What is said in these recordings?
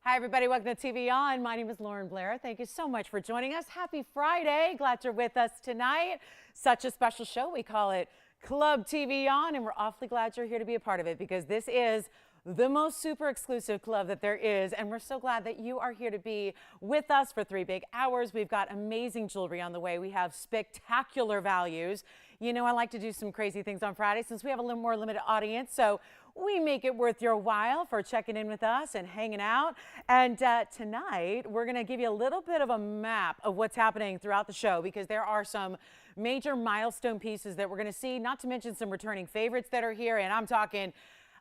Hi, everybody. Welcome to TVON. My name is Lauren Blair. Thank you so much for joining us. Happy Friday. Glad you're with us tonight. Such a special show. We call it Club TVON, and we're awfully glad you're here to be a part of it because this is the most super exclusive club that there is, and we're so glad that you are here to be with us for 3 big hours. We've got amazing jewelry on the way. We have spectacular values. You know, I like to do some crazy things on Friday since we have a little more limited audience, so we make it worth your while for checking in with us and hanging out. And tonight, we're going to give you a little bit of a map of what's happening throughout the show because there are some major milestone pieces that we're going to see, not to mention some returning favorites that are here. And I'm talking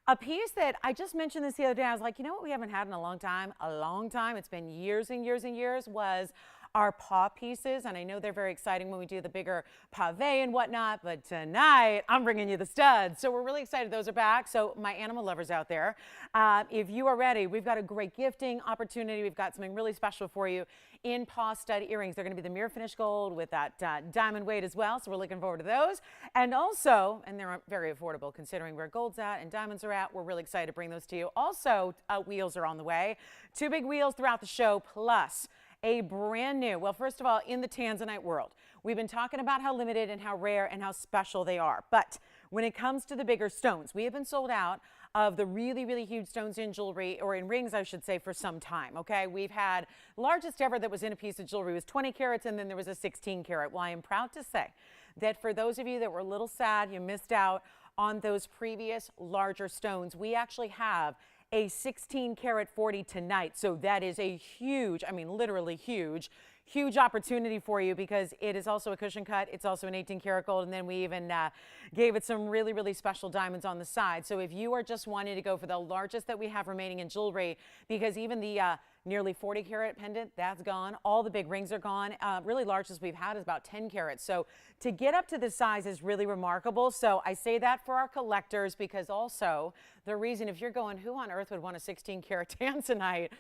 a piece that I just mentioned this the other day. I was like, you know what we haven't had in a long time? It's been years and years and years, was our paw pieces. And I know they're very exciting when we do the bigger pave and whatnot, but tonight I'm bringing you the studs. So we're really excited those are back. So my animal lovers out there, if you are ready, we've got a great gifting opportunity. We've got something really special for you in Paw Stud Earrings. They're going to be the mirror finish gold with that diamond weight as well. So we're looking forward to those. And also, and they're very affordable considering where gold's at and diamonds are at. We're really excited to bring those to you. Also, wheels are on the way. 2 big wheels throughout the show, plus a brand new, well, first of all, in the Tanzanite world, we've been talking about how limited and how rare and how special they are. But when it comes to the bigger stones, we have been sold out of the really, really huge stones in jewelry, or in rings, I should say, for some time, okay? We've had largest ever that was in a piece of jewelry was 20 carats, and then there was a 16 carat. Well, I am proud to say that for those of you that were a little sad, you missed out on those previous larger stones, we actually have a 16 karat 40 tonight. So that is a huge, I mean, literally huge opportunity for you because it is also a cushion cut. It's also an 18 karat gold. And then we even gave it some really, really special diamonds on the side. So if you are just wanting to go for the largest that we have remaining in jewelry, because even the nearly 40 karat pendant, that's gone. All the big rings are gone. Really largest we've had is about 10 carats. So to get up to this size is really remarkable. So I say that for our collectors because also the reason, if you're going, who on earth would want a 16 karat tanzanite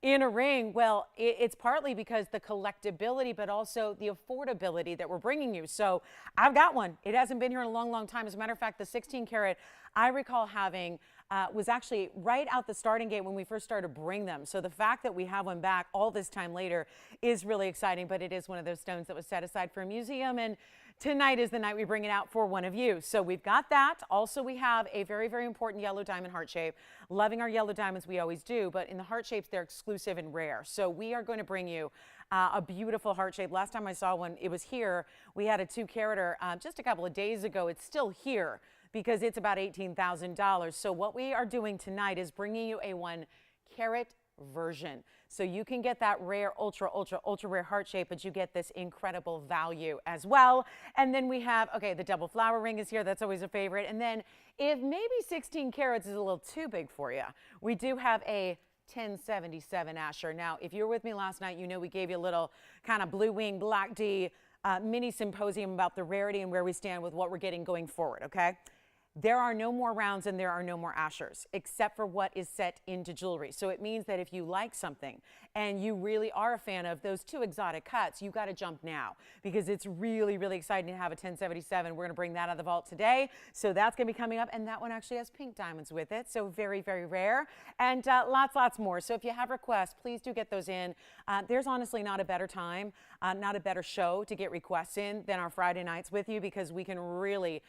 in a ring? Well, it's partly because the collectability, but also the affordability that we're bringing you. So I've got one. It hasn't been here in a long, long time. As a matter of fact, the 16 karat I recall having was actually right out the starting gate when we first started to bring them. So the fact that we have one back all this time later is really exciting, but it is one of those stones that was set aside for a museum, and tonight is the night we bring it out for one of you. So we've got that. Also, we have a very, very important yellow diamond heart shape. Loving our yellow diamonds, we always do, but in the heart shapes, they're exclusive and rare. So we are going to bring you a beautiful heart shape. Last time I saw one, it was here. We had a 2 carater just a couple of days ago. It's still here because it's about $18,000. So what we are doing tonight is bringing you a 1 carat version. So you can get that rare, ultra, ultra, ultra rare heart shape, but you get this incredible value as well. And then we have, okay, the double flower ring is here. That's always a favorite. And then if maybe 16 carats is a little too big for you, we do have a 1077 Asher. Now, if you were with me last night, you know we gave you a little kind of blue wing, black D mini symposium about the rarity and where we stand with what we're getting going forward, okay? There are no more rounds and there are no more Ashers except for what is set into jewelry. So it means that if you like something and you really are a fan of those 2 exotic cuts, you got to jump now because it's really, really exciting to have a 1077. We're going to bring that out of the vault today. So that's going to be coming up, and that one actually has pink diamonds with it. So very, very rare, and lots more. So if you have requests, please do get those in. There's honestly not a better time, not a better show to get requests in than our Friday nights with you because we can really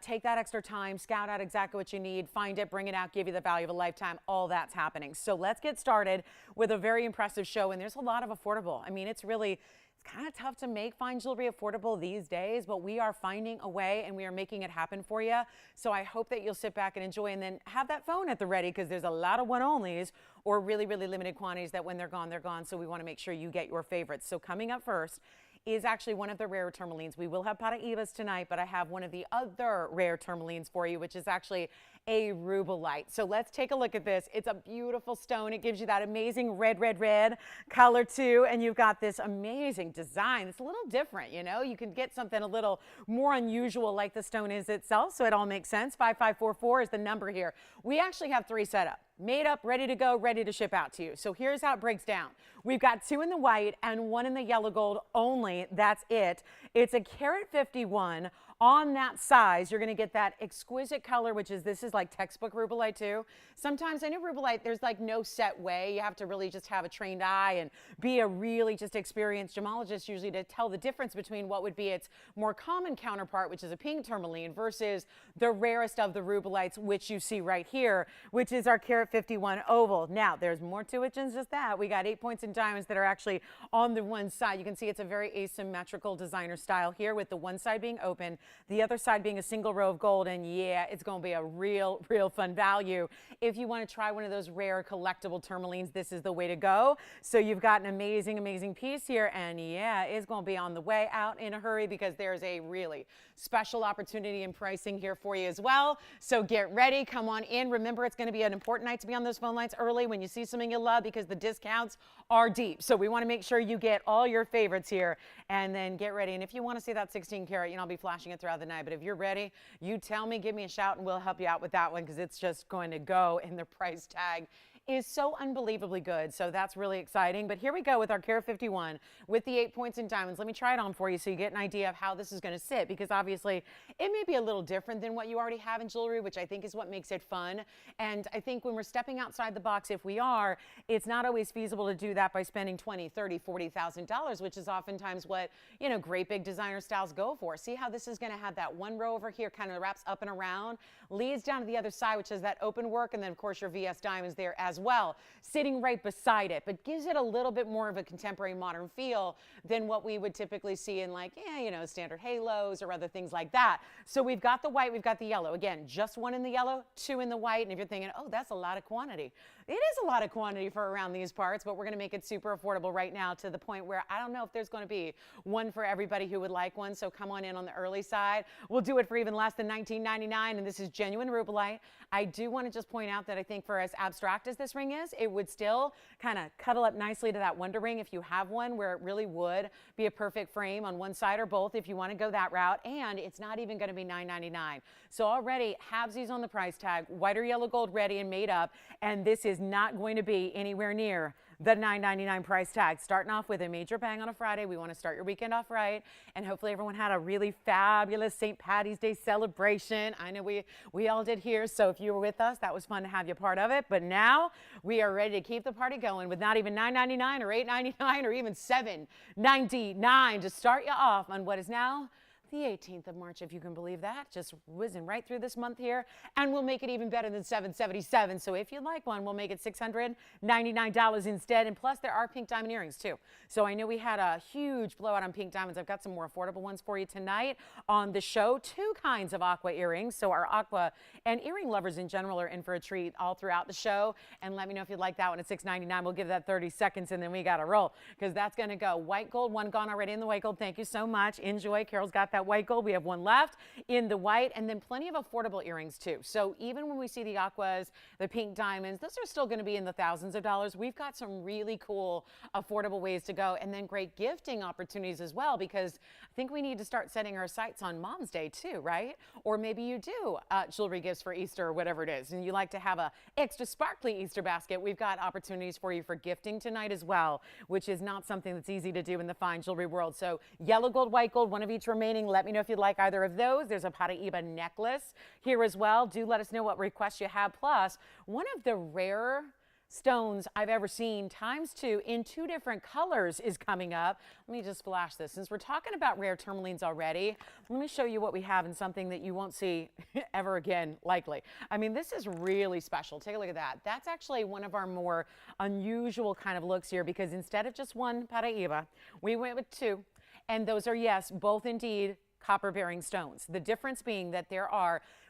take that extra time, scout out exactly what you need, find it, bring it out, give you the value of a lifetime. All that's happening. So let's get started with a very impressive show. And there's a lot of affordable. I mean, it's kind of tough to make fine jewelry affordable these days, but we are finding a way and we are making it happen for you. So I hope that you'll sit back and enjoy and then have that phone at the ready because there's a lot of one-onlys or really, really limited quantities that when they're gone, they're gone. So we want to make sure you get your favorites. So coming up first is actually one of the rare tourmalines. We will have Paraibas tonight, but I have one of the other rare tourmalines for you, which is actually a Rubalite. So let's take a look at this. It's a beautiful stone. It gives you that amazing red color too. And you've got this amazing design. It's a little different, you know. You can get something a little more unusual like the stone is itself. So it all makes sense. 5544 is the number here. We actually have 3 set up. Made up, ready to go, ready to ship out to you. So here's how it breaks down. We've got 2 in the white and 1 in the yellow gold only. That's it. It's a carat 51 on that size, you're going to get that exquisite color, which is, this is like textbook Rubalite too. Sometimes I know Rubalite, there's like no set way. You have to really just have a trained eye and be a really just experienced gemologist usually to tell the difference between what would be its more common counterpart, which is a pink tourmaline, versus the rarest of the Rubalites, which you see right here, which is our Carat 51 oval. Now, there's more to it than just that. We got 8 points in diamonds that are actually on the one side. You can see it's a very asymmetrical designer style here, with the one side being open, the other side being a single row of gold. And yeah, it's going to be a real fun value. If you want to try one of those rare collectible tourmalines, this is the way to go. So you've got an amazing piece here, and yeah, it's going to be on the way out in a hurry, because there's a really special opportunity in pricing here for you as well. So get ready, come on in. Remember, it's going to be an important night to be on those phone lines early when you see something you love, because the discounts are deep. So we want to make sure you get all your favorites here, and then get ready. And if you want to see that 16 karat, you know, I'll be flashing it throughout the night. But if you're ready, you tell me, give me a shout, and we'll help you out with that one, because it's just going to go, and the price tag is so unbelievably good. So that's really exciting. But here we go with our Carat 51 with the 8 points in diamonds. Let me try it on for you so you get an idea of how this is going to sit, because obviously it may be a little different than what you already have in jewelry, which I think is what makes it fun. And I think when we're stepping outside the box, if we are, it's not always feasible to do that by spending $20,000, $30,000, $40,000, which is oftentimes what, you know, great big designer styles go for. See how this is going to have that one row over here, kind of wraps up and around, leads down to the other side, which is that open work, and then of course your VS diamonds there as well, sitting right beside it, but gives it a little bit more of a contemporary modern feel than what we would typically see in, like, yeah, you know, standard halos or other things like that. So we've got the white, we've got the yellow. Again, just one in the yellow, two in the white. And if you're thinking, oh, that's a lot of quantity, it is a lot of quantity for around these parts, but we're going to make it super affordable right now, to the point where I don't know if there's going to be one for everybody who would like one. So come on in on the early side. We'll do it for even less than $19.99, and this is genuine Rubalite. I do want to just point out that I think for as abstract as this ring is, it would still kind of cuddle up nicely to that Wonder Ring if you have one, where it really would be a perfect frame on one side or both if you want to go that route. And it's not even going to be $9.99. So already halvesies on the price tag, white or yellow gold ready and made up, and this is not going to be anywhere near the $9.99 price tag. Starting off with a major bang on a Friday. We want to start your weekend off right, and hopefully everyone had a really fabulous St. Patty's Day celebration. I know we all did here, so if you were with us, that was fun to have you part of it. But now we are ready to keep the party going with not even $9.99 or $8.99 or even $7.99 to start you off on what is now the 18th of March, if you can believe that. Just whizzing right through this month here, and we'll make it even better than $777. So if you'd like one, we'll make it $699 instead. And plus, there are pink diamond earrings too. So I know we had a huge blowout on pink diamonds. I've got some more affordable ones for you tonight on the show. Two kinds of aqua earrings. So our aqua and earring lovers in general are in for a treat all throughout the show. And let me know if you'd like that one at $699. We'll give that 30 seconds, and then we got to roll, because that's going to go. White gold, one gone already in the white gold. Thank you so much. Enjoy. Carol's got that white gold. We have one left in the white, and then plenty of affordable earrings too. So even when we see the aquas, the pink diamonds, those are still going to be in the thousands of dollars. We've got some really cool affordable ways to go, and then great gifting opportunities as well, because I think we need to start setting our sights on Mom's Day too, right? Or maybe you do jewelry gifts for Easter or whatever it is, and you like to have a extra sparkly Easter basket. We've got opportunities for you for gifting tonight as well, which is not something that's easy to do in the fine jewelry world. So yellow gold, white gold, one of each remaining. Let me know if you'd like either of those. There's a Paraíba necklace here as well. Do let us know what requests you have. Plus, one of the rarer stones I've ever seen ×2 in two different colors is coming up. Let me just flash this. Since we're talking about rare tourmalines already, let me show you what we have in something that you won't see ever again, likely. I mean, this is really special. Take a look at that. That's actually one of our more unusual kind of looks here, because instead of just one Paraíba, we went with two. And those are, yes, both indeed copper-bearing stones. The difference being that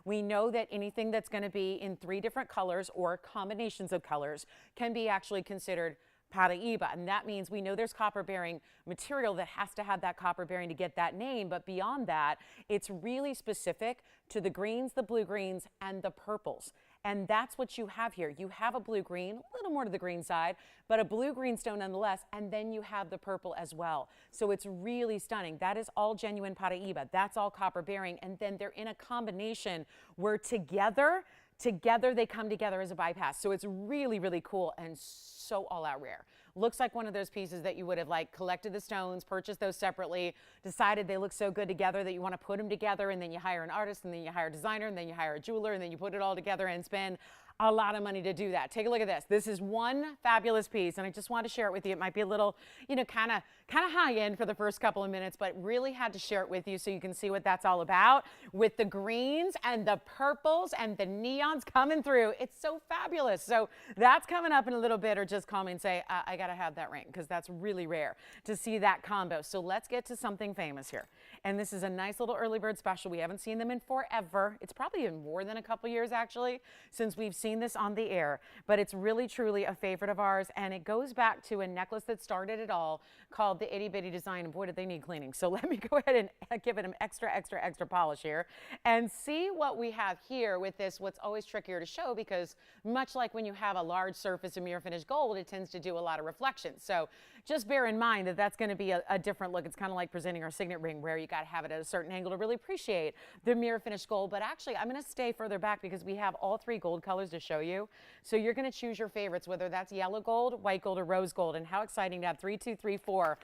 we know that anything that's going to be in three different colors or combinations of colors can be actually considered Paraíba, and that means we know there's copper-bearing material that has to have that copper-bearing to get that name, but beyond that, it's really specific to the greens, the blue-greens, and the purples. And that's what you have here. You have a blue-green, a little more to the green side, but a blue-green stone nonetheless, and then you have the purple as well. So it's really stunning. That is all genuine Paraíba. That's all copper-bearing, and then they're in a combination where together they come together as a bypass. So it's really, really cool and so all-out rare. Looks like one of those pieces that you would have like collected the stones, purchased those separately, decided they look so good together that you want to put them together, and then you hire an artist, and then you hire a designer, and then you hire a jeweler, and then you put it all together and spend a lot of money to do that. Take a look at this. This is one fabulous piece, and I just want to share it with you. It might be a little, you know, kind of high end for the first couple of minutes, but really had to share it with you so you can see what that's all about with the greens and the purples and the neons coming through. It's so fabulous. So that's coming up in a little bit, or just call me and say, I got to have that ring, because that's really rare to see that combo. So let's get to something famous here. And this is a nice little early bird special. We haven't seen them in forever. It's probably been more than a couple years actually since we've seen this on the air, but it's really truly a favorite of ours, and it goes back to a necklace that started it all called the Itty Bitty Design, and boy did they need cleaning. So let me go ahead and give it an extra polish here and see what we have here with this. What's always trickier to show, because much like when you have a large surface of mirror finished gold, it tends to do a lot of reflection. So just bear in mind that that's going to be a different look. It's kind of like presenting our signet ring, where you got to have it at a certain angle to really appreciate the mirror finished gold. But actually, I'm going to stay further back because we have all three gold colors to show you. So you're going to choose your favorites, whether that's yellow gold, white gold, or rose gold. And how exciting to have 3234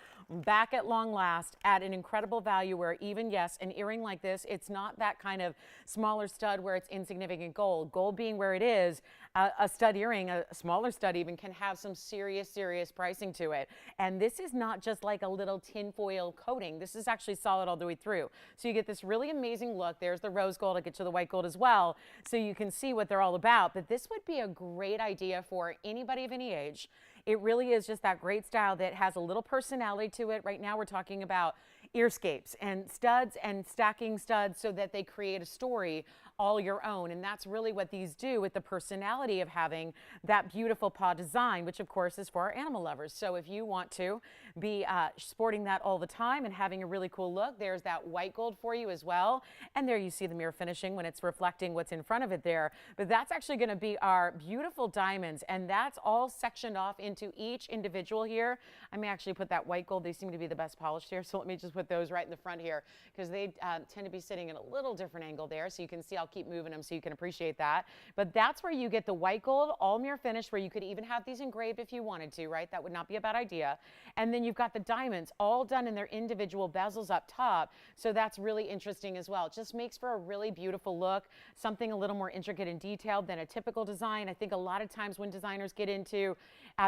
back at long last at an incredible value, where even, yes, an earring like this, it's not that kind of smaller stud where it's insignificant gold. Gold being where it is, a stud earring, a smaller stud even, can have some serious pricing to it. And this is not just like a little tinfoil coating. This is actually solid all the way through. So you get this really amazing look. There's the rose gold. I'll get to the white gold as well, so you can see what they're all about. But this would be a great idea for anybody of any age. It really is just that great style that has a little personality to it. Right now we're talking about earscapes and studs and stacking studs so that they create a story all your own. And that's really what these do, with the personality of having that beautiful paw design, which of course is for our animal lovers. So if you want to be sporting that all the time and having a really cool look, there's that white gold for you as well. And there you see the mirror finishing when it's reflecting what's in front of it there. But that's actually going to be our beautiful diamonds, and that's all sectioned off into each individual here. I may actually put that white gold. They seem to be the best polished here, so let me just put those right in the front here, because they tend to be sitting in a little different angle there. So you can see, I'll keep moving them so you can appreciate that. But that's where you get the white gold, all mirror finish, where you could even have these engraved if you wanted to, right? That would not be a bad idea. And then you've got the diamonds all done in their individual bezels up top. So that's really interesting as well. It just makes for a really beautiful look, something a little more intricate and detailed than a typical design. I think a lot of times when designers get into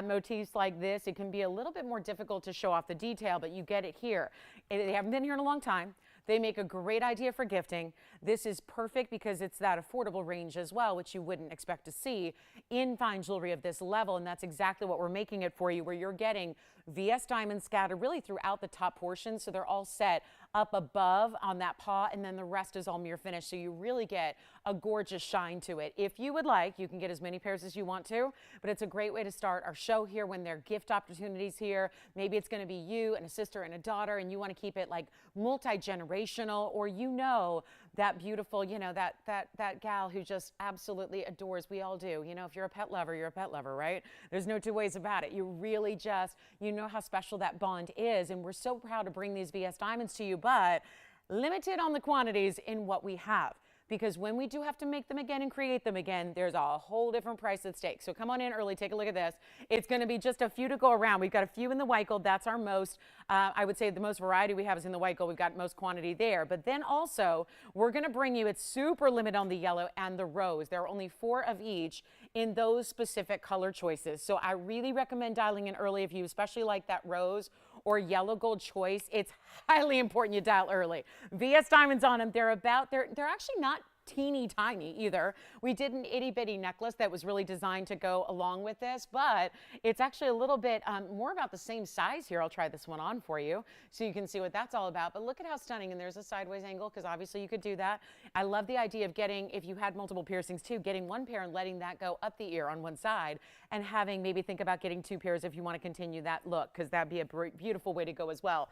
motifs like this, it can be a little bit more difficult to show off the detail, but you get it here. They haven't been here in a long time. They make a great idea for gifting. This is perfect because it's that affordable range as well, which you wouldn't expect to see in fine jewelry of this level. And that's exactly what we're making it for you, where you're getting VS diamonds scattered really throughout the top portion. So they're all set up above on that paw, and then the rest is all mirror finish. So you really get a gorgeous shine to it. If you would like, you can get as many pairs as you want to, but it's a great way to start our show here when there are gift opportunities here. Maybe it's going to be you and a sister and a daughter, and you want to keep it like multi-generational, or you know that beautiful, you know, that gal who just absolutely adores. We all do. You know, if you're a pet lover, you're a pet lover, right? There's no two ways about it. You really just, you know how special that bond is, and we're so proud to bring these VS diamonds to you, but limited on the quantities in what we have. Because when we do have to make them again and create them again, there's a whole different price at stake. So come on in early, take a look at this. It's going to be just a few to go around. We've got a few in the white gold. That's our most, I would say the most variety we have is in the white gold. We've got most quantity there. But then also, we're going to bring you, it's super limited on the yellow and the rose. There are only 4 of each in those specific color choices. So I really recommend dialing in early if you especially like that rose or yellow gold choice. It's highly important you dial early. VS diamonds on them. They're actually not teeny tiny either. We did an itty bitty necklace that was really designed to go along with this, but it's actually a little bit more about the same size here. I'll try this one on for you so you can see what that's all about. But look at how stunning, and there's a sideways angle because obviously you could do that. I love the idea of getting, if you had multiple piercings too, getting one pair and letting that go up the ear on one side, and having maybe think about getting 2 pairs if you want to continue that look, because that'd be a beautiful way to go as well.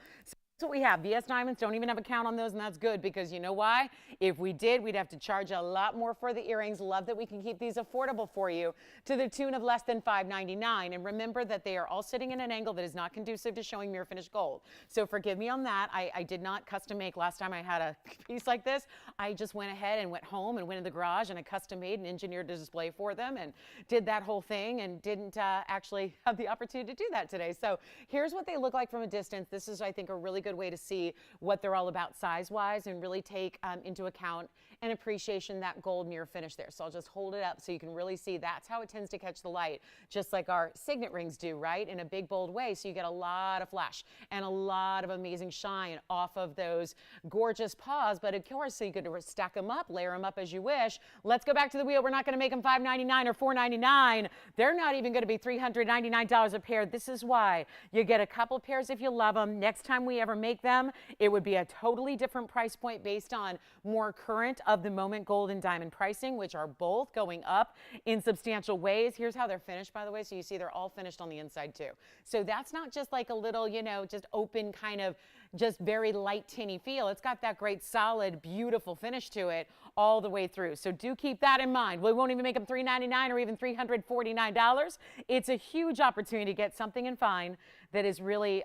So What we have. VS Diamonds don't even have a count on those, and that's good because you know why? If we did, we'd have to charge a lot more for the earrings. Love that we can keep these affordable for you to the tune of less than $5.99. And remember that they are all sitting in an angle that is not conducive to showing mirror finished gold. So forgive me on that. I did not custom make last time I had a piece like this. I just went ahead and went home and went in the garage and I custom made and engineered a display for them and did that whole thing and didn't actually have the opportunity to do that today. So here's what they look like from a distance. This is, I think, a really good way to see what they're all about size-wise and really take into account and appreciation that gold mirror finish there. So I'll just hold it up so you can really see that's how it tends to catch the light, just like our signet rings do, right? In a big, bold way. So you get a lot of flash and a lot of amazing shine off of those gorgeous paws. But of course, so you could stack them up, layer them up as you wish. Let's go back to the wheel. We're not going to make them $5.99 or $4.99. They're not even going to be $399 a pair. This is why you get a couple pairs if you love them. Next time we ever make them, it would be a totally different price point based on more current of the moment gold and diamond pricing, which are both going up in substantial ways. Here's how they're finished, by the way. So you see they're all finished on the inside too. So that's not just like a little, you know, just open kind of just very light tinny feel. It's got that great solid, beautiful finish to it all the way through. So do keep that in mind. We won't even make them $399 or even $349. It's a huge opportunity to get something in fine that is really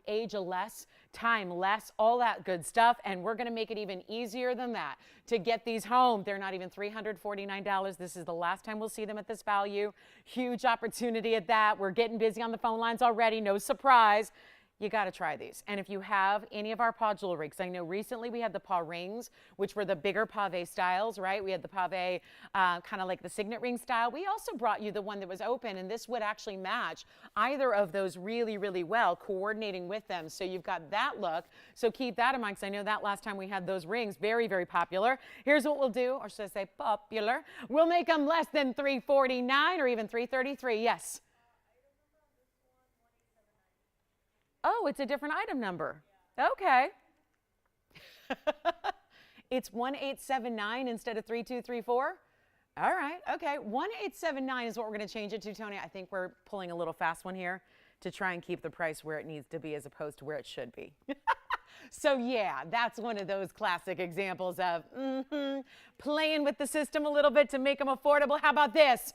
age-less, time-less, all that good stuff. And we're going to make it even easier than that to get these home. They're not even $349. This is the last time we'll see them at this value. Huge opportunity at that. We're getting busy on the phone lines already. No surprise. You got to try these. And if you have any of our paw jewelry, because I know recently we had the paw rings, which were the bigger pave styles, right? We had the pave kind of like the signet ring style. We also brought you the one that was open, and this would actually match either of those really, really well, coordinating with them. So you've got that look. So keep that in mind, because I know that last time we had those rings, very, very popular. Here's what we'll do, or should I say popular. We'll make them less than $349 or even $333. Yes. Oh, it's a different item number. Okay. It's 1879 instead of 3234. All right. Okay. 1879 is what we're going to change it to, Tony. I think we're pulling a little fast one here to try and keep the price where it needs to be as opposed to where it should be. So yeah, that's one of those classic examples of playing with the system a little bit to make them affordable. How about this?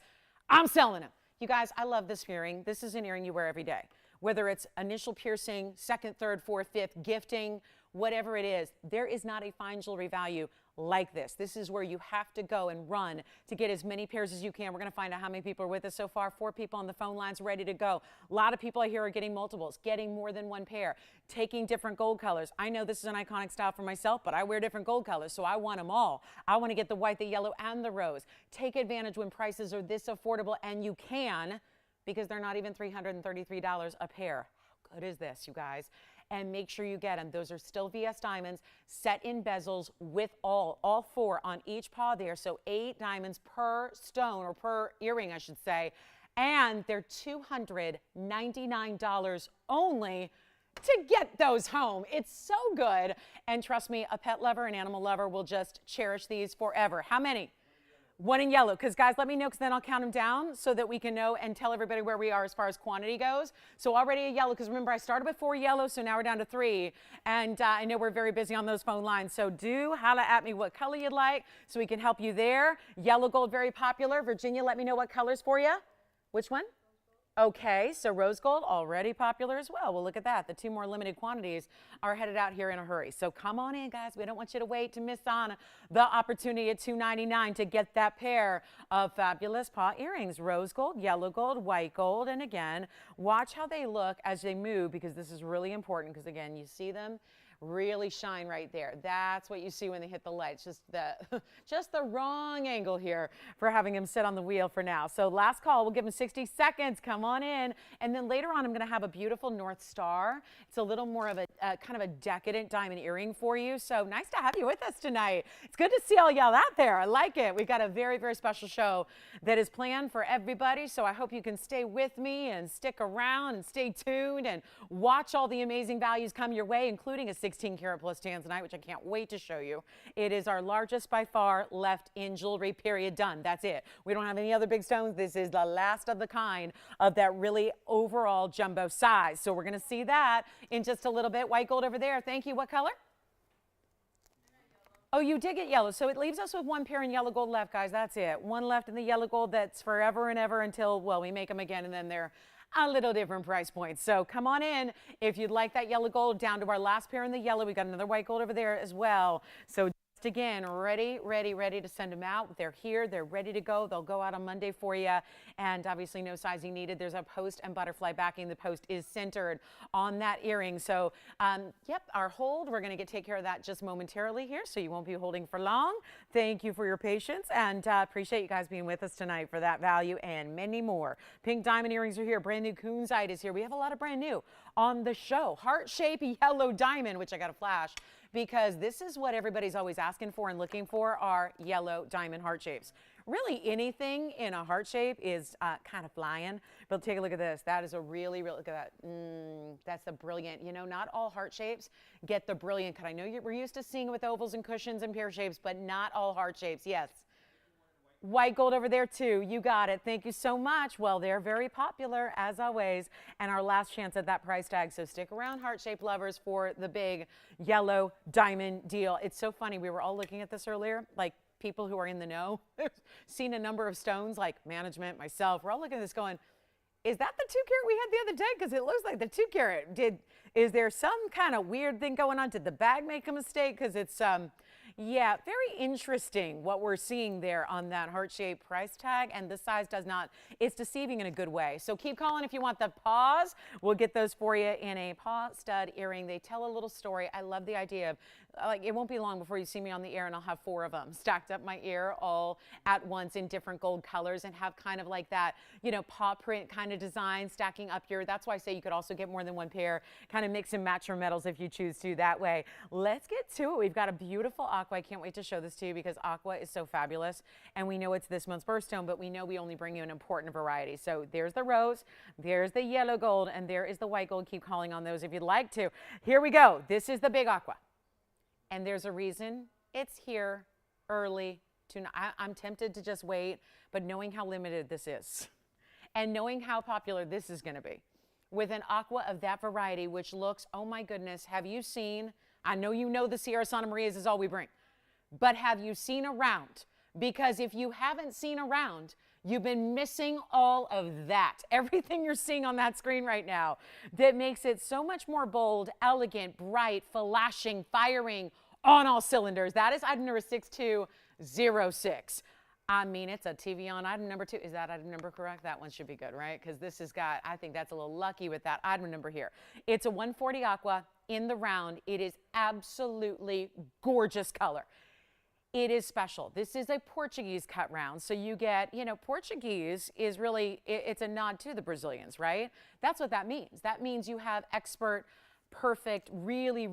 I'm selling them. You guys, I love this earring. This is an earring you wear every day. Whether it's initial piercing, second, third, fourth, fifth, gifting, whatever it is, there is not a fine jewelry value like this. This is where you have to go and run to get as many pairs as you can. We're going to find out how many people are with us so far. 4 people on the phone lines ready to go. A lot of people I hear are getting multiples, getting more than one pair, taking different gold colors. I know this is an iconic style for myself, but I wear different gold colors, so I want them all. I want to get the white, the yellow, and the rose. Take advantage when prices are this affordable, and you can, because they're not even $333 a pair. How good is this, you guys? And make sure you get them. Those are still VS diamonds, set in bezels with all 4 on each paw there. So 8 diamonds per stone, or per earring, I should say. And they're $299 only to get those home. It's so good. And trust me, a pet lover, an animal lover will just cherish these forever. How many? 1 in yellow, because guys, let me know, because then I'll count them down so that we can know and tell everybody where we are as far as quantity goes. So already a yellow, because remember I started with 4 yellow, so now we're down to 3. And I know we're very busy on those phone lines, so do holla at me what color you'd like so we can help you there. Yellow gold, very popular. Virginia, let me know what colors for you. Which one? Okay, so rose gold, already popular as well. Well, look at that. The 2 more limited quantities are headed out here in a hurry. So come on in, guys. We don't want you to wait to miss on the opportunity at $299 to get that pair of fabulous paw earrings. Rose gold, yellow gold, white gold. And again, watch how they look as they move, because this is really important, because again, you see them really shine right there. That's what you see when they hit the lights. Just the wrong angle here for having him sit on the wheel for now. So last call, we'll give him 60 seconds. Come on in. And then later on, I'm going to have a beautiful North Star. It's a little more of a kind of a decadent diamond earring for you. So nice to have you with us tonight. It's good to see all y'all out there. I like it. We've got a very, very special show that is planned for everybody. So I hope you can stay with me and stick around and stay tuned and watch all the amazing values come your way, including a 16 karat plus tanzanite, which I can't wait to show you. It is our largest by far left in jewelry, period, done. That's it. We don't have any other big stones. This is the last of the kind of that really overall jumbo size. So we're going to see that in just a little bit. White gold over there. Thank you. What color? Oh, you did get yellow. So it leaves us with one pair in yellow gold left, guys. That's it. One left in the yellow gold that's forever and ever until, well, we make them again, and then they're a little different price points. So come on in if you'd like that yellow gold. Down to our last pair in the yellow. We got another white gold over there as well. So again, ready to send them out. They're here. They're ready to go. They'll go out on Monday for you. And obviously no sizing needed. There's a post and butterfly backing. The post is centered on that earring. So, yep, our hold, we're going to take care of that just momentarily here. So you won't be holding for long. Thank you for your patience, and appreciate you guys being with us tonight for that value and many more. Pink diamond earrings are here. Brand new kunzite is here. We have a lot of brand new on the show. Heart-shaped yellow diamond, which I got a flash, because this is what everybody's always asking for and looking for, are yellow diamond heart shapes. Really anything in a heart shape is kind of flying, but take a look at this. That is a really, look at that. That's the brilliant, you know, not all heart shapes get the brilliant cut. I know we're used to seeing it with ovals and cushions and pear shapes, but not all heart shapes. Yes. White gold over there too. You got it. Thank you so much. Well, they're very popular as always, and our last chance at that price tag. So stick around, heart-shaped lovers, for the big yellow diamond deal. It's so funny. We were all looking at this earlier, like people who are in the know, seen a number of stones, like management, myself. We're all looking at this going, is that the 2 carat we had the other day? Because it looks like the 2 carat. Is there some kind of weird thing going on? Did the bag make a mistake? Because it's yeah, very interesting what we're seeing there on that heart-shaped price tag, and the size does not, it's deceiving in a good way. So keep calling if you want the paws. We'll get those for you in a Paw Stud Earring. They tell a little story. I love the idea of, like, it won't be long before you see me on the air and I'll have 4 of them stacked up my ear all at once in different gold colors, and have kind of like that, you know, paw print kind of design stacking up your, that's why I say you could also get more than one pair, kind of mix and match your metals if you choose to that way. Let's get to it. We've got a beautiful aqua. I can't wait to show this to you because aqua is so fabulous, and we know it's this month's birthstone, but we know we only bring you an important variety. So there's the rose, there's the yellow gold, and there is the white gold. Keep calling on those if you'd like to. Here we go. This is the big aqua, and there's a reason it's here early. I'm tempted to just wait, but knowing how limited this is and knowing how popular this is going to be with an aqua of that variety, which looks, oh my goodness, have you seen, I know you know the Sierra Santa Marias is all we bring, but have you seen a round? Because if you haven't seen a round, you've been missing all of that. Everything you're seeing on that screen right now that makes it so much more bold, elegant, bright, flashing, firing on all cylinders. That is item number 6206. I mean, it's a TVON item number 2. Is that item number correct? That one should be good, right? Because this has got, I think that's a little lucky with that item number here. It's a 140 aqua in the round. It is absolutely gorgeous color. It is special. This is a Portuguese cut round. So you get, you know, Portuguese is really, it's a nod to the Brazilians, right? That's what that means. That means you have expert, perfect, really,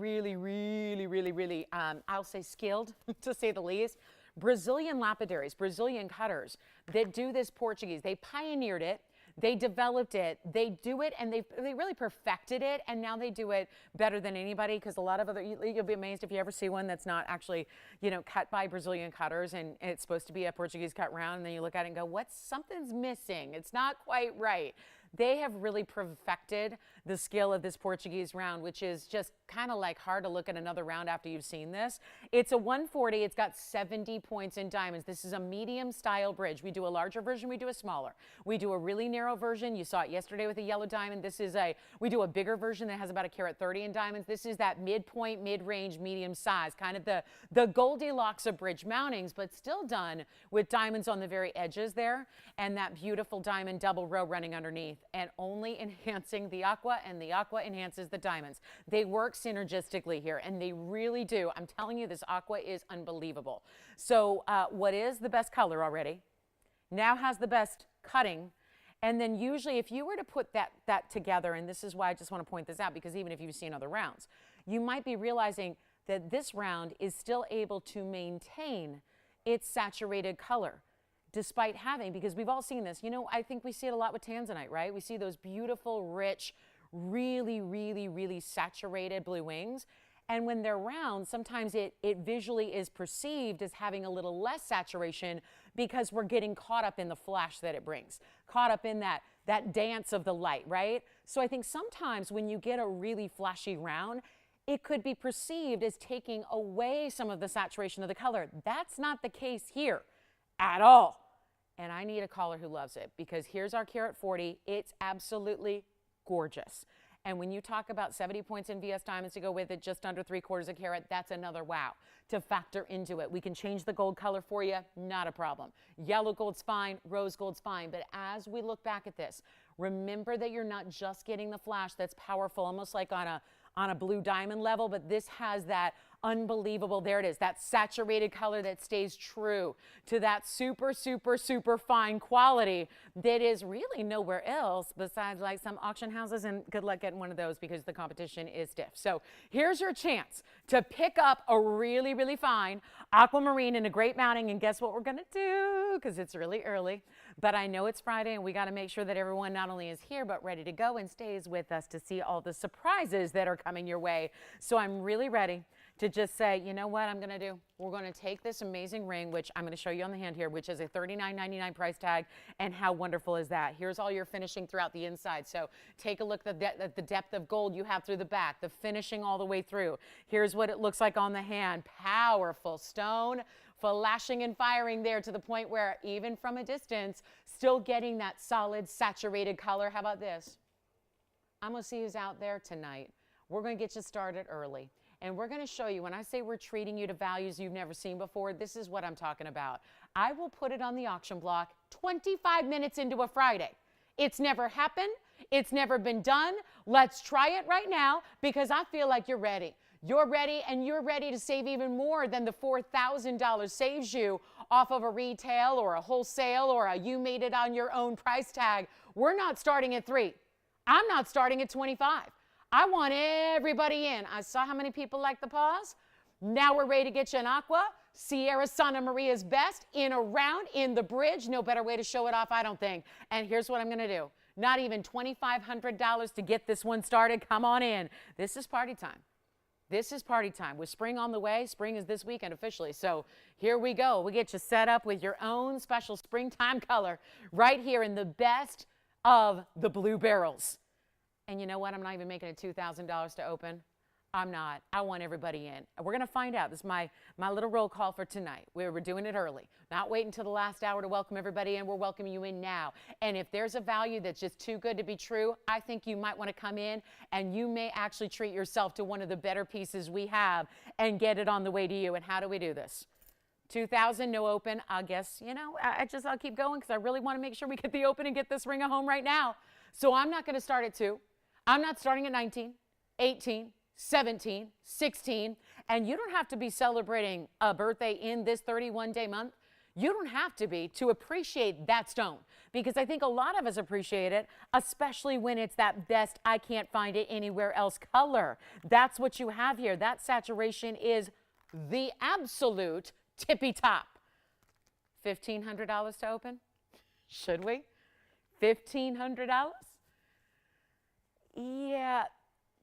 I'll say skilled, to say the least, Brazilian lapidaries, Brazilian cutters that do this Portuguese. They pioneered it. They developed it, they do it, and they really perfected it, and now they do it better than anybody, because a lot of other, you'll be amazed if you ever see one that's not actually, you know, cut by Brazilian cutters, and it's supposed to be a Portuguese cut round, and then you look at it and go, something's missing, it's not quite right. They have really perfected the skill of this Portuguese round, which is just kind of like hard to look at another round after you've seen this. It's a 140. It's got 70 points in diamonds. This is a medium style bridge. We do a larger version. We do a smaller. We do a really narrow version. You saw it yesterday with a yellow diamond. We do a bigger version that has about 1.30 carat in diamonds. This is that midpoint, mid-range, medium size, kind of the Goldilocks of bridge mountings, but still done with diamonds on the very edges there, and that beautiful diamond double row running underneath, and only enhancing the aqua, and the aqua enhances the diamonds. They work synergistically here, and they really do. I'm telling you, this aqua is unbelievable. So what is the best color already now has the best cutting, and then usually if you were to put that together, and this is why I just want to point this out, because even if you've seen other rounds, you might be realizing that this round is still able to maintain its saturated color despite having, because we've all seen this, you know, I think we see it a lot with tanzanite, right? We see those beautiful, rich, really saturated blue wings. And when they're round, sometimes it visually is perceived as having a little less saturation because we're getting caught up in the flash that it brings, caught up in that dance of the light, right? So I think sometimes when you get a really flashy round, it could be perceived as taking away some of the saturation of the color. That's not the case here at all. And I need a caller who loves it, because here's our carat 40. It's absolutely gorgeous. And when you talk about 70 points in VS diamonds to go with it, just under 3/4 of a carat, that's another wow to factor into it. We can change the gold color for you, not a problem. Yellow gold's fine, rose gold's fine. But as we look back at this, remember that you're not just getting the flash that's powerful, almost like on a blue diamond level, but this has that unbelievable, there it is, that saturated color that stays true to that super, super, super fine quality that is really nowhere else besides like some auction houses, and good luck getting one of those because the competition is stiff. So here's your chance to pick up a really, really fine aquamarine in a great mounting, and guess what we're gonna do, because it's really early, but I know it's Friday and we gotta make sure that everyone not only is here but ready to go and stays with us to see all the surprises that are coming your way. So I'm really ready to just say, you know what I'm gonna do? We're gonna take this amazing ring, which I'm gonna show you on the hand here, which is a $39.99 price tag, and how wonderful is that? Here's all your finishing throughout the inside. So take a look at the depth of gold you have through the back, the finishing all the way through. Here's what it looks like on the hand. Powerful stone, flashing and firing there to the point where even from a distance, still getting that solid saturated color. How about this? I'm gonna see who's out there tonight. We're gonna get you started early. And we're going to show you, when I say we're treating you to values you've never seen before, this is what I'm talking about. I will put it on the auction block 25 minutes into a Friday. It's never happened. It's never been done. Let's try it right now, because I feel like you're ready. You're ready, and you're ready to save even more than the $4,000 saves you off of a retail or a wholesale or a you made it on your own price tag. We're not starting at 3. I'm not starting at 25. I want everybody in. I saw how many people like the paws. Now we're ready to get you an aqua. Sierra Santa Maria's best, in a round, in the bridge. No better way to show it off, I don't think. And here's what I'm going to do. Not even $2,500 to get this one started. Come on in. This is party time. This is party time. With spring on the way, spring is this weekend officially. So here we go. We get you set up with your own special springtime color right here in the best of the blue barrels. And you know what? I'm not even making it $2,000 to open. I'm not. I want everybody in. We're going to find out. This is my little roll call for tonight. We're doing it early. Not waiting until the last hour to welcome everybody in. We're welcoming you in now. And if there's a value that's just too good to be true, I think you might want to come in, and you may actually treat yourself to one of the better pieces we have and get it on the way to you. And how do we do this? 2,000, no open. I guess, you know, I'll keep going, because I really want to make sure we get the open and get this ring at home right now. So I'm not going to start at 2. I'm not starting at 19, 18, 17, 16, and you don't have to be celebrating a birthday in this 31-day month. You don't have to be to appreciate that stone, because I think a lot of us appreciate it, especially when it's that best I can't find it anywhere else color. That's what you have here. That saturation is the absolute tippy top. $1,500 to open? Should we? $1,500? Yeah,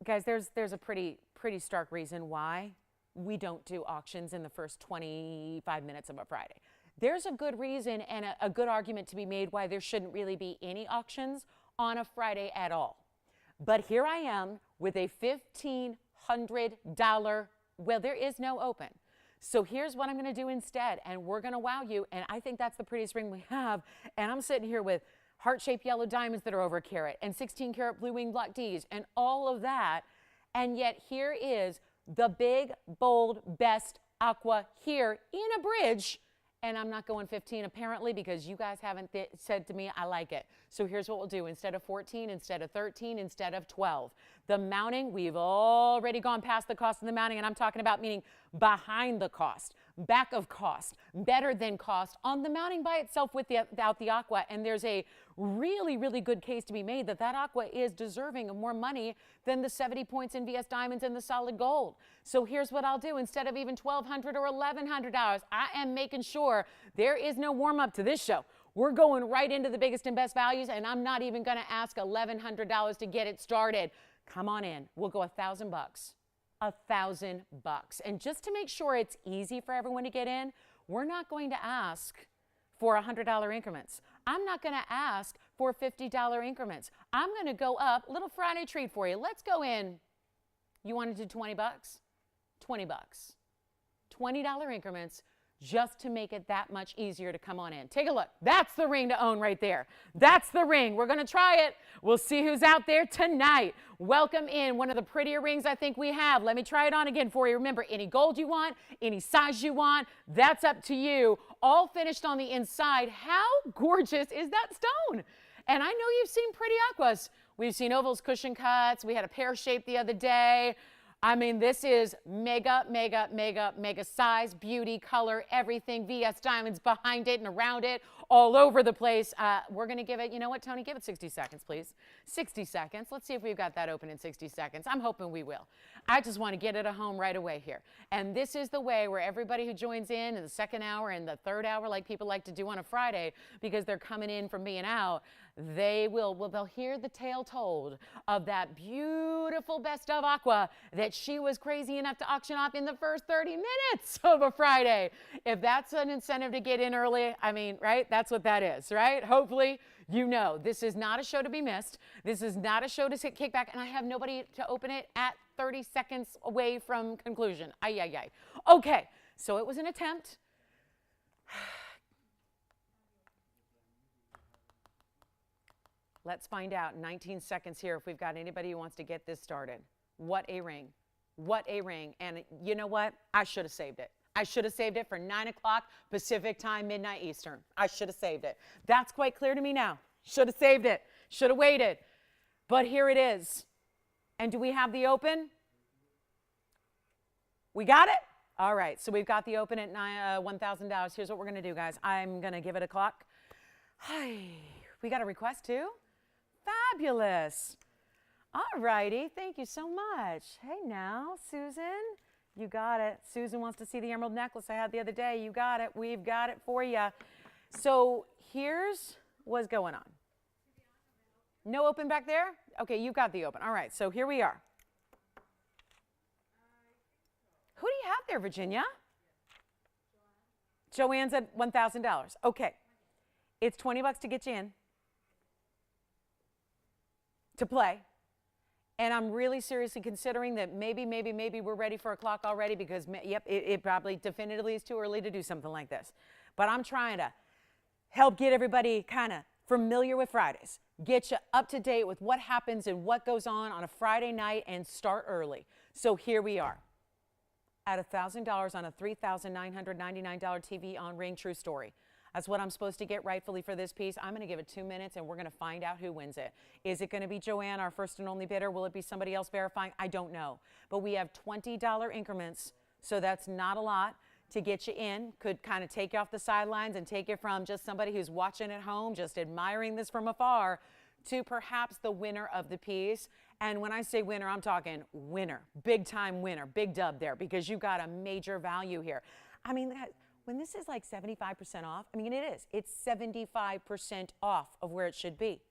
guys, there's a pretty stark reason why we don't do auctions in the first 25 minutes of a Friday. There's a good reason and a good argument to be made why there shouldn't really be any auctions on a Friday at all. But here I am with a $1,500, well, there is no open. So here's what I'm going to do instead, and we're going to wow you, and I think that's the prettiest ring we have, and I'm sitting here with heart-shaped yellow diamonds that are over a carat, and 16-carat blue wing block Ds, and all of that. And yet here is the big, bold, best aqua here in a bridge. And I'm not going 15 apparently, because you guys haven't said to me I like it. So here's what we'll do. Instead of 14, instead of 13, instead of 12. The mounting, we've already gone past the cost of the mounting, and I'm talking about meaning behind the cost, back of cost, better than cost on the mounting by itself without the aqua. And there's a really, really good case to be made that aqua is deserving of more money than the 70 points in VS diamonds and the solid gold. So here's what I'll do. Instead of even $1,200 or $1,100, I am making sure there is no warm up to this show. We're going right into the biggest and best values, and I'm not even going to ask $1,100 to get it started. Come on in. We'll go $1,000. $1,000. And just to make sure it's easy for everyone to get in, we're not going to ask for $100 increments. I'm not going to ask for $50 increments. I'm going to go up, little Friday treat for you. Let's go in. You want to do $20? $20. $20 increments just to make it that much easier to come on in. Take a look. That's the ring to own right there. That's the ring. We're going to try it. We'll see who's out there tonight. Welcome in one of the prettier rings I think we have. Let me try it on again for you. Remember, any gold you want, any size you want, that's up to you. All finished on the inside. How gorgeous is that stone? And I know you've seen pretty aquas. We've seen ovals, cushion cuts. We had a pear shape the other day. I mean, this is mega, mega, mega, mega size, beauty, color, everything. VS diamonds behind it and around it, all over the place. We're going to give it, you know what, Tony? Give it 60 seconds, please. 60 seconds. Let's see if we've got that open in 60 seconds. I'm hoping we will. I just want to get it at home right away here. And this is the way where everybody who joins in the second hour and the third hour, like people like to do on a Friday, because they're coming in from being out, they'll hear the tale told of that beautiful best of Aqua that she was crazy enough to auction off in the first 30 minutes of a Friday. If that's an incentive to get in early, I mean, right? That's what that is, right? Hopefully, you know, this is not a show to be missed. This is not a show to kick back, and I have nobody to open it at 30 seconds away from conclusion. Ay, ay, ay. Okay, so it was an attempt. Let's find out in 19 seconds here if we've got anybody who wants to get this started. What a ring. What a ring. And you know what? I should have saved it. I should have saved it for 9 o'clock Pacific time, midnight Eastern. I should have saved it. That's quite clear to me now. Should have saved it. Should have waited. But here it is. And do we have the open? We got it? All right. So we've got the open at $1,000. Here's what we're going to do, guys. I'm going to give it a clock. Hi. We got a request too? Fabulous. All righty. Thank you so much. Hey now, Susan. You got it. Susan wants to see the emerald necklace I had the other day. You got it. We've got it for you. So here's what's going on. No open back there? Okay, you've got the open. All right, so here we are. Who do you have there, Virginia? Joanne's at $1,000. Okay. It's $20 to get you in to play. And I'm really seriously considering that maybe we're ready for a clock already because, yep, it probably definitively is too early to do something like this. But I'm trying to help get everybody kind of familiar with Fridays, get you up to date with what happens and what goes on a Friday night and start early. So here we are at $1,000 on a $3,999 TVON ring. True story. That's what I'm supposed to get rightfully for this piece. I'm going to give it 2 minutes, and we're going to find out who wins it. Is it going to be Joanne, our first and only bidder? Will it be somebody else verifying? I don't know. But we have $20 increments, so that's not a lot to get you in. Could kind of take you off the sidelines and take you from just somebody who's watching at home, just admiring this from afar, to perhaps the winner of the piece. And when I say winner, I'm talking winner, big-time winner, big dub there, because you got a major value here. I mean, when this is like 75% off, I mean, it is. It's 75% off of where it should be.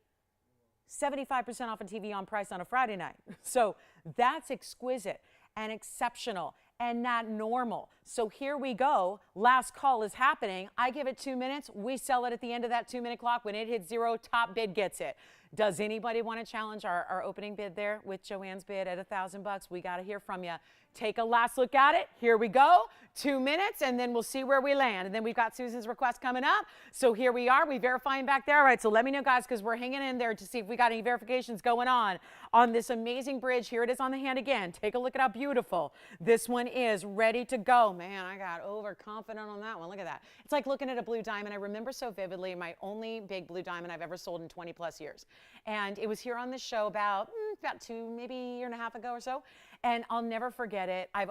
75% off a TVON price on a Friday night. So that's exquisite and exceptional and not normal. So here we go. Last call is happening. I give it 2 minutes. We sell it at the end of that 2-minute clock. When it hits zero, top bid gets it. Does anybody want to challenge our opening bid there with Joanne's bid at $1,000? We got to hear from you. Take a last look at it. Here we go. 2 minutes, and then we'll see where we land. And then we've got Susan's request coming up. So here we are. We verifying back there. All right, so let me know, guys, because we're hanging in there to see if we got any verifications going on this amazing bridge. Here it is on the hand again. Take a look at how beautiful this one is, ready to go. Man, I got overconfident on that one. Look at that. It's like looking at a blue diamond. I remember so vividly my only big blue diamond I've ever sold in 20 plus years. And it was here on this show about 2, maybe a year and a half ago or so. And I'll never forget it. I've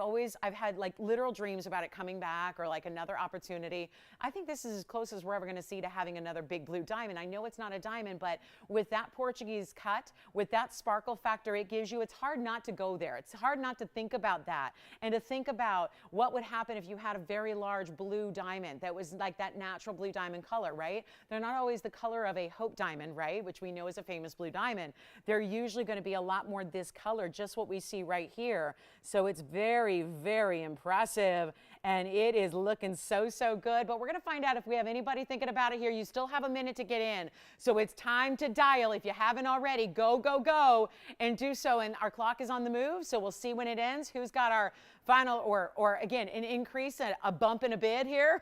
had like literal dreams about it coming back or like another opportunity. I think this is as close as we're ever going to see to having another big blue diamond. I know it's not a diamond, but with that Portuguese cut, with that sparkle factor it gives you, it's hard not to go there. It's hard not to think about that and to think about what would happen if you had a very large blue diamond that was like that natural blue diamond color, right? They're not always the color of a Hope diamond, right? Which we know is a famous blue diamond. They're usually going to be a lot more this color, just what we see right here. here. So it's very, very impressive. And it is looking so, so good. But we're going to find out if we have anybody thinking about it here. You still have a minute to get in. So it's time to dial. If you haven't already, go, go, go, and do so. And our clock is on the move, so we'll see when it ends. Who's got our final, or again, an increase, a bump in a bid here?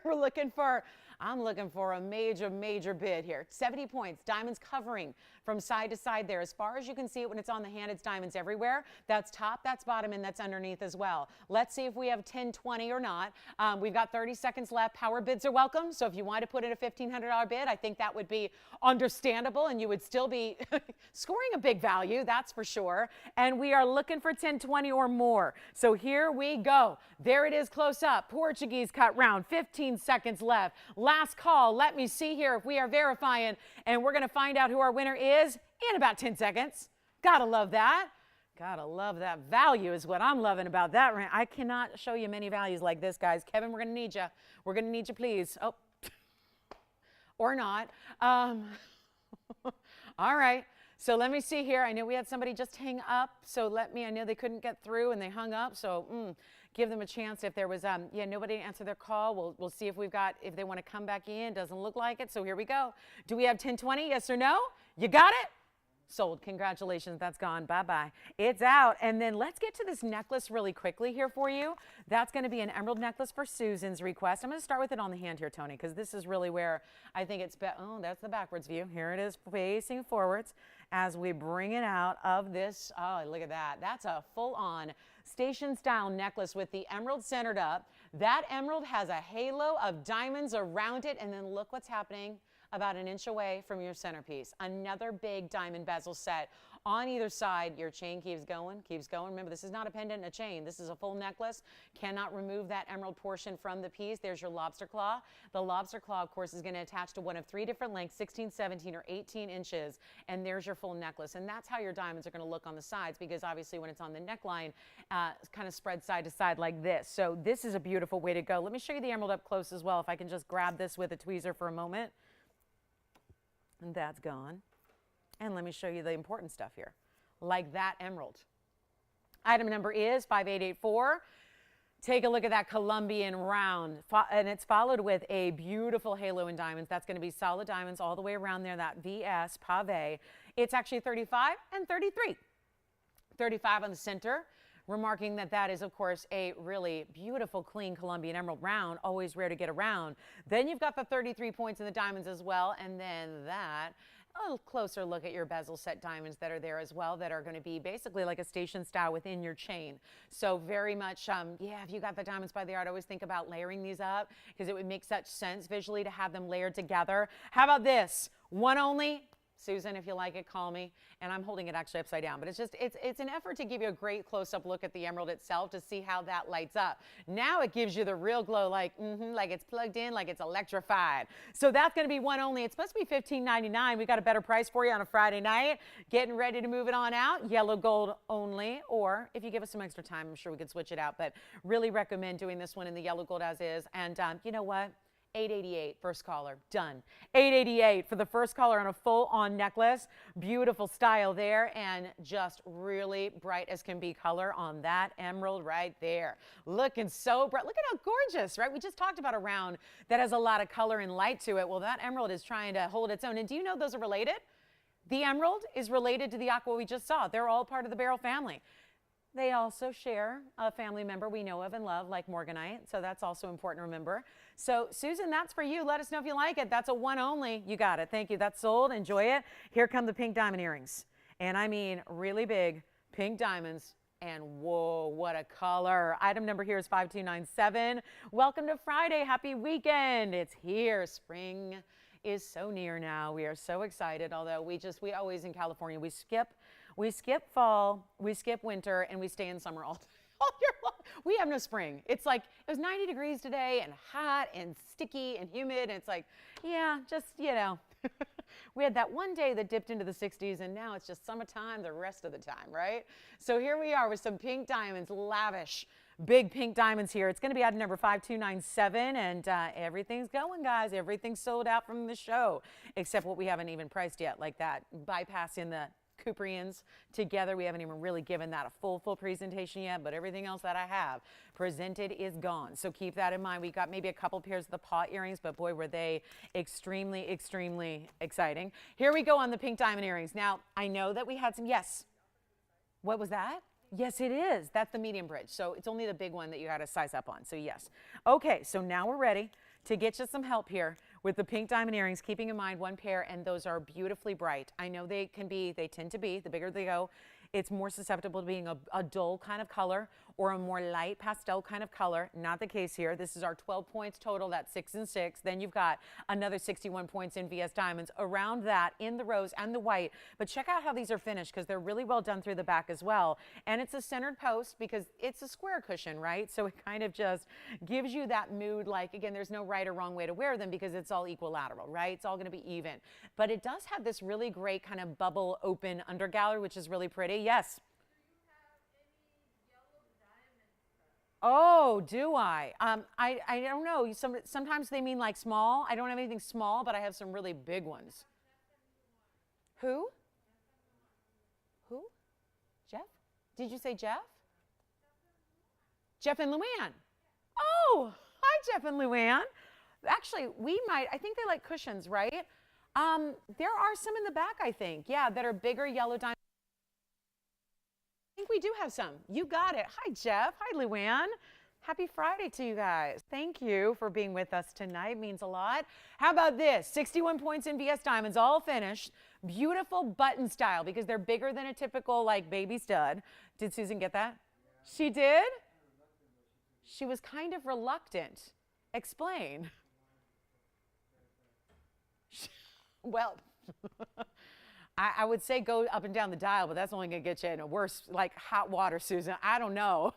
I'm looking for a major, major bid here. 70 points, diamonds covering from side to side there. As far as you can see it when it's on the hand, it's diamonds everywhere. That's top, that's bottom, and that's underneath as well. Let's see if we have 10, 20 or not. We've got 30 seconds left. Power bids are welcome. So if you want to put in a $1,500 bid, I think that would be understandable, and you would still be scoring a big value, that's for sure. And we are looking for 10, 20 or more. So here we go. There it is close up. Portuguese cut round, 15 seconds left. Last call. Let me see here if we are verifying, and we're going to find out who our winner is in about 10 seconds. Gotta love that. Gotta love that. Value is what I'm loving about that. I cannot show you many values like this, guys. Kevin, we're going to need you. We're going to need you, please. Oh, or not. All right. So let me see here. I know we had somebody just hang up. So I know they couldn't get through and they hung up. So give them a chance. If there was, nobody to answer their call, we'll see if if they want to come back in. Doesn't look like it. So here we go. Do we have 1020? Yes or no? You got it? Sold. Congratulations. That's gone. Bye-bye. It's out. And then let's get to this necklace really quickly here for you. That's going to be an emerald necklace for Susan's request. I'm going to start with it on the hand here, Tony, because this is really where I think it's oh, that's the backwards view. Here it is facing forwards as we bring it out of this. Oh, look at that. That's a full-on station style necklace with the emerald centered up. That emerald has a halo of diamonds around it. And then look what's happening about an inch away from your centerpiece. Another big diamond bezel set on either side. Your chain keeps going, keeps going. Remember, this is not a pendant and a chain. This is a full necklace. Cannot remove that emerald portion from the piece. There's your lobster claw. The lobster claw, of course, is going to attach to one of 3 different lengths, 16, 17, or 18 inches. And there's your full necklace. And that's how your diamonds are going to look on the sides, because obviously when it's on the neckline, it's kind of spread side to side like this. So this is a beautiful way to go. Let me show you the emerald up close as well. If I can just grab this with a tweezer for a moment. And that's gone. And let me show you the important stuff here, like that emerald. Item number is 5884. Take a look at that Colombian round, and it's followed with a beautiful halo in diamonds. That's going to be solid diamonds all the way around there, that VS pave. It's actually 35 and 33. 35 on the center. Remarking that that is, of course, a really beautiful, clean Colombian emerald round, always rare to get around. Then you've got the 33 points in the diamonds as well, and then a little closer look at your bezel set diamonds that are there as well, that are going to be basically like a station style within your chain. So very much, if you got the diamonds by the yard, I always think about layering these up, because it would make such sense visually to have them layered together. How about this? One only. Susan, if you like it, call me. And I'm holding it actually upside down. But it's an effort to give you a great close-up look at the emerald itself to see how that lights up. Now it gives you the real glow, like it's plugged in, like it's electrified. So that's going to be one only. It's supposed to be $15.99. We got a better price for you on a Friday night. Getting ready to move it on out. Yellow gold only. Or if you give us some extra time, I'm sure we could switch it out. But really recommend doing this one in the yellow gold as is. And you know what? $888, first caller, done. $888 for the first caller on a full-on necklace. Beautiful style there, and just really bright as can be color on that emerald right there. Looking so bright. Look at how gorgeous, right? We just talked about a round that has a lot of color and light to it. Well, that emerald is trying to hold its own. And do you know those are related? The emerald is related to the aqua we just saw. They're all part of the beryl family. They also share a family member we know of and love, like morganite, so that's also important to remember. So, Susan, that's for you. Let us know if you like it. That's a one only. You got it. Thank you. That's sold. Enjoy it. Here come the pink diamond earrings. And I mean really big pink diamonds. And whoa, what a color. Item number here is 5297. Welcome to Friday. Happy weekend. It's here. Spring is so near now. We are so excited, although we always in California, we skip fall, we skip winter, and we stay in summer all year long. We have no spring. It's like, it was 90 degrees today and hot and sticky and humid. And it's like, yeah, just, we had that one day that dipped into the 60s, and now it's just summertime the rest of the time, right? So here we are with some pink diamonds, lavish, big pink diamonds here. It's going to be item number 5297, and everything's going, guys. Everything's sold out from the show, except what we haven't even priced yet, like that, bypassing the Cooperians together. We haven't even really given that a full presentation yet, but everything else that I have presented is gone. So keep that in mind. We got maybe a couple pairs of the Paw earrings, but boy, were they extremely, extremely exciting. Here we go on the pink diamond earrings. Now, I know that we had some, yes. What was that? Yes, it is. That's the medium bridge. So it's only the big one that you got to size up on. So yes. Okay, so now we're ready to get you some help here with the pink diamond earrings, keeping in mind one pair, and those are beautifully bright. I know they tend to be, the bigger they go, it's more susceptible to being a dull kind of color or a more light pastel kind of color. Not the case here. This is our 12 points total. That's 6 and 6. Then you've got another 61 points in VS Diamonds around that in the rose and the white. But check out how these are finished because they're really well done through the back as well. And it's a centered post because it's a square cushion, right? So it kind of just gives you that mood like, again, there's no right or wrong way to wear them because it's all equilateral, right? It's all going to be even. But it does have this really great kind of bubble open undergallery, which is really pretty. Yes. Oh, do I? I don't know. Sometimes they mean like small. I don't have anything small, but I have some really big ones. Who? Who? Jeff? Did you say Jeff? Jeff and Luann. Oh, hi, Jeff and Luann. Actually, I think they like cushions, right? There are some in the back, I think. Yeah, that are bigger yellow diamond. I think we do have some. You got it. Hi, Jeff. Hi, Luann. Happy Friday to you guys. Thank you for being with us tonight. It means a lot. How about this? 61 points in VS Diamonds, all finished. Beautiful button style because they're bigger than a typical like baby stud. Did Susan get that? She did? She was kind of reluctant. Explain. Well, I would say go up and down the dial, but that's only going to get you in a worse, like hot water, Susan. I don't know.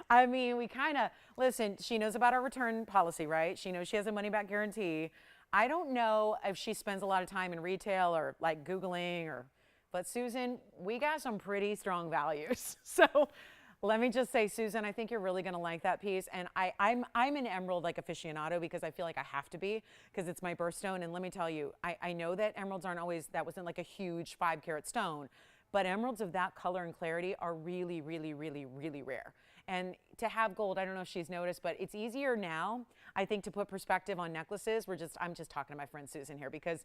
I mean, we kind of, listen, she knows about our return policy, right? She knows she has a money back guarantee. I don't know if she spends a lot of time in retail or like Googling but Susan, we got some pretty strong values. So let me just say, Susan, I think you're really going to like that piece. And I'm an emerald like aficionado because I feel like I have to be because it's my birthstone. And let me tell you, I know that emeralds aren't always, that wasn't like a huge 5-carat stone, but emeralds of that color and clarity are really, really, really, really rare. And to have gold, I don't know if she's noticed, but it's easier now, I think, to put perspective on necklaces. I'm just talking to my friend Susan here because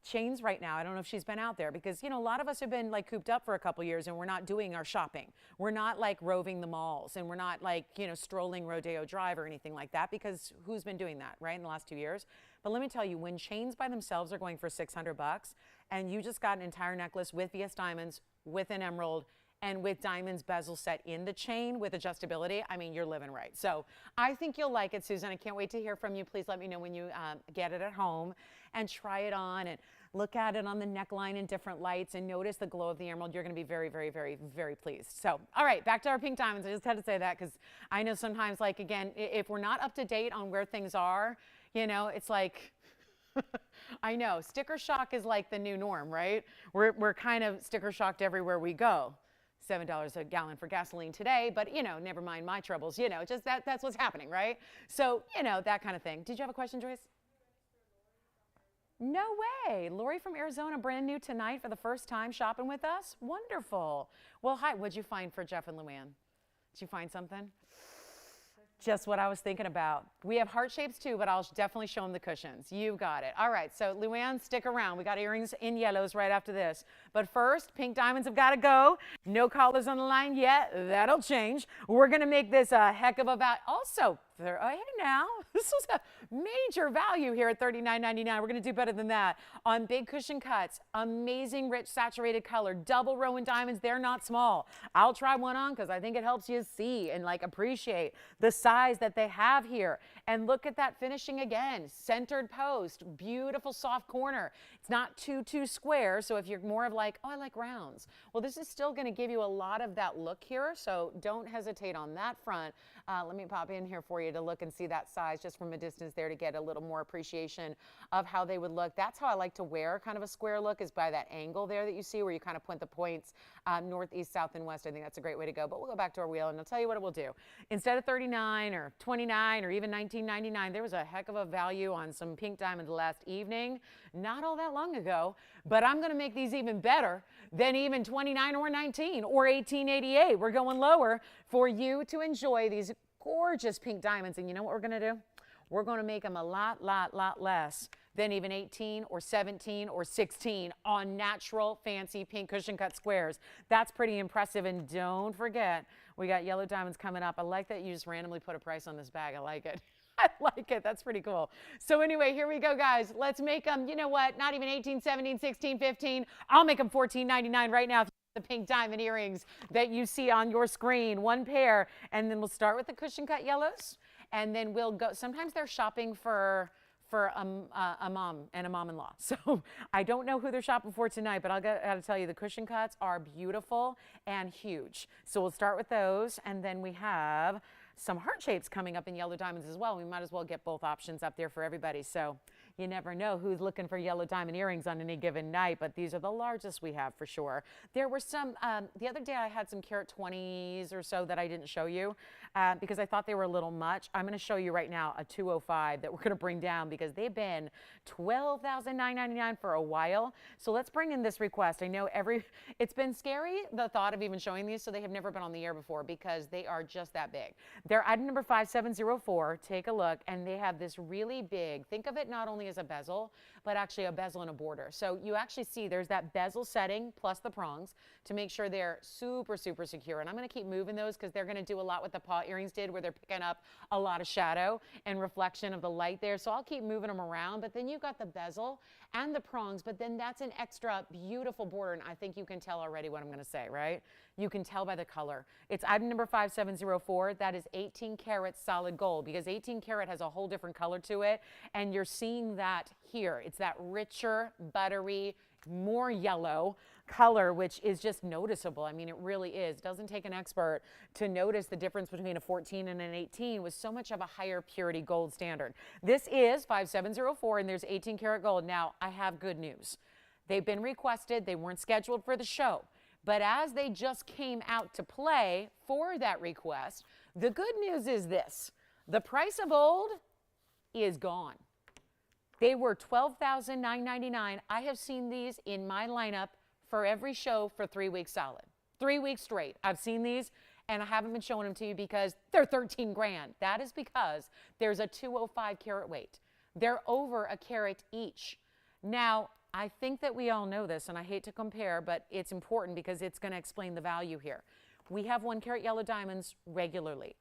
chains right now, I don't know if she's been out there because, you know, a lot of us have been like cooped up for a couple years and we're not doing our shopping. We're not like roving the malls and we're not like, you know, strolling Rodeo Drive or anything like that because who's been doing that, right, in the last 2 years? But let me tell you, when chains by themselves are going for $600 and you just got an entire necklace with VS Diamonds, with an emerald, and with diamonds bezel set in the chain with adjustability, I mean, you're living right. So I think you'll like it, Susan. I can't wait to hear from you. Please let me know when you get it at home and try it on and look at it on the neckline in different lights and notice the glow of the emerald. You're going to be very, very, very, very pleased. So, all right, back to our pink diamonds. I just had to say that because I know sometimes, like, again, if we're not up to date on where things are, you know, it's like, I know, sticker shock is like the new norm, right? We're kind of sticker shocked everywhere we go. $7 a gallon for gasoline today, but you know, never mind my troubles, you know, just that's what's happening, right? So, you know, that kind of thing. Did you have a question, Joyce? No way. Lori from Arizona, brand new tonight for the first time shopping with us. Wonderful. Well, hi, what'd you find for Jeff and Luann? Did you find something? Just what I was thinking about. We have heart shapes too, but I'll definitely show them the cushions. You got it. All right, so Luann, stick around. We got earrings in yellows right after this. But first, pink diamonds have got to go. No collars on the line yet. That'll change. We're going to make this a heck of a value. Also, hey now, this was a major value here at $39.99. We're going to do better than that. On big cushion cuts, amazing rich saturated color, double row in diamonds. They're not small. I'll try one on because I think it helps you see and like appreciate the size that they have here. And look at that finishing again. Centered post, beautiful soft corner. It's not too square. So if you're more of like, oh, I like rounds. Well, this is still going to give you a lot of that look here. So don't hesitate on that front. Let me pop in here for you you to look and see that size just from a distance there to get a little more appreciation of how they would look. That's how I like to wear kind of a square look, is by that angle there that you see where you kind of point the points north, east, south, and west. I think that's a great way to go. But we'll go back to our wheel and I'll tell you what it will do. Instead of $39 or $29 or even $19.99, there was a heck of a value on some pink diamonds last evening, not all that long ago. But I'm going to make these even better than even $29 or $19 or $18.88. We're going lower for you to enjoy these gorgeous pink diamonds. And you know what we're going to do? We're going to make them a lot less than even 18 or 17 or 16 on natural fancy pink cushion cut squares. That's pretty impressive. And don't forget, we got yellow diamonds coming up. I like that you just randomly put a price on this bag. I like it. I like it. That's pretty cool. So anyway, here we go, guys. Let's make them, you know what, not even 18, 17, 16, 15. I'll make them $14.99 right now. The pink diamond earrings that you see on your screen, one pair. And then we'll start with the cushion cut yellows. And then we'll go, sometimes they're shopping for a mom and a mom-in-law. So I don't know who they're shopping for tonight, but I gotta tell you, the cushion cuts are beautiful and huge. So we'll start with those. And then we have some heart shapes coming up in yellow diamonds as well. We might as well get both options up there for everybody. So you never know who's looking for yellow diamond earrings on any given night, but these are the largest we have for sure. There were some, the other day I had some carat 20s or so that I didn't show you because I thought they were a little much. I'm going to show you right now a 205 that we're going to bring down because they've been $12,999 for a while. So let's bring in this request. I know it's been scary, the thought of even showing these, so they have never been on the air before because they are just that big. They're item number 5704. Take a look, and they have this really big, think of it not only as a bezel, but actually a bezel and a border. So you actually see there's that bezel setting plus the prongs to make sure they're super secure. And I'm going to keep moving those because they're going to do a lot what the paw earrings did, where they're picking up a lot of shadow and reflection of the light there. So I'll keep moving them around. But then you've got the bezel and the prongs, but then that's an extra beautiful border. And I think you can tell already what I'm going to say, right? You can tell by the color. It's item number 5704. That is 18 karat solid gold, because 18 karat has a whole different color to it. And you're seeing that here. It's that richer, buttery, more yellow color, which is just noticeable. I mean, it really is. It doesn't take an expert to notice the difference between a 14 and an 18 with so much of a higher purity gold standard. This is 5704, and there's 18 karat gold. Now, I have good news. They've been requested. They weren't scheduled for the show. But as they just came out to play for that request, the good news is this. The price of old is gone. They were $12,999. I have seen these in my lineup for every show for 3 weeks solid. 3 weeks straight. I've seen these, and I haven't been showing them to you because they're 13 grand. That is because there's a 205 carat weight. They're over a carat each. Now, I think that we all know this, and I hate to compare, but it's important because it's going to explain the value here. We have 1 carat yellow diamonds regularly.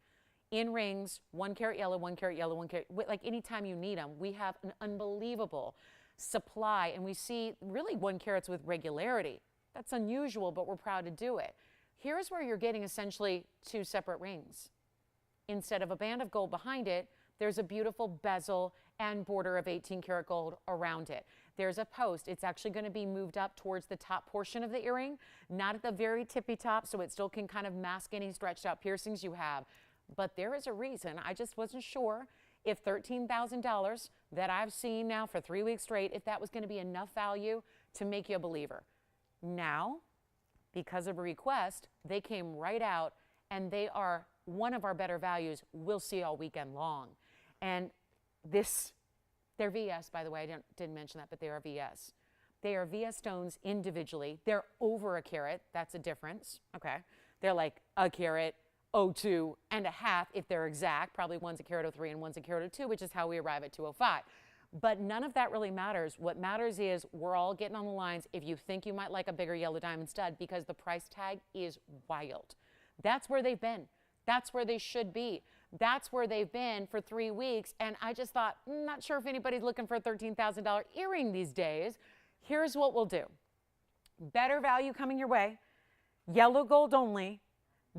In rings, 1 carat yellow, 1 carat yellow, 1 carat, like anytime you need them. We have an unbelievable supply, and we see really 1 carats with regularity. That's unusual, but we're proud to do it. Here's where you're getting essentially 2 separate rings. Instead of a band of gold behind it, there's a beautiful bezel and border of 18 karat gold around it. There's a post. It's actually going to be moved up towards the top portion of the earring, not at the very tippy top, so it still can kind of mask any stretched out piercings you have. But there is a reason. I just wasn't sure if $13,000 that I've seen now for 3 weeks straight, if that was going to be enough value to make you a believer. Now, because of a request, they came right out, and they are one of our better values we'll see all weekend long. And they're VS, by the way. I didn't mention that, but they are VS. They are VS stones individually. They're over a carat. That's a difference. Okay. They're like a carat, 02 and a half if they're exact. Probably one's a carat 03 and one's a carat 02, which is how we arrive at 205. But none of that really matters. What matters is we're all getting on the lines if you think you might like a bigger yellow diamond stud, because the price tag is wild. That's where they've been. That's where they should be. That's where they've been for 3 weeks. And I just thought, not sure if anybody's looking for a $13,000 earring these days. Here's what we'll do. Better value coming your way. Yellow gold only.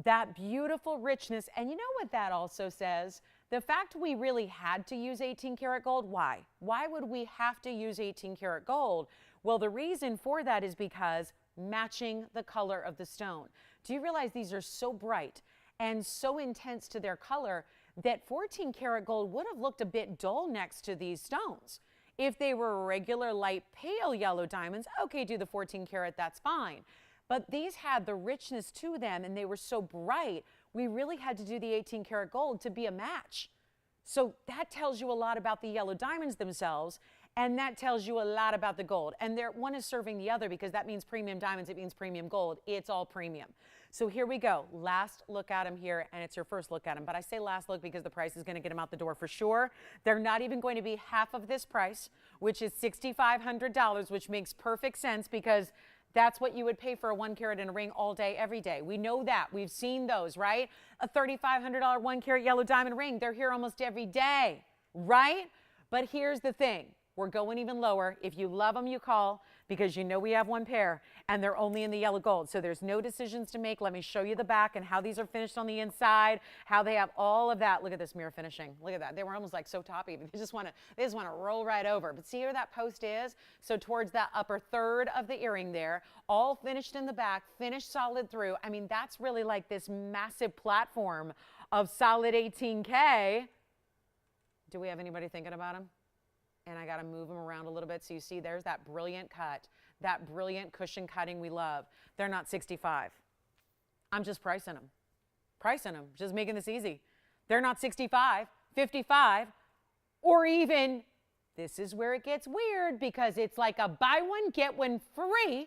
That beautiful richness. And you know what that also says? The fact we really had to use 18 karat gold, why? Why would we have to use 18 karat gold? Well, the reason for that is because matching the color of the stone. Do you realize these are so bright and so intense to their color that 14 karat gold would have looked a bit dull next to these stones. If they were regular light pale yellow diamonds, okay, do the 14 karat, that's fine. But these had the richness to them and they were so bright, we really had to do the 18 karat gold to be a match. So that tells you a lot about the yellow diamonds themselves, and that tells you a lot about the gold. And one is serving the other because that means premium diamonds, it means premium gold. It's all premium. So here we go. Last look at them here, and it's your first look at them. But I say last look because the price is going to get them out the door for sure. They're not even going to be half of this price, which is $6,500, which makes perfect sense because that's what you would pay for a 1 carat in a ring all day, every day. We know that. We've seen those, right? A $3,500 1 carat yellow diamond ring, they're here almost every day, right? But here's the thing. We're going even lower. If you love them, you call because you know we have one pair and they're only in the yellow gold. So there's no decisions to make. Let me show you the back and how these are finished on the inside, how they have all of that. Look at this mirror finishing. Look at that. They were almost like so toppy. They just want to roll right over. But see where that post is? So towards that upper third of the earring there, all finished in the back, finished solid through. I mean, that's really like this massive platform of solid 18K. Do we have anybody thinking about them? And I got to move them around a little bit so you see there's that brilliant cut, that brilliant cushion cutting we love. They're not 65. I'm just pricing them, just making this easy. They're not 65, 55, or even, this is where it gets weird because it's like a buy one, get one free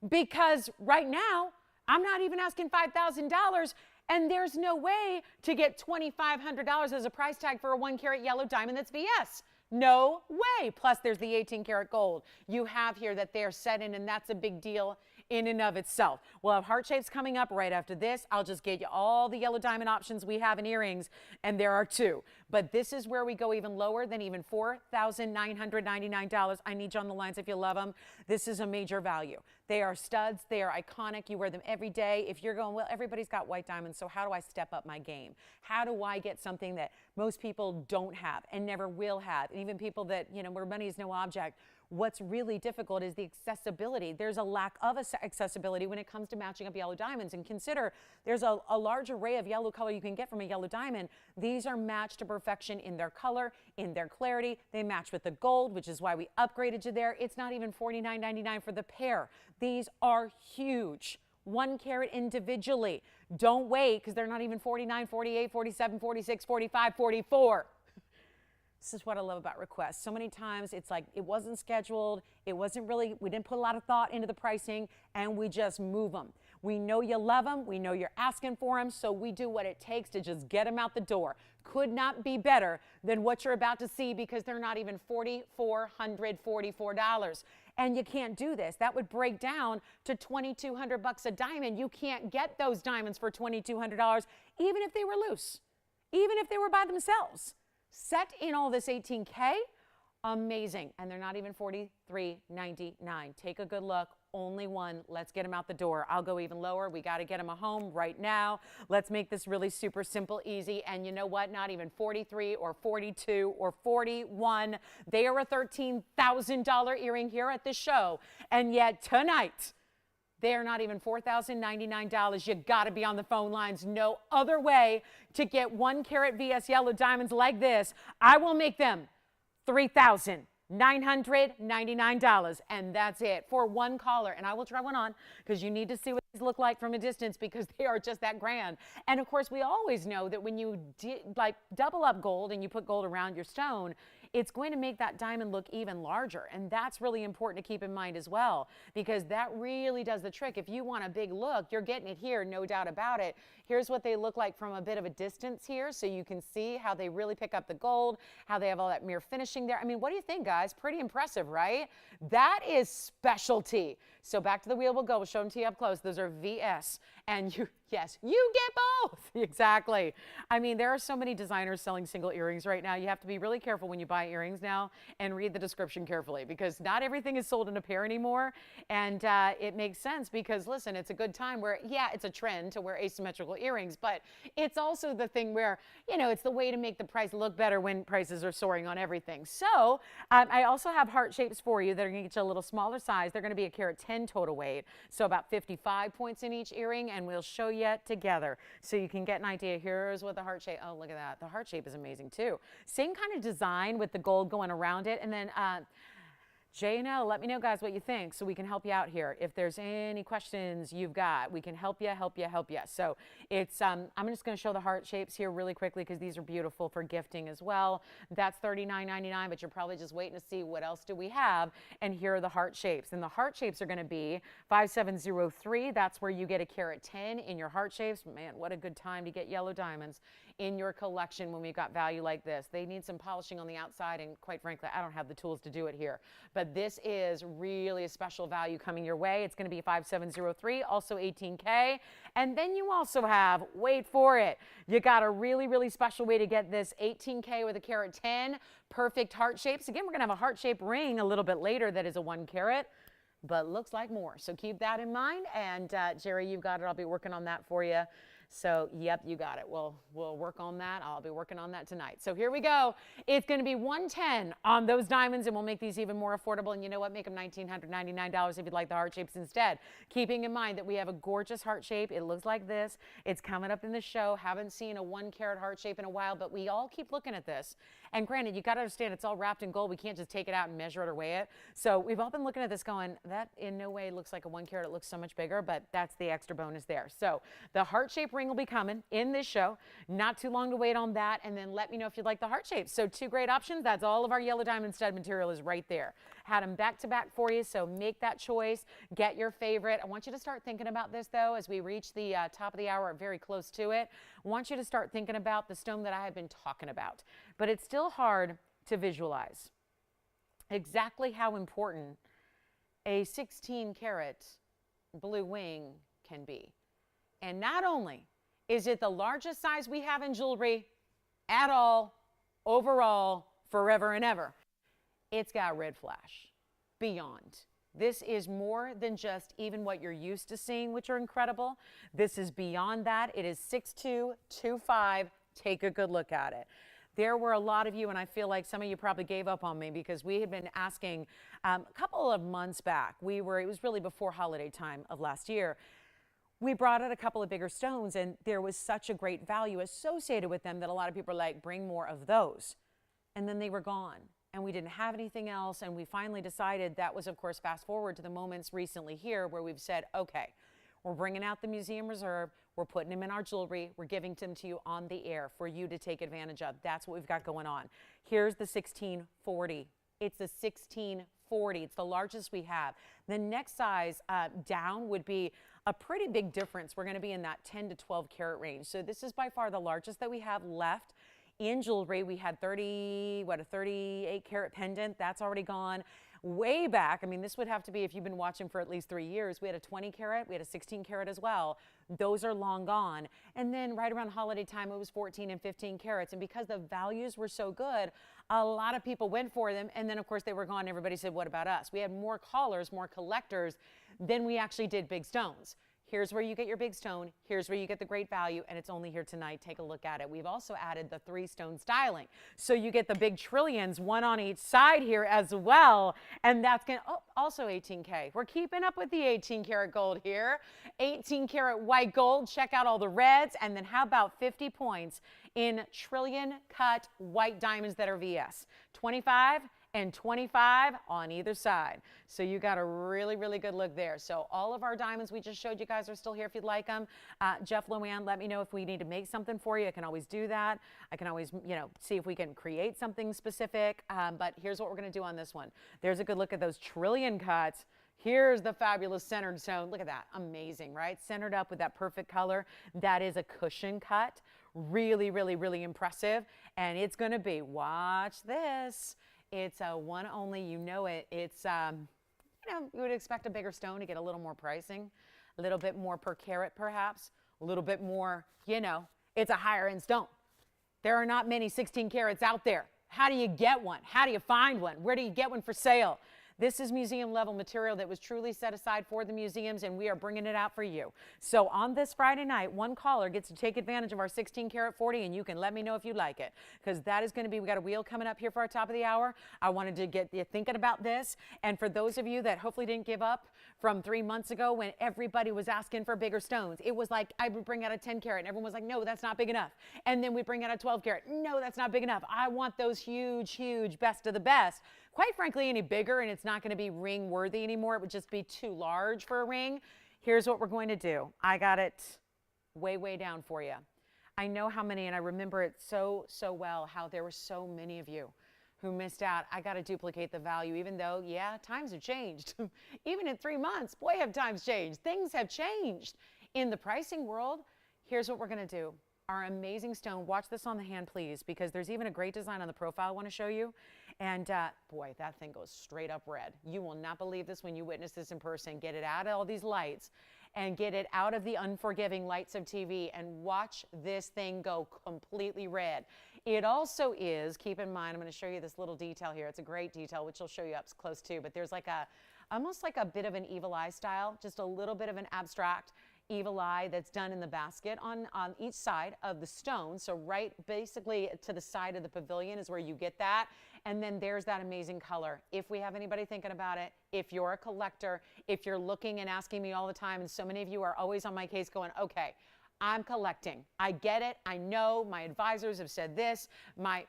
because right now I'm not even asking $5,000 and there's no way to get $2,500 as a price tag for a 1 carat yellow diamond that's VS. No way. Plus, there's the 18 karat gold you have here that they're set in, and that's a big deal in and of itself. We'll have heart shapes coming up right after this. I'll just get you all the yellow diamond options we have in earrings, and there are two. But this is where we go even lower than even $4,999. I need you on the lines if you love them. This is a major value. They are studs. They are iconic. You wear them every day. If you're going, well, everybody's got white diamonds, so how do I step up my game? How do I get something that most people don't have and never will have? And even people that, you know, where money is no object. What's really difficult is the accessibility. There's a lack of accessibility when it comes to matching up yellow diamonds. And consider there's a large array of yellow color you can get from a yellow diamond. These are matched to perfection in their color, in their clarity. They match with the gold, which is why we upgraded you there. It's not even $49.99 for the pair. These are huge. 1 carat individually. Don't wait because they're not even 49, 48, 47, 46, 45, 44. This is what I love about requests. So many times it's like it wasn't scheduled, it wasn't really, we didn't put a lot of thought into the pricing, and we just move them. We know you love them, we know you're asking for them, so we do what it takes to just get them out the door. Could not be better than what you're about to see because they're not even $4,444. And you can't do this. That would break down to $2,200 a diamond. You can't get those diamonds for $2,200 even if they were loose, even if they were by themselves. Set in all this 18K, amazing. And they're not even $43.99. Take a good look. Only one. Let's get them out the door. I'll go even lower. We got to get them a home right now. Let's make this really super simple, easy. And you know what? Not even 43 or 42 or 41. They are a $13,000 earring here at the show. And yet tonight, they are not even $4,099. You got to be on the phone lines. No other way to get 1 carat VS yellow diamonds like this. I will make them $3,999. And that's it for one caller. And I will try one on because you need to see what these look like from a distance because they are just that grand. And of course, we always know that when you double up gold and you put gold around your stone, it's going to make that diamond look even larger. And that's really important to keep in mind as well, because that really does the trick. If you want a big look, you're getting it here, no doubt about it. Here's what they look like from a bit of a distance here, so you can see how they really pick up the gold, how they have all that mirror finishing there. I mean, what do you think, guys? Pretty impressive, right? That is specialty. So back to the wheel we'll go. We'll show them to you up close. Those are VS. And you, yes, you get both. Exactly. I mean, there are so many designers selling single earrings right now. You have to be really careful when you buy earrings now and read the description carefully because not everything is sold in a pair anymore. And it makes sense because, listen, it's a good time where, yeah, it's a trend to wear asymmetrical earrings, but it's also the thing where, you know, it's the way to make the price look better when prices are soaring on everything. So I also have heart shapes for you that are going to get you a little smaller size. They're going to be a carat 10 total weight, so about 55 points in each earring, and we'll show you you together so you can get an idea. Here's what the heart shape, oh, look at that. The heart shape is amazing too. Same kind of design with the gold going around it. And then J&L, let me know, guys, what you think so we can help you out here. If there's any questions you've got, we can help you. So it's, I'm just going to show the heart shapes here really quickly because these are beautiful for gifting as well. That's $39.99, but you're probably just waiting to see what else do we have. And here are the heart shapes. And the heart shapes are going to be 5703. That's where you get a carat 10 in your heart shapes. Man, what a good time to get yellow diamonds in your collection when we've got value like this. They need some polishing on the outside, and quite frankly, I don't have the tools to do it here. But this is really a special value coming your way. It's going to be 5703, also 18K. And then you also have, wait for it, you got a really, really special way to get this 18K with a carat 10, perfect heart shapes. Again, we're going to have a heart-shaped ring a little bit later that is a 1 carat, but looks like more. So keep that in mind. And Jerry, you've got it. I'll be working on that for you. So, yep, you got it. We'll work on that. I'll be working on that tonight. So here we go. It's going to be 110 on those diamonds, and we'll make these even more affordable. And you know what? Make them $1,999 if you'd like the heart shapes instead. Keeping in mind that we have a gorgeous heart shape. It looks like this. It's coming up in the show. Haven't seen a 1 carat heart shape in a while, but we all keep looking at this. And granted, you got to understand it's all wrapped in gold. We can't just take it out and measure it or weigh it. So we've all been looking at this going, that in no way looks like a 1 carat. It looks so much bigger, but that's the extra bonus there. So the heart shape ring will be coming in this show. Not too long to wait on that. And then let me know if you'd like the heart shape. So 2 great options. That's all of our yellow diamond stud material is right there. Had them back to back for you. So make that choice. Get your favorite. I want you to start thinking about this though, as we reach the top of the hour, or very close to it. I want you to start thinking about the stone that I have been talking about, but it's still hard to visualize exactly how important a 16 karat blue wing can be. And not only is it the largest size we have in jewelry at all, overall, forever and ever, it's got red flash beyond. This is more than just even what you're used to seeing, which are incredible. This is beyond that. It is 6225. Take a good look at it. There were a lot of you, and I feel like some of you probably gave up on me because we had been asking a couple of months back. It was really before holiday time of last year. We brought out a couple of bigger stones, and there was such a great value associated with them that a lot of people were like, bring more of those. And then they were gone, and we didn't have anything else, and we finally decided, that was, of course, fast forward to the moments recently here where we've said, okay, we're bringing out the Museum Reserve, we're putting them in our jewelry, we're giving them to you on the air for you to take advantage of. That's what we've got going on. Here's the 1640. It's a 1640. It's the largest we have. The next size down would be a pretty big difference. We're going to be in that 10 to 12 carat range. So this is by far the largest that we have left in jewelry. We had a 38 carat pendant. That's already gone. Way back, I mean, this would have to be, if you've been watching for at least 3 years, we had a 20 carat, we had a 16 carat as well. Those are long gone. And then right around holiday time, it was 14 and 15 carats. And because the values were so good, a lot of people went for them. And then, of course, they were gone. Everybody said, what about us? We had more callers, more collectors than we actually did big stones. Here's where you get your big stone. Here's where you get the great value, and it's only here tonight. Take a look at it. We've also added the 3-stone styling. So you get the big trillions, one on each side here as well. And that's going to, also 18K. We're keeping up with the 18 karat gold here. 18 karat white gold. Check out all the reds. And then how about 50 points in trillion cut white diamonds that are VS? 25 and 25 on either side. So you got a really, really good look there. So all of our diamonds we just showed you guys are still here if you'd like them. Jeff Luann, let me know if we need to make something for you. I can always do that. I can always, see if we can create something specific. But here's what we're going to do on this one. There's a good look at those trillion cuts. Here's the fabulous centered stone. Look at that. Amazing, right? Centered up with that perfect color. That is a cushion cut. Really, really, really impressive. And it's going to be, watch this. It's a one only, you know it. It's, you would expect a bigger stone to get a little more pricing, a little bit more per carat perhaps, a little bit more, it's a higher end stone. There are not many 16 carats out there. How do you get one? How do you find one? Where do you get one for sale? This is museum level material that was truly set aside for the museums, and we are bringing it out for you. So on this Friday night, one caller gets to take advantage of our 16 karat 40, and you can let me know if you like it, because that is going to be, we got a wheel coming up here for our top of the hour. I wanted to get you thinking about this. And for those of you that hopefully didn't give up from 3 months ago when everybody was asking for bigger stones, it was like I would bring out a 10 karat and everyone was like, no, that's not big enough. And then we bring out a 12 karat. No, that's not big enough. I want those huge, huge best of the best. Quite frankly, any bigger and it's not going to be ring worthy anymore. It would just be too large for a ring. Here's what we're going to do. I got it way, way down for you. I know how many, and I remember it so well, how there were so many of you who missed out. I got to duplicate the value, even though, yeah, times have changed. Even in 3 months, boy, have times changed. Things have changed in the pricing world. Here's what we're going to do. Our amazing stone, watch this on the hand, please, because there's even a great design on the profile I want to show you. And boy, that thing goes straight up red. You will not believe this when you witness this in person. Get it out of all these lights and get it out of the unforgiving lights of TV and watch this thing go completely red. It also is, keep in mind, I'm going to show you this little detail here. It's a great detail, which I'll show you up close too, but there's like almost like a bit of an evil eye style, just a little bit of an abstract evil eye that's done in the basket on each side of the stone. So right basically to the side of the pavilion is where you get that. And then there's that amazing color. If we have anybody thinking about it, if you're a collector, if you're looking and asking me all the time, and so many of you are always on my case going, okay, I'm collecting. I get it. I know my advisors have said this. My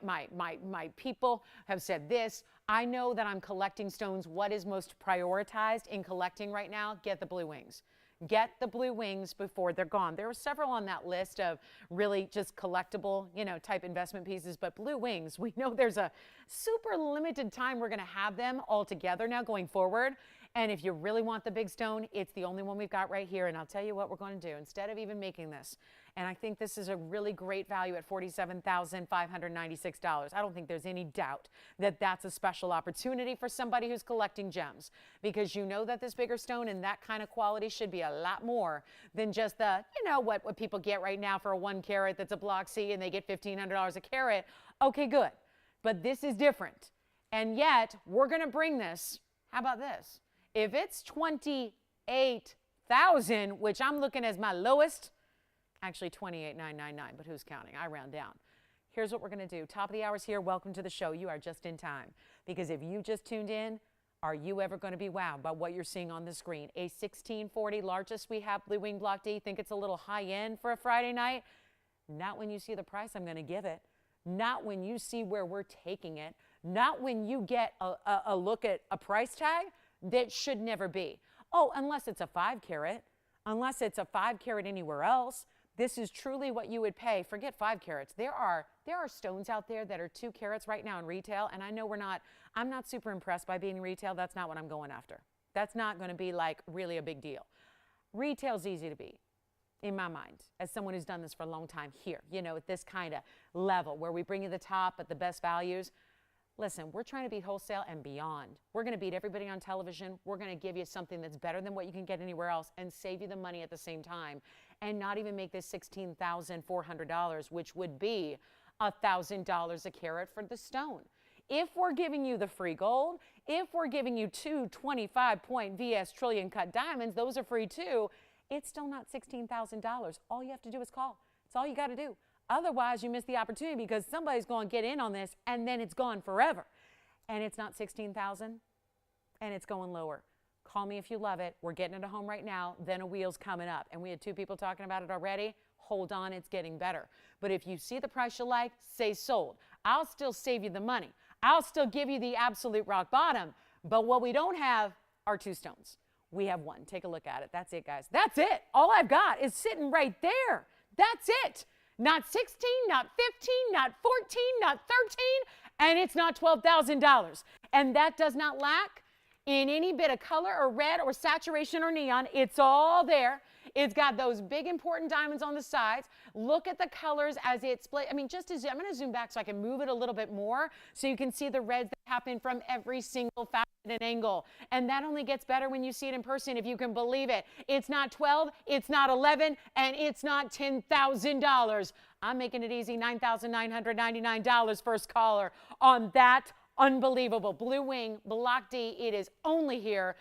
people have said this. I know that I'm collecting stones. What is most prioritized in collecting right now? Get the blue wings. Get the blue wings before they're gone. There are several on that list of really just collectible, type investment pieces, but blue wings, we know there's a super limited time we're going to have them all together now going forward. And if you really want the big stone, it's the only one we've got right here. And I'll tell you what we're going to do. Instead of even making this, and I think this is a really great value at $47,596. I don't think there's any doubt that that's a special opportunity for somebody who's collecting gems, because you know that this bigger stone and that kind of quality should be a lot more than just the, what people get right now for a 1 carat that's a block C and they get $1,500 a carat. Okay, good. But this is different. And yet we're going to bring this. How about this? If it's $28,000, which I'm looking as my lowest, actually $28,999, but who's counting? I round down. Here's what we're going to do. Top of the hour's here. Welcome to the show. You are just in time, because if you just tuned in, are you ever going to be wowed by what you're seeing on the screen? A 1640, largest we have, Blue Wing Block D. Think it's a little high end for a Friday night? Not when you see the price I'm going to give it. Not when you see where we're taking it. Not when you get a look at a price tag that should never be. Oh, unless it's a 5 carat, unless it's a 5 carat anywhere else. This is truly what you would pay. Forget 5 carats. There are stones out there that are 2 carats right now in retail, and I know I'm not super impressed by being retail. That's not what I'm going after. That's not going to be like really a big deal. Retail's easy to beat, in my mind, as someone who's done this for a long time here, at this kind of level where we bring you the top at the best values. Listen, we're trying to beat wholesale and beyond. We're going to beat everybody on television. We're going to give you something that's better than what you can get anywhere else and save you the money at the same time, and not even make this $16,400, which would be $1,000 a carat for the stone. If we're giving you the free gold, if we're giving you 2 25-point VS trillion cut diamonds, those are free too. It's still not $16,000. All you have to do is call. That's all you got to do. Otherwise, you miss the opportunity, because somebody's going to get in on this and then it's gone forever. And it's not $16,000 and it's going lower. Call me if you love it. We're getting it at home right now. Then a wheel's coming up. And we had 2 people talking about it already. Hold on, it's getting better. But if you see the price you like, say sold. I'll still save you the money. I'll still give you the absolute rock bottom. But what we don't have are 2 stones. We have 1. Take a look at it. That's it, guys. That's it. All I've got is sitting right there. That's it. Not 16, not 15, not 14, not 13, and it's not $12,000. And that does not lack in any bit of color or red or saturation or neon. It's all there. It's got those big important diamonds on the sides. Look at the colors as it split. I'm going to zoom back so I can move it a little bit more so you can see the reds that happen from every single facet and angle. And that only gets better when you see it in person, if you can believe it. It's not 12, it's not 11, and it's not $10,000. I'm making it easy, $9,999 first caller on that Unbelievable. Blue Wing Block D, it is only here.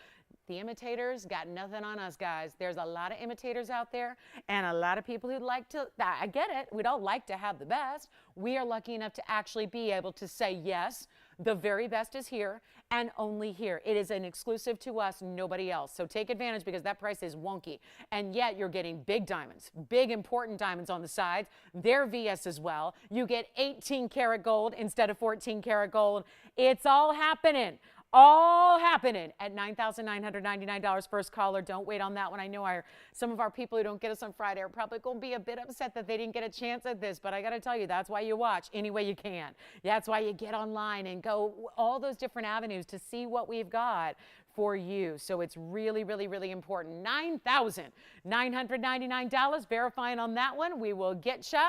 The imitators got nothing on us, guys. There's a lot of imitators out there and a lot of people who'd like to, I get it, we'd all like to have the best. We are lucky enough to actually be able to say, yes, the very best is here and only here. It is an exclusive to us, nobody else. So take advantage because that price is wonky. And yet you're getting big diamonds, big important diamonds on the sides. They're VS as well. You get 18 karat gold instead of 14 karat gold. It's all happening. All happening at $9,999 first caller. Don't wait on that one. I know some of our people who don't get us on Friday are probably going to be a bit upset that they didn't get a chance at this, but I got to tell you, that's why you watch any way you can. That's why you get online and go all those different avenues to see what we've got for you. So it's really, really, really important. $9,999. Verifying on that one. We will get you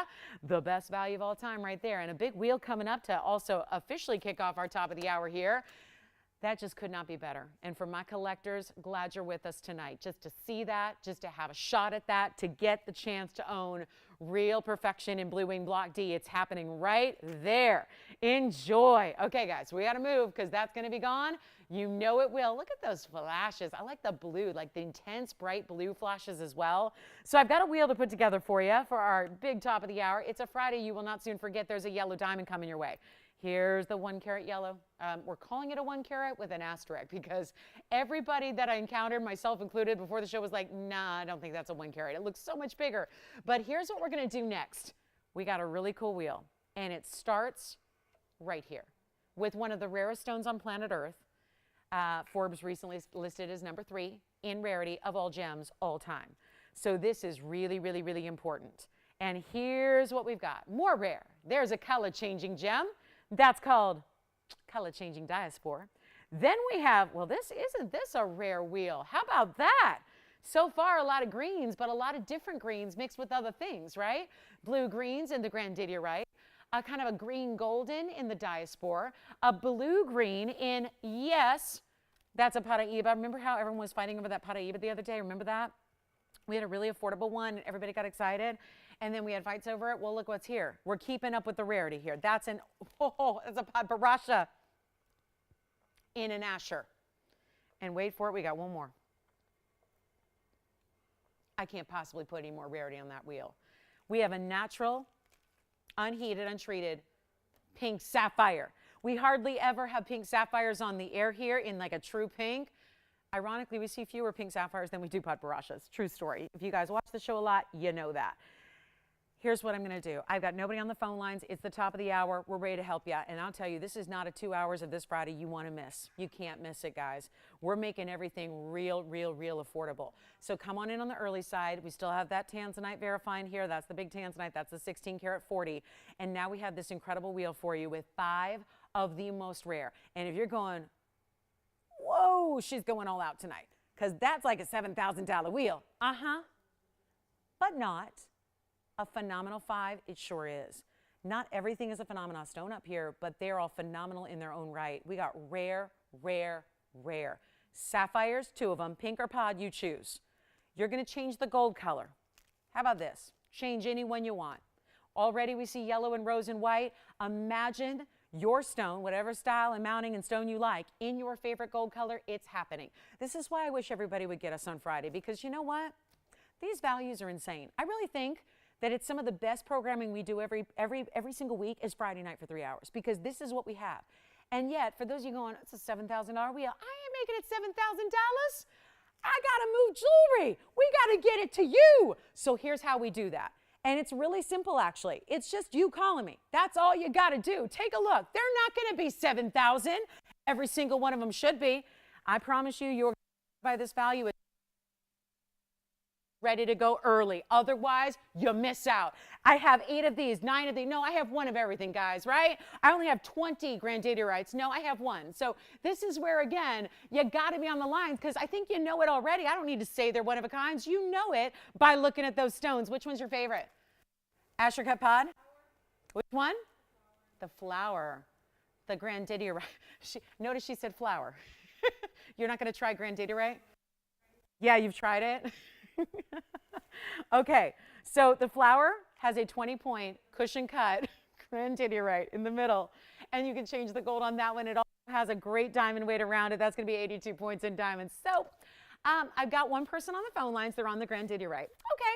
the best value of all time right there. And a big wheel coming up to also officially kick off our top of the hour here. That just could not be better. And for my collectors, glad you're with us tonight. Just to see that, just to have a shot at that, to get the chance to own real perfection in Blue Wing Block D. It's happening right there. Enjoy. Okay, guys, we got to move because that's going to be gone. You know it will. Look at those flashes. I like the blue, like the intense bright blue flashes as well. So I've got a wheel to put together for you for our big top of the hour. It's a Friday. You will not soon forget there's a yellow diamond coming your way. Here's the 1 carat yellow. We're calling it a 1 carat with an asterisk because everybody that I encountered, myself included, before the show was like, nah, I don't think that's a 1 carat. It looks so much bigger. But here's what we're going to do next. We got a really cool wheel, and it starts right here with one of the rarest stones on planet Earth. Forbes recently listed as number 3 in rarity of all gems all time. So this is really, really, really important. And here's what we've got. More rare. There's a color-changing gem. That's called color-changing Diaspora. Then we have, well, isn't this a rare wheel? How about that? So far, a lot of greens, but a lot of different greens mixed with other things, right? Blue greens in the Grandidierite, a kind of a green golden in the Diaspora, a blue green in, yes, that's a Paraíba. Remember how everyone was fighting over that Paraíba the other day? Remember that? We had a really affordable one, and everybody got excited. And then we had fights over it. Well, look what's here. We're keeping up with the rarity here. That's a Barasha in an Asher. And wait for it, we got one more. I can't possibly put any more rarity on that wheel. We have a natural, unheated, untreated pink sapphire. We hardly ever have pink sapphires on the air here in like a true pink. Ironically, we see fewer pink sapphires than we do pot barashas. True story. If you guys watch the show a lot, you know that. Here's what I'm going to do. I've got nobody on the phone lines. It's the top of the hour. We're ready to help you. And I'll tell you, this is not a 2 hours of this Friday you want to miss. You can't miss it, guys. We're making everything real, real, real affordable. So come on in on the early side. We still have that Tanzanite verifying here. That's the big Tanzanite. That's the 16 karat 40. And now we have this incredible wheel for you with 5 of the most rare. And if you're going, whoa, she's going all out tonight, because that's like a $7,000 wheel. But not. A phenomenal 5, it sure is. Not everything is a phenomenal stone up here, but they're all phenomenal in their own right. We got rare, rare, rare. Sapphires, 2 of them, pink or pod, you choose. You're going to change the gold color. How about this? Change any one you want. Already we see yellow and rose and white. Imagine your stone, whatever style and mounting and stone you like, in your favorite gold color. It's happening. This is why I wish everybody would get us on Friday, because you know what? These values are insane. I really think that it's some of the best programming we do every single week is Friday night for 3 hours, because this is what we have. And yet, for those of you going, it's a $7,000 wheel. I ain't making it $7,000. I got to move jewelry. We got to get it to you. So here's how we do that. And it's really simple, actually. It's just you calling me. That's all you got to do. Take a look. They're not going to be $7,000. Every single one of them should be. I promise you, you're by this value. Ready to go early. Otherwise, you miss out. I have 8 of these, 9 of these. No, I have 1 of everything, guys, right? I only have 20 Grandiderites. No, I have 1. So this is where, again, you got to be on the lines, because I think you know it already. I don't need to say they're one of a kind. You know it by looking at those stones. Which one's your favorite? Asher cut pod? Which one? The flower. The Grandidierite. Notice she said flower. You're not going to try Grandidierite? Yeah, you've tried it? Okay, so the flower has a 20-point cushion cut grandidierite in the middle. And you can change the gold on that one. It also has a great diamond weight around it. That's going to be 82 points in diamonds. So I've got one person on the phone lines. They're on the grandidierite. Okay.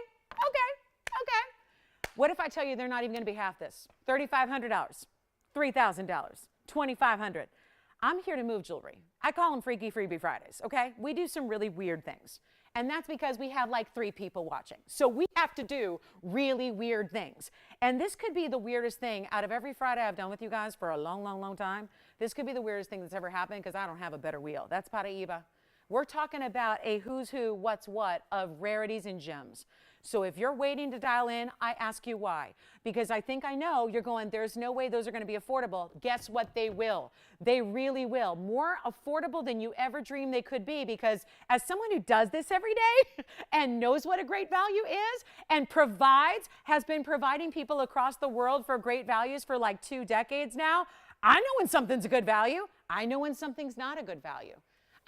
What if I tell you they're not even going to be half this? $3,500, $3,000, $2,500. I'm here to move jewelry. I call them Freaky Freebie Fridays, okay? We do some really weird things. And that's because we have like 3 people watching. So we have to do really weird things. And this could be the weirdest thing out of every Friday I've done with you guys for a long time. This could be the weirdest thing that's ever happened because I don't have a better wheel. That's Paraíba. We're talking about a who's who, what's what of rarities and gems. So if you're waiting to dial in, I ask you why. Because I think I know you're going, there's no way those are going to be affordable. Guess what? They will. They really will. More affordable than you ever dreamed they could be, because as someone who does this every day and knows what a great value is and has been providing people across the world for great values for like 2 decades now, I know when something's a good value. I know when something's not a good value.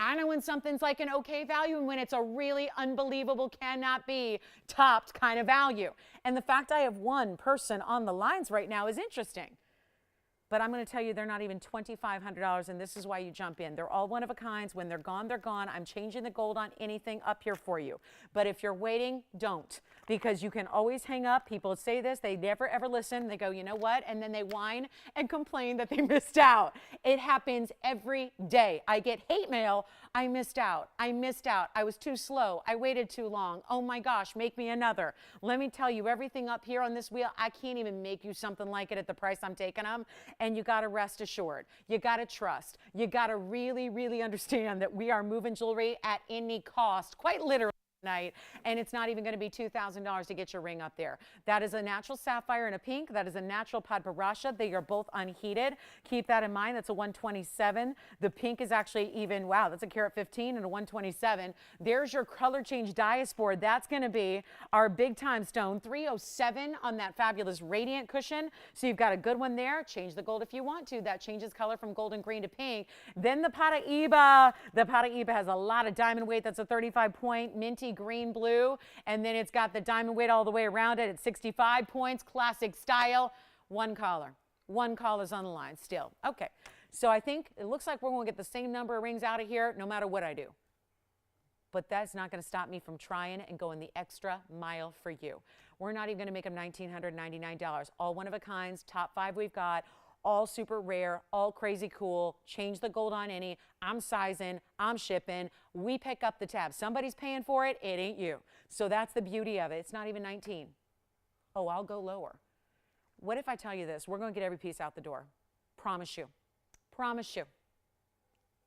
I know when something's like an okay value and when it's a really unbelievable, cannot be topped kind of value. And the fact I have one person on the lines right now is interesting. But I'm going to tell you they're not even $2,500, and this is why you jump in. They're all one of a kinds. When they're gone, they're gone. I'm changing the gold on anything up here for you. But if you're waiting, don't, because you can always hang up. People say this. They never, ever listen. They go, you know what? And then they whine and complain that they missed out. It happens every day. I get hate mail. I missed out. I missed out. I was too slow. I waited too long. Oh, my gosh, make me another. Let me tell you, everything up here on this wheel, I can't even make you something like it at the price I'm taking them. And you got to rest assured. You got to trust. You got to really, really understand that we are moving jewelry at any cost, quite literally. Night, and it's not even going to be $2,000 to get your ring up there. That is a natural sapphire and a pink. That is a natural padbarasha. They are both unheated. Keep that in mind. That's a 127. The pink is actually even, wow, that's a carat 15 and a 127. There's your color change Diaspora. That's going to be our big time stone. 307 on that fabulous radiant cushion. So you've got a good one there. Change the gold if you want to. That changes color from golden green to pink. Then the Paraíba. The Paraíba has a lot of diamond weight. That's a 35 point minty green blue, and then it's got the diamond weight all the way around it at 65 points, classic style. One collar's on the line still. Okay, so I think it looks like we're going to get the same number of rings out of here no matter what I do, but that's not going to stop me from trying and going the extra mile for you. We're not even going to make them $1,999. All one of a kinds, top 5 we've got, all super rare, all crazy cool. Change the gold on any. I'm sizing, I'm shipping. We pick up the tab. Somebody's paying for it, it ain't you. So that's the beauty of it. It's not even 19. Oh, I'll go lower. What if I tell you this? We're going to get every piece out the door. Promise you. Promise you.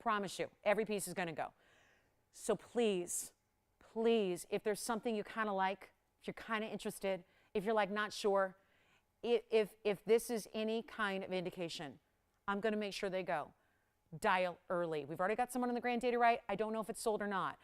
Promise you. Every piece is going to go. So please, please, if there's something you kind of like, if you're kind of interested, if you're like not sure, if this is any kind of indication, I'm going to make sure they go. Dial early. We've already got someone on the grandidierite. I don't know if it's sold or not.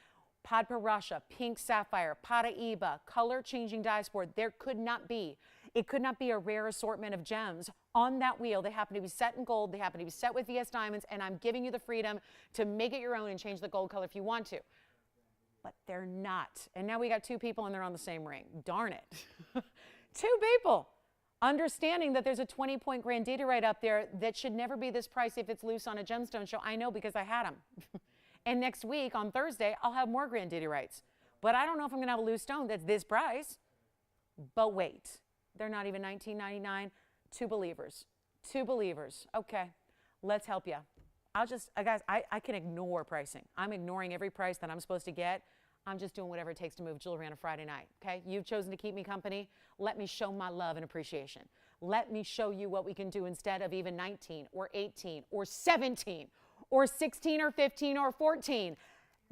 Padbarasha, pink sapphire, Paraíba, color changing Diaspora. There could not be. It could not be a rare assortment of gems on that wheel. They happen to be set in gold. They happen to be set with VS diamonds, and I'm giving you the freedom to make it your own and change the gold color if you want to. But they're not. And now we got 2 people and they're on the same ring. Darn it. 2 people. Understanding that there's a 20-point grandidierite up there that should never be this price if it's loose on a gemstone show. I know because I had them. And next week on Thursday, I'll have more grandiderites. But I don't know if I'm going to have a loose stone that's this price. But wait, they're not even $19.99. 2 believers. 2 believers. Okay, let's help you. Guys, I can ignore pricing. I'm ignoring every price that I'm supposed to get. I'm just doing whatever it takes to move jewelry on a Friday night, okay? You've chosen to keep me company. Let me show my love and appreciation. Let me show you what we can do instead of even 19 or 18 or 17 or 16 or 15 or 14.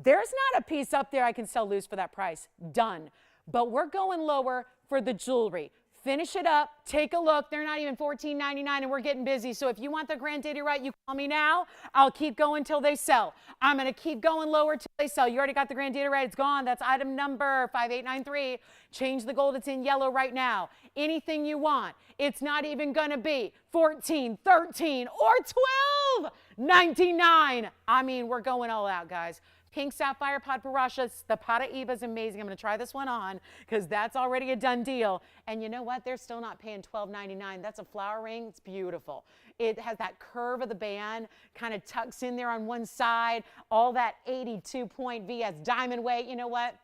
There's not a piece up there I can sell loose for that price. Done. But we're going lower for the jewelry. Finish it up. Take a look. They're not even $14.99 and we're getting busy. So if you want the grandidierite, you call me now. I'll keep going till they sell. I'm going to keep going lower till they sell. You already got the grandidierite. It's gone. That's item number 5893. Change the gold. It's in yellow right now. Anything you want. It's not even going to be 14, 13, or 12.99. I mean, we're going all out, guys. Pink Sapphire Padparacha. The Paraíba is amazing. I'm going to try this one on because that's already a done deal. And you know what? They're still not paying $12.99. That's a flower ring. It's beautiful. It has that curve of the band, kind of tucks in there on one side, all that 82-point VS diamond weight. You know what?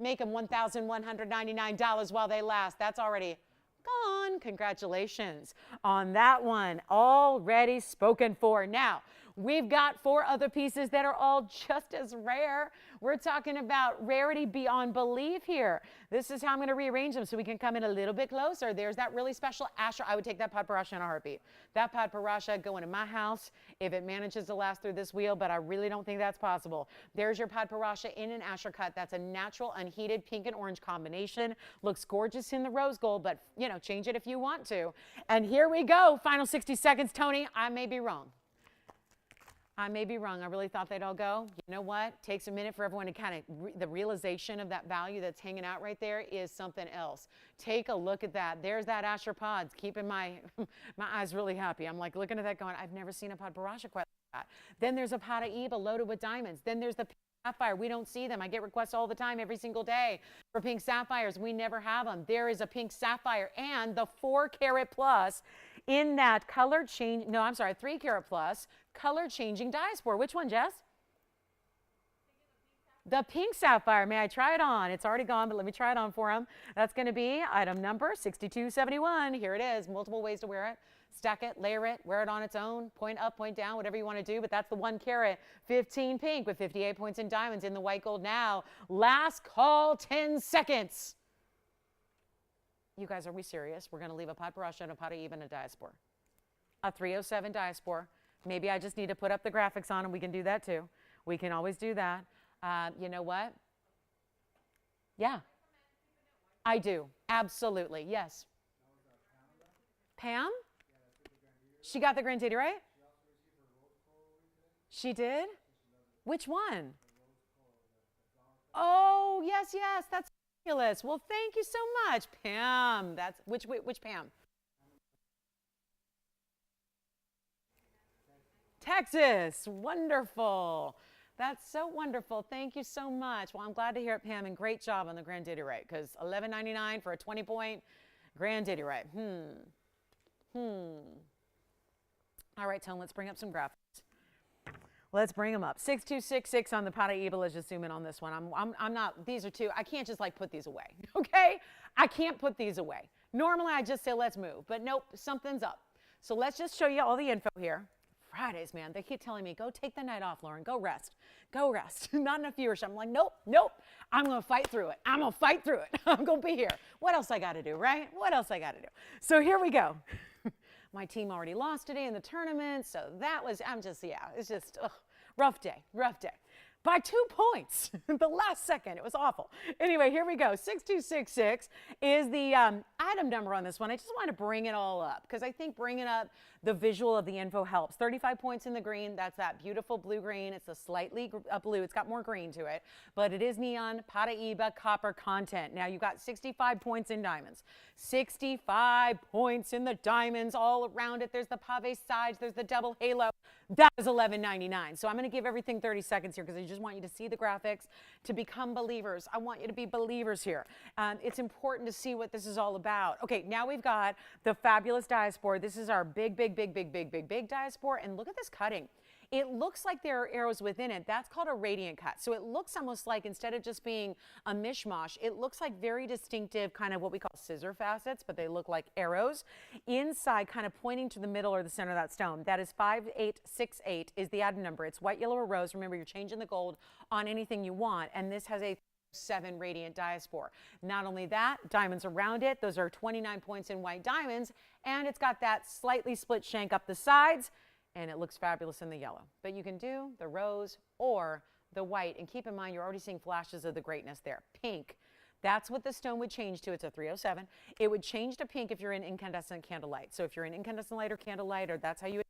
Make them $1,199 while they last. That's already gone. Congratulations on that one. Already spoken for. Now, we've got 4 other pieces that are all just as rare. We're talking about rarity beyond belief here. This is how I'm going to rearrange them so we can come in a little bit closer. There's that really special Asher. I would take that Padparacha in a heartbeat. That Padparacha going in my house if it manages to last through this wheel, but I really don't think that's possible. There's your Padparacha in an Asher cut. That's a natural unheated pink and orange combination. Looks gorgeous in the rose gold, but you know, change it if you want to. And here we go. Final 60 seconds, Tony. I may be wrong. I may be wrong. I really thought they'd all go. You know what? Takes a minute for everyone to kind of, the realization of that value that's hanging out right there is something else. Take a look at that. There's that Asher Pods. Keeping my eyes really happy. I'm like looking at that going, I've never seen a Padparacha quite like that. Then there's a Paraíba loaded with diamonds. Then there's the Pink Sapphire. We don't see them. I get requests all the time, every single day for Pink Sapphires. We never have them. There is a Pink Sapphire and the 4 carat plus in that color change. No, I'm sorry, 3 carat plus color changing Diaspora. Which one, Jess? The Pink Sapphire. May I try it on? It's already gone, but let me try it on for them. That's going to be item number 6271. Here it is. Multiple ways to wear it. Stack it, layer it, wear it on its own, point up, point down, whatever you want to do. But that's the 1 carat, 15 pink with 58 points in diamonds in the white gold now. Last call, 10 seconds. You guys, are we serious? We're going to leave a Padparacha and a Paraíba and a Diaspora. A 307 Diaspora. Maybe I just need to put up the graphics on and we can do that too. We can always do that. You know what? Yeah. I do. Absolutely. Yes. Pam? She got the Granddaddy, right? She did? Which one? Oh, yes, yes. That's fabulous. Well, thank you so much, Pam. That's which Pam? Texas. Wonderful. That's so wonderful. Thank you so much. Well, I'm glad to hear it, Pam, and great job on the Granddaddy rate, because $11.99 for a 20-point Granddaddy rate. All right, Tone, let's bring up some graphics. Let's bring them up. 6266 on the Paraíba. Let's just zoom in on this one. I'm not, these are 2. I can't just like put these away, okay? I can't put these away. Normally, I just say, let's move, but nope, something's up. So let's just show you all the info here. Fridays, man, they keep telling me, go take the night off, Lauren. Go rest. Go rest. Not enough viewership. I'm like, nope, nope. I'm going to fight through it. I'm going to fight through it. I'm going to be here. What else I got to do, right? What else I got to do? So here we go. My team already lost today in the tournament, so that was, it's just, rough day, rough day. By 2 points, the last second. It was awful. Anyway, here we go. 6266 is the item number on this one. I just want to bring it all up because I think bringing up the visual of the info helps. 35 points in the green. That's that beautiful blue-green. It's a slightly blue. It's got more green to it, but it is neon Paraíba copper content. Now, you've got 65 points in diamonds. 65 points in the diamonds all around it. There's the pave sides. There's the double halo. That is $11.99. So I'm going to give everything 30 seconds here because I just want you to see the graphics to become believers. I want you to be believers here. It's important to see what this is all about. Okay, now we've got the fabulous Diaspora. This is our big Diaspora. And look at this cutting. It looks like there are arrows within it. That's called a radiant cut. So it looks almost like, instead of just being a mishmash, it looks like very distinctive kind of what we call scissor facets, but they look like arrows inside, kind of pointing to the middle or the center of that stone. That is 5868 is the item number. It's white, yellow, or rose. Remember, you're changing the gold on anything you want. And this has a 7 radiant Diaspora. Not only that, diamonds around it. Those are 29 points in white diamonds. And it's got that slightly split shank up the sides. And it looks fabulous in the yellow. But you can do the rose or the white. And keep in mind, you're already seeing flashes of the greatness there. Pink. That's what the stone would change to. It's a 307. It would change to pink if you're in incandescent candlelight. So if you're in incandescent light or candlelight, or that's how you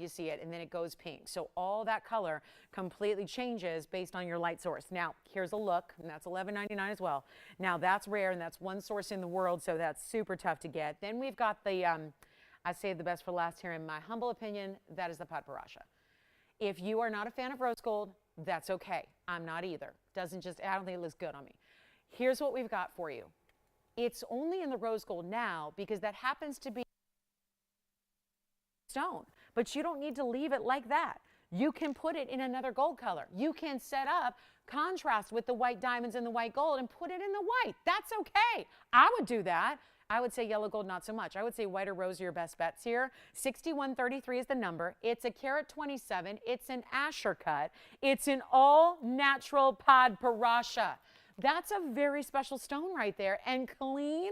see it, and then it goes pink. So all that color completely changes based on your light source. Now, here's a look, and that's $11.99 as well. Now, that's rare, and that's one source in the world, so that's super tough to get. Then we've got the, I saved the best for last here. In my humble opinion, that is the Padparacha. If you are not a fan of rose gold, that's okay. I'm not either. I don't think it looks good on me. Here's what we've got for you. It's only in the rose gold now because that happens to be stone, but you don't need to leave it like that. You can put it in another gold color. You can set up contrast with the white diamonds and the white gold and put it in the white. That's okay. I would do that. I would say yellow gold, not so much. I would say white or rose are your best bets here. 6133 is the number. It's a carat 27. It's an Asher cut. It's an all natural pod parasha. That's a very special stone right there, and clean.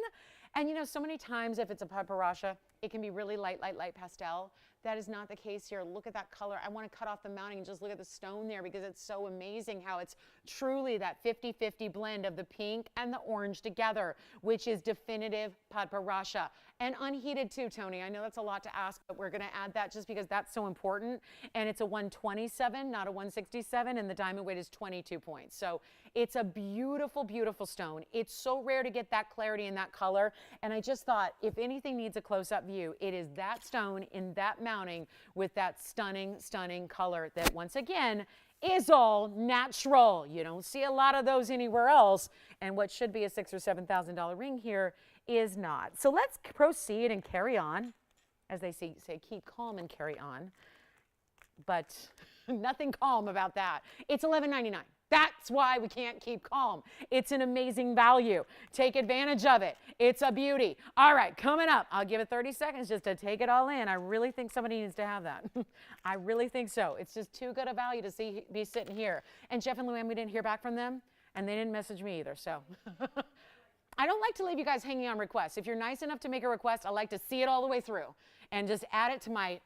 And you know, so many times if it's a pod parasha, it can be really light pastel. That is not the case here. Look at that color. I want to cut off the mounting and just look at the stone there because it's so amazing how it's truly that 50-50 blend of the pink and the orange together, which is definitive pod parasha. And unheated too, Tony. I know that's a lot to ask, but we're going to add that just because that's so important. And it's a 127, not a 167, and the diamond weight is 22 points. So it's a beautiful, beautiful stone. It's so rare to get that clarity in that color. And I just thought if anything needs a close-up view, it is that stone in that mounting with that stunning, stunning color that once again is all natural. You don't see a lot of those anywhere else. And what should be a $6,000 or $7,000 ring here is not. So let's proceed and carry on. As they say, keep calm and carry on. But nothing calm about that. It's $11.99. That's why we can't keep calm. It's an amazing value. Take advantage of it. It's a beauty. All right, coming up, I'll give it 30 seconds just to take it all in. I really think somebody needs to have that. I really think so. It's just too good a value to be sitting here. And Jeff and Luann, we didn't hear back from them, and they didn't message me either, so. I don't like to leave you guys hanging on requests. If you're nice enough to make a request, I like to see it all the way through and just add it to my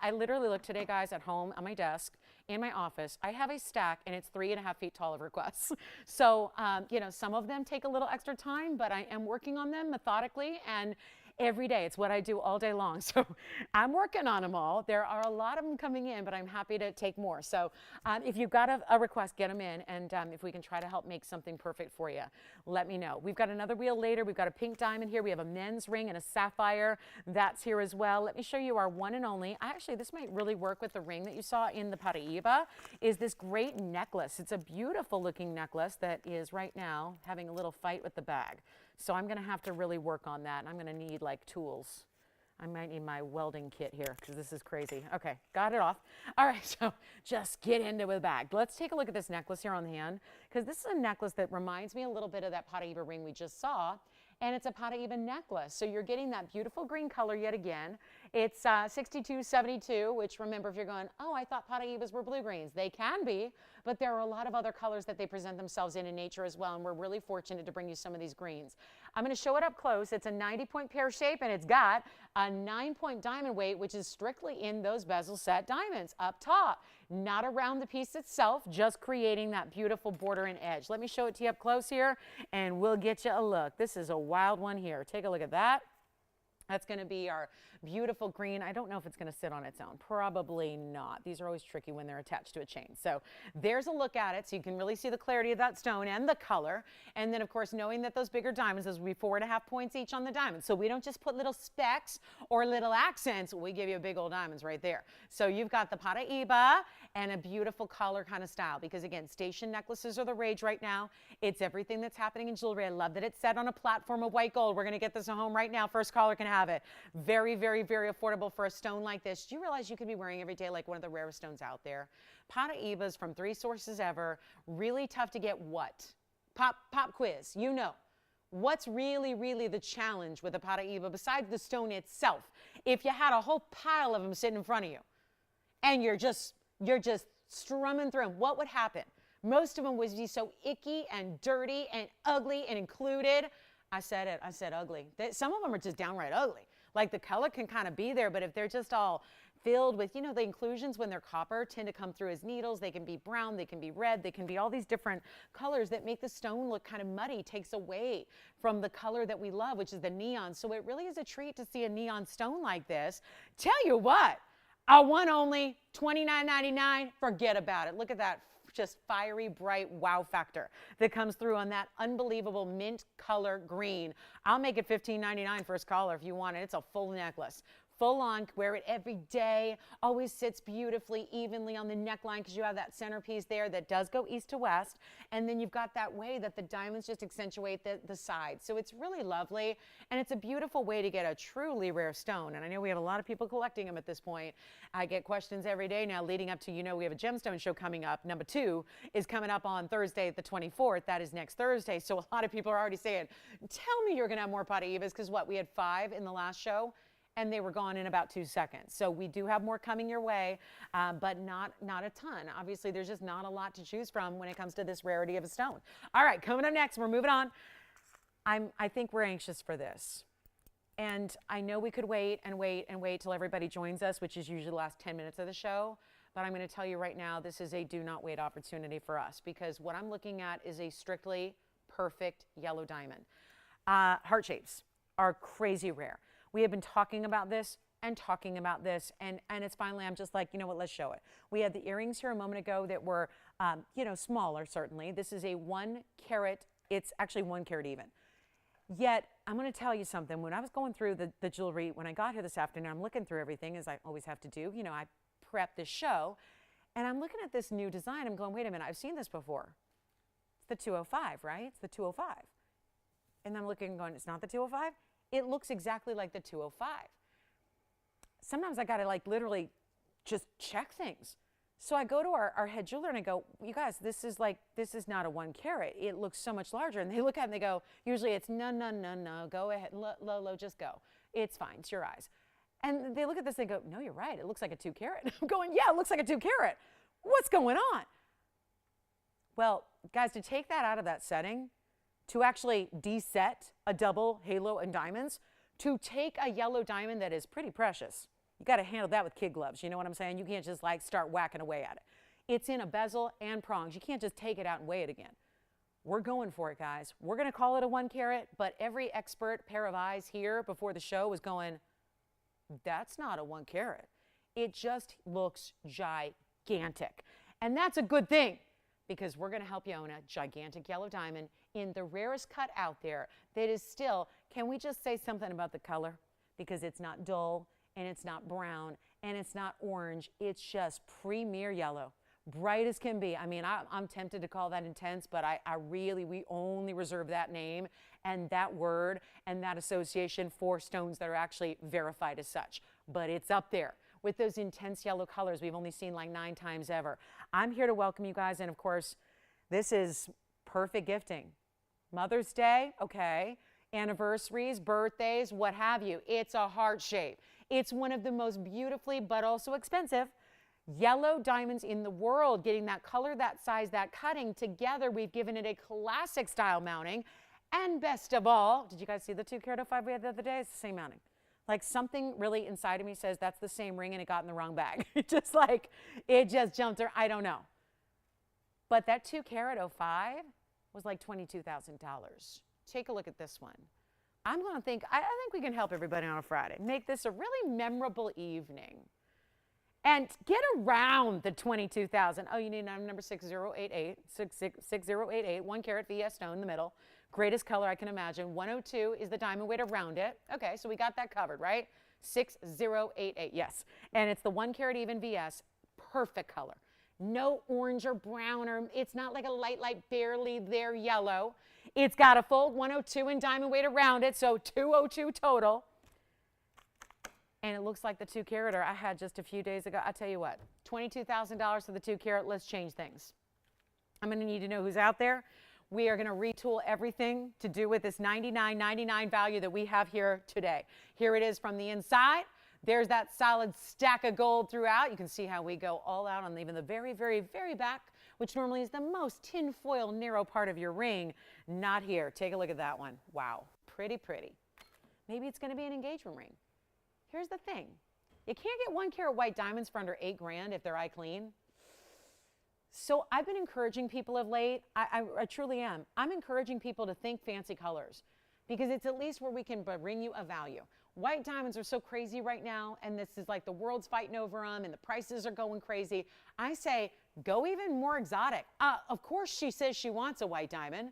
I literally looked today, guys, at home on my desk in my office. I have a stack, and it's 3.5 feet tall of requests. So, you know, some of them take a little extra time, but I am working on them methodically and every day. It's what I do all day long. So I'm working on them all. There are a lot of them coming in, but I'm happy to take more. So if you've got a request, get them in. And if we can try to help make something perfect for you, let me know. We've got another wheel later. We've got a pink diamond here. We have a men's ring and a sapphire. That's here as well. Let me show you our one and only. Actually, this might really work with the ring that you saw in the Paraíba, is this great necklace. It's a beautiful looking necklace that is right now having a little fight with the bag. So I'm going to have to really work on that, and I'm going to need like tools. I might need my welding kit here because this is crazy. Okay, got it off. All right, so just get into the bag. Let's take a look at this necklace here on the hand because this is a necklace that reminds me a little bit of that Paraíba ring we just saw, and it's a Paraíba necklace. So you're getting that beautiful green color yet again. It's $62.72, which remember if you're going, oh, I thought Paraíbas were blue greens. They can be, but there are a lot of other colors that they present themselves in nature as well, and we're really fortunate to bring you some of these greens. I'm going to show it up close. It's a 90-point pear shape, and it's got a 9-point diamond weight, which is strictly in those bezel set diamonds up top, not around the piece itself, just creating that beautiful border and edge. Let me show it to you up close here, and we'll get you a look. This is a wild one here. Take a look at that. That's going to be our beautiful green. I don't know if it's going to sit on its own. Probably not. These are always tricky when they're attached to a chain. So there's a look at it so you can really see the clarity of that stone and the color. And then, of course, knowing that those bigger diamonds, those will be 4.5 points each on the diamond. So we don't just put little specks or little accents. We give you big old diamonds right there. So you've got the Paraíba and a beautiful collar kind of style because, again, station necklaces are the rage right now. It's everything that's happening in jewelry. I love that it's set on a platform of white gold. We're going to get this at home right now. First caller can have it. Very, very, very affordable for a stone like this. Do you realize you could be wearing every day like one of the rarest stones out there? Paraíbas from 3 sources ever. Really tough to get what? Pop quiz. You know. What's really, really the challenge with a Paraíba besides the stone itself? If you had a whole pile of them sitting in front of you and you're just strumming through them, what would happen? Most of them would be so icky and dirty and ugly and included. I said it. I said ugly. Some of them are just downright ugly. Like the color can kind of be there, but if they're just all filled with, you know, the inclusions when they're copper tend to come through as needles. They can be brown, they can be red, they can be all these different colors that make the stone look kind of muddy, takes away from the color that we love, which is the neon. So it really is a treat to see a neon stone like this. Tell you what, a one only, $29.99, forget about it. Look at that. Just fiery, bright wow factor that comes through on that unbelievable mint color green. I'll make it $15.99 first caller if you want it. It's a full necklace. full on, wear it every day, always sits beautifully, evenly on the neckline because you have that centerpiece there that does go east to west. And then you've got that way that the diamonds just accentuate the sides. So it's really lovely. And it's a beautiful way to get a truly rare stone. And I know we have a lot of people collecting them at this point. I get questions every day now leading up to, we have a gemstone show coming up. Number 2 is coming up on Thursday, the 24th. That is next Thursday. So a lot of people are already saying, tell me you're going to have more Pataivas, because what, we had 5 in the last show and they were gone in about 2 seconds. So we do have more coming your way, but not a ton. Obviously, there's just not a lot to choose from when it comes to this rarity of a stone. All right, coming up next, we're moving on. I think we're anxious for this. And I know we could wait and wait and wait till everybody joins us, which is usually the last 10 minutes of the show. But I'm going to tell you right now, this is a do not wait opportunity for us, because what I'm looking at is a strictly perfect yellow diamond. Heart shapes are crazy rare. We have been talking about this and talking about this, and it's finally, I'm just like, you know what, let's show it. We had the earrings here a moment ago that were, smaller, certainly. This is a 1 carat, it's actually 1 carat even. Yet, I'm going to tell you something. When I was going through the jewelry, when I got here this afternoon, I'm looking through everything, as I always have to do. I prep this show, and I'm looking at this new design. I'm going, wait a minute, I've seen this before. It's the 205, right? It's the 205. And I'm looking and going, it's not the 205? It looks exactly like the 205. Sometimes I got to literally just check things. So I go to our head jeweler and I go, you guys, this is not a 1 carat. It looks so much larger. And they look at it and they go, usually it's no, go ahead, Lolo, just go. It's fine, it's your eyes. And they look at this and they go, no, you're right, it looks like a 2 carat. I'm going, yeah, it looks like a 2 carat. What's going on? Well, guys, to take that out of that setting, to actually deset a double halo and diamonds, to take a yellow diamond that is pretty precious, you got to handle that with kid gloves. You know what I'm saying? You can't just start whacking away at it. It's in a bezel and prongs. You can't just take it out and weigh it again. We're going for it, guys. We're going to call it a 1 carat, but every expert pair of eyes here before the show was going, that's not a 1 carat. It just looks gigantic. And that's a good thing, because we're going to help you own a gigantic yellow diamond in the rarest cut out there that is still, can we just say something about the color? Because it's not dull, and it's not brown, and it's not orange. It's just premier yellow, bright as can be. I mean, I'm tempted to call that intense, but we only reserve that name and that word and that association for stones that are actually verified as such. But it's up there with those intense yellow colors we've only seen 9 times ever. I'm here to welcome you guys, and of course, this is perfect gifting. Mother's Day, okay. Anniversaries, birthdays, what have you. It's a heart shape. It's one of the most beautifully, but also expensive, yellow diamonds in the world. Getting that color, that size, that cutting together, we've given it a classic style mounting. And best of all, did you guys see the 2 carat 05 we had the other day? It's the same mounting. Something really inside of me says that's the same ring and it got in the wrong bag. It just jumped there. I don't know. But that 2 carat 05 was like $22,000. Take a look at this one. I think we can help everybody on a Friday. Make this a really memorable evening. And get around the $22,000. Oh, you need number 6088, 6088, 1 carat VS stone in the middle. Greatest color I can imagine. 102 is the diamond weight around it. Okay, so we got that covered, right? 6088, yes. And it's the 1 carat even VS, perfect color. No orange or brown, or it's not like a light, barely there yellow. It's got a full 102 in diamond weight around it, so 202 total. And it looks like the 2 carat I had just a few days ago. I'll tell you what, $22,000 for the 2 carat, let's change things. I'm going to need to know who's out there. We are going to retool everything to do with this $99.99 value that we have here today. Here it is from the inside. There's that solid stack of gold throughout. You can see how we go all out on even the very, very, very back, which normally is the most tinfoil narrow part of your ring. Not here. Take a look at that one. Wow. Pretty, pretty. Maybe it's going to be an engagement ring. Here's the thing. You can't get 1 carat white diamonds for under $8 grand if they're eye clean. So I've been encouraging people of late. I truly am. I'm encouraging people to think fancy colors, because it's at least where we can bring you a value. White diamonds are so crazy right now, and this is like the world's fighting over them, and the prices are going crazy. I say, go even more exotic. Of course she says she wants a white diamond,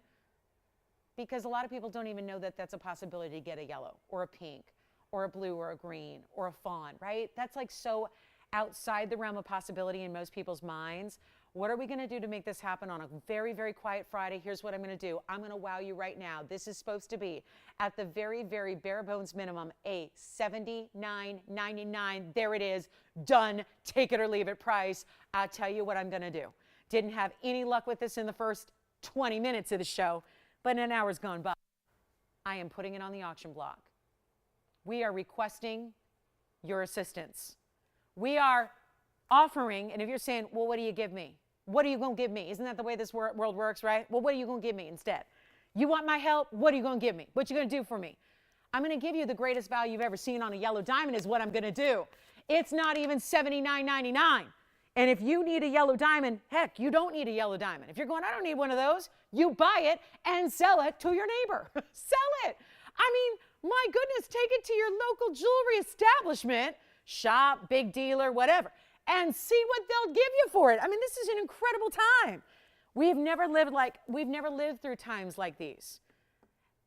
because a lot of people don't even know that that's a possibility to get a yellow or a pink or a blue or a green or a fawn, right? That's like so outside the realm of possibility in most people's minds. What are we going to do to make this happen on a very, very quiet Friday? Here's what I'm going to do. I'm going to wow you right now. This is supposed to be, at the very, very bare bones minimum, a $79.99. There it is. Done. Take it or leave it price. I'll tell you what I'm going to do. Didn't have any luck with this in the first 20 minutes of the show, but an hour's gone by. I am putting it on the auction block. We are requesting your assistance. We are offering, and if you're saying, well, what do you give me? What are you going to give me? Isn't that the way this world works, right? Well, what are you going to give me instead? You want my help? What are you going to give me? What you going to do for me? I'm going to give you the greatest value you've ever seen on a yellow diamond is what I'm going to do. It's not even $79.99. And if you need a yellow diamond, heck, you don't need a yellow diamond. If you're going, I don't need one of those, you buy it and sell it to your neighbor. Sell it. I mean, my goodness, take it to your local jewelry establishment, shop, big dealer, whatever, and see what they'll give you for it. I mean, this is an incredible time. We've never lived through times like these.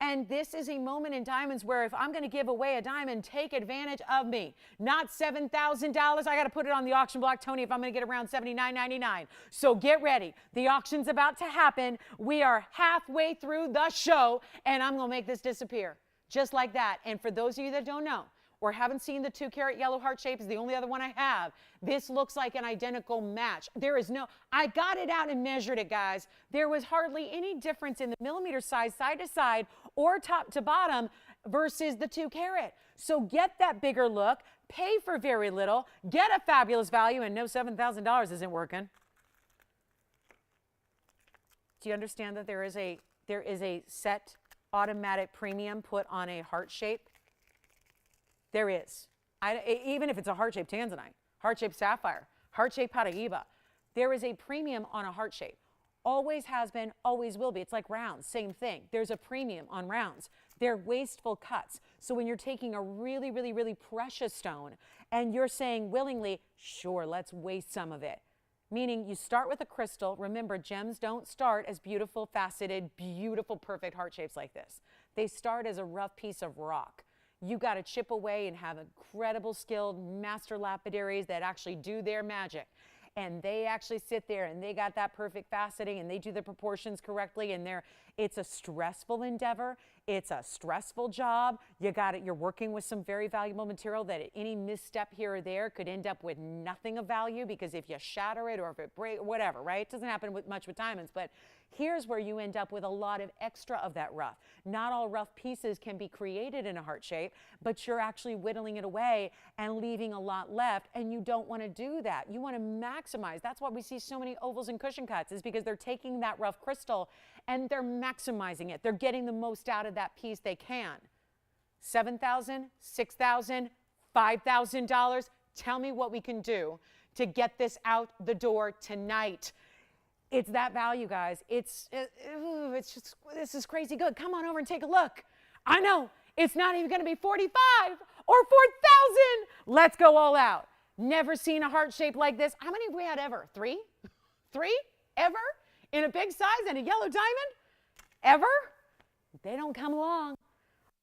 And this is a moment in diamonds where if I'm going to give away a diamond, take advantage of me. Not $7,000. I got to put it on the auction block, Tony, if I'm going to get around $79.99. So get ready. The auction's about to happen. We are halfway through the show, and I'm going to make this disappear. Just like that. And for those of you that don't know, or haven't seen the 2-carat yellow heart shape, is the only other one I have. This looks like an identical match. There is no, I got it out and measured it, guys. There was hardly any difference in the millimeter size, side to side, or top to bottom versus the 2-carat. So get that bigger look, pay for very little, get a fabulous value, and no $7,000 isn't working. Do you understand that there is a set automatic premium put on a heart shape? There is. Even if it's a heart-shaped tanzanite, heart-shaped sapphire, heart-shaped Paraíba, there is a premium on a heart shape. Always has been, always will be. It's like rounds, same thing. There's a premium on rounds. They're wasteful cuts. So when you're taking a really, really, really precious stone and you're saying willingly, sure, let's waste some of it. Meaning you start with a crystal. Remember, gems don't start as beautiful, faceted, beautiful, perfect heart shapes like this. They start as a rough piece of rock. You got to chip away and have incredible skilled master lapidaries that actually do their magic. And they actually sit there and they got that perfect faceting and they do the proportions correctly, and it's a stressful endeavor. It's a stressful job. You're working with some very valuable material that at any misstep here or there could end up with nothing of value, because if you shatter it or if it breaks, whatever, right? It doesn't happen much with diamonds, but here's where you end up with a lot of extra of that rough. Not all rough pieces can be created in a heart shape, but you're actually whittling it away and leaving a lot left, and you don't want to do that. You want to maximize. That's why we see so many ovals and cushion cuts, is because they're taking that rough crystal and they're maximizing it. They're getting the most out of that piece they can. $7,000, $6,000, $5,000. Tell me what we can do to get this out the door tonight. It's that value, guys. It's just, this is crazy good. Come on over and take a look. I know it's not even going to be 45 or 4,000. Let's go all out. Never seen a heart shape like this. How many have we had ever? Three? Three? Ever? In a big size and a yellow diamond? Ever? They don't come along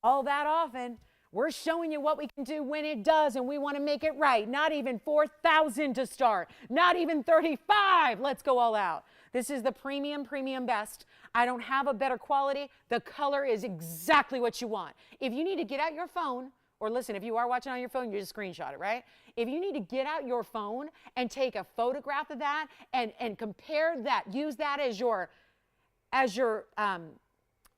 all that often. We're showing you what we can do when it does, and we want to make it right. Not even 4,000 to start. Not even 35. Let's go all out. This is the premium best. I don't have a better quality. The color is exactly what you want. If you need to get out your phone, or listen, if you are watching on your phone, you just screenshot it, right? If you need to get out your phone and take a photograph of that and compare that, use that as your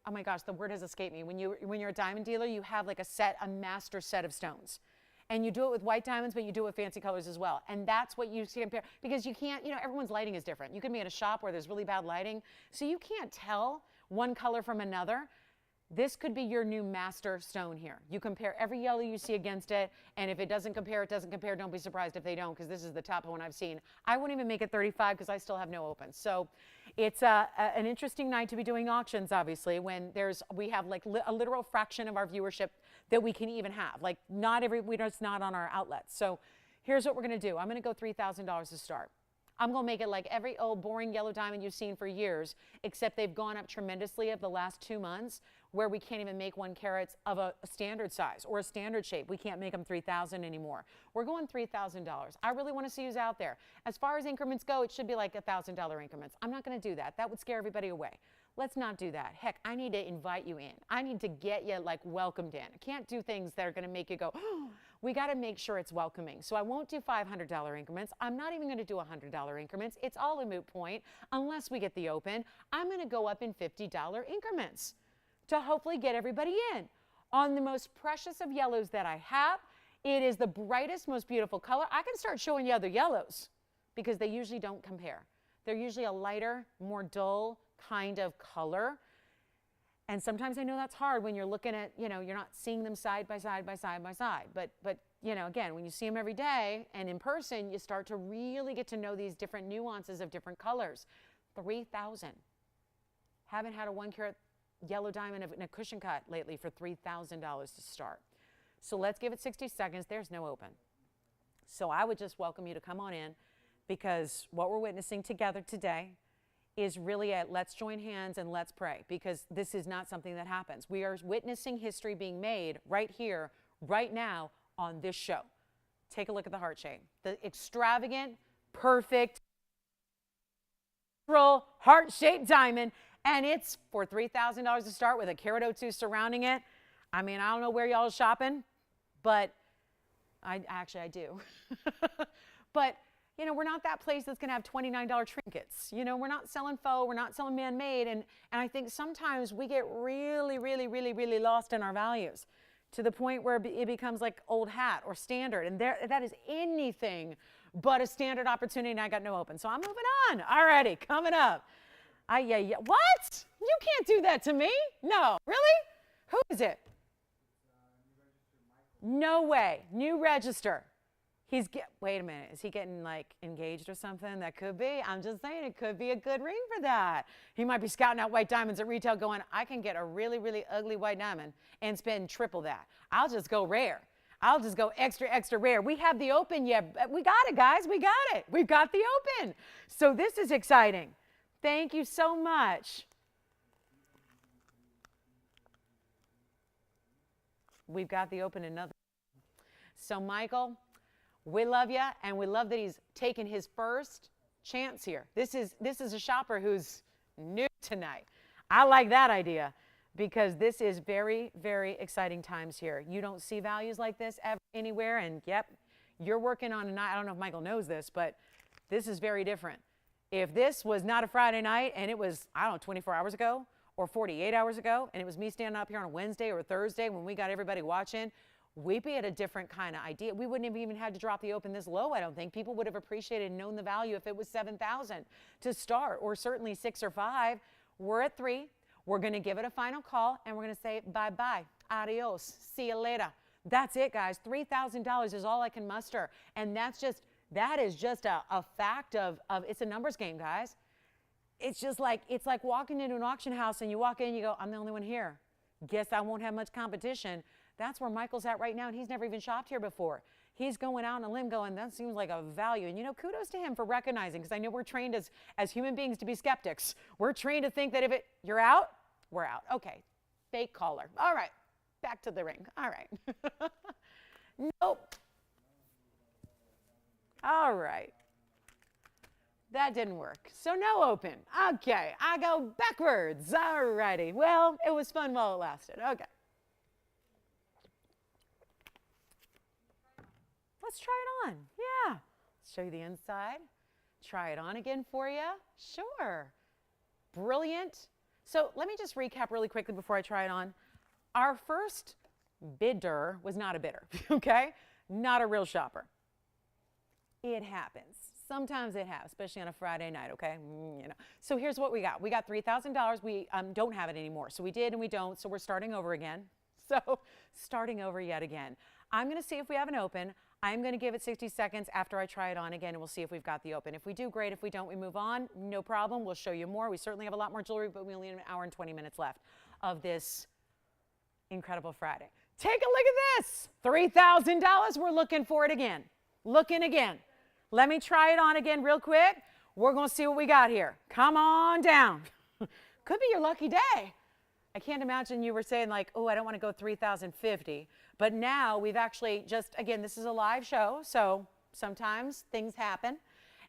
oh my gosh, the word has escaped me. When you're a diamond dealer, you have like a master set of stones. And you do it with white diamonds, but you do it with fancy colors as well. And that's what you compare, because you can't, everyone's lighting is different. You can be in a shop where there's really bad lighting, so you can't tell one color from another. This could be your new master stone here. You compare every yellow you see against it, and if it doesn't compare, it doesn't compare. Don't be surprised if they don't, because this is the top one I've seen. I wouldn't even make it 35 because I still have no opens. So it's an interesting night to be doing auctions, obviously, when we have like a literal fraction of our viewership that we can even have. Like it's not on our outlets. So here's what we're going to do. I'm going to go $3,000 to start. I'm going to make it like every old boring yellow diamond you've seen for years, except they've gone up tremendously over the last 2 months. where we can't even make 1 carat of a standard size or a standard shape. We can't make them 3,000 anymore. We're going $3,000. I really want to see who's out there. As far as increments go, it should be like $1,000 increments. I'm not going to do that. That would scare everybody away. Let's not do that. Heck, I need to invite you in. I need to get you like welcomed in. I can't do things that are going to make you go, oh, we got to make sure it's welcoming. So I won't do $500 increments. I'm not even going to do $100 increments. It's all a moot point unless we get the open. I'm going to go up in $50 increments to hopefully get everybody in. On the most precious of yellows that I have, it is the brightest, most beautiful color. I can start showing you other yellows because they usually don't compare. They're usually a lighter, more dull kind of color. And sometimes I know that's hard when you're looking at, you're not seeing them side by side by side by side. But again, when you see them every day and in person, you start to really get to know these different nuances of different colors. 3,000. Haven't had a 1 carat yellow diamond in a cushion cut lately for $3,000 to start. So let's give it 60 seconds. There's no open. So I would just welcome you to come on in, because what we're witnessing together today is really a let's join hands and let's pray, because this is not something that happens. We are witnessing history being made right here, right now on this show. Take a look at the heart shape. The extravagant, perfect, heart-shaped diamond, and it's for $3,000 to start with a carat 02 surrounding it. I mean, I don't know where y'all are shopping, but I do. But we're not that place that's going to have $29 trinkets. We're not selling faux, we're not selling man-made, and I think sometimes we get really, really, really, really lost in our values to the point where it becomes like old hat or standard, and that is anything but a standard opportunity, and I got no open. So I'm moving on. Alrighty, coming up. Yeah. What? You can't do that to me. No, really? Who is it? No way. New register. Wait a minute, is he getting like engaged or something? That could be. I'm just saying it could be a good ring for that. He might be scouting out white diamonds at retail going, I can get a really, really ugly white diamond and spend triple that. I'll just go rare. I'll just go extra, extra rare. We have the open yet. We got it, guys. We got it. We've got the open. So this is exciting. Thank you so much. We've got the open another. So Michael, we love you, and we love that he's taken his first chance here. This is a shopper who's new tonight. I like that idea, because this is very, very exciting times here. You don't see values like this ever anywhere, and yep, you're working on a night. I don't know if Michael knows this, but this is very different. If this was not a Friday night and it was, 24 hours ago or 48 hours ago, and it was me standing up here on a Wednesday or a Thursday when we got everybody watching, we'd be at a different kind of idea. We wouldn't have even had to drop the open this low, I don't think. People would have appreciated and known the value if it was 7,000 to start, or certainly 6 or 5. We're at 3. We're going to give it a final call, and we're going to say bye-bye, adios, see you later. That's it, guys. $3,000 is all I can muster, and that is just a fact of it's a numbers game, guys. It's like walking into an auction house, and you walk in, you go, I'm the only one here. Guess I won't have much competition. That's where Michael's at right now, and he's never even shopped here before. He's going out on a limb going, that seems like a value. And kudos to him for recognizing, because I know we're trained as human beings to be skeptics. We're trained to think that if you're out, we're out. Okay, fake caller. All right, back to the ring. All right. Nope. All right. That didn't work. So no open. Okay, I go backwards. All righty. Well, it was fun while it lasted. Okay. Let's try it on. Yeah. Let's show you the inside. Try it on again for you. Sure. Brilliant. So let me just recap really quickly before I try it on. Our first bidder was not a bidder, okay? Not a real shopper. It happens. Sometimes it happens, especially on a Friday night, okay? So here's what we got. We got $3,000. We don't have it anymore. So we did and we don't, so we're starting over again. So starting over yet again. I'm going to see if we have an open. I'm going to give it 60 seconds after I try it on again, and we'll see if we've got the open. If we do, great. If we don't, we move on. No problem. We'll show you more. We certainly have a lot more jewelry, but we only have an hour and 20 minutes left of this incredible Friday. Take a look at this. $3,000. We're looking for it again. Looking again. Let me try it on again real quick. We're going to see what we got here. Come on down. Could be your lucky day. I can't imagine you were saying like, oh, I don't want to go 3,050. But now we've actually just, again, this is a live show, so sometimes things happen.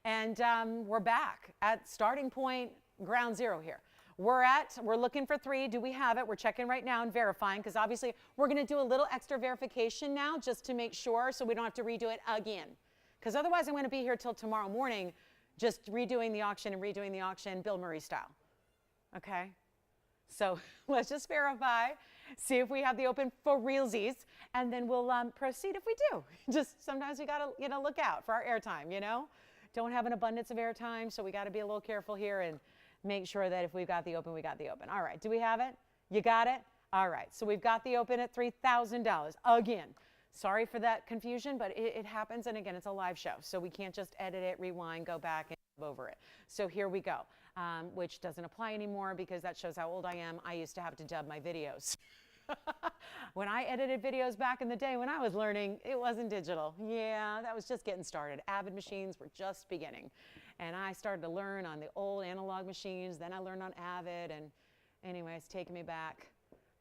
And we're back at starting point, ground zero here. We're looking for 3. Do we have it? We're checking right now and verifying, because obviously we're going to do a little extra verification now just to make sure, so we don't have to redo it again. Because otherwise I'm going to be here till tomorrow morning just redoing the auction, Bill Murray style. Okay? So let's just verify, see if we have the open for realsies, and then we'll proceed if we do. Just sometimes we got to, look out for our airtime, Don't have an abundance of airtime, so we got to be a little careful here and make sure that if we've got the open, we got the open. All right, do we have it? You got it? All right, so we've got the open at $3,000. Again, sorry for that confusion, but it happens, and again, it's a live show, so we can't just edit it, rewind, go back, and over it. So here we go. Which doesn't apply anymore because that shows how old I am. I used to have to dub my videos. When I edited videos back in the day when I was learning, it wasn't digital. Yeah, that was just getting started. Avid machines were just beginning. And I started to learn on the old analog machines. Then I learned on Avid. And anyway, it's taking me back.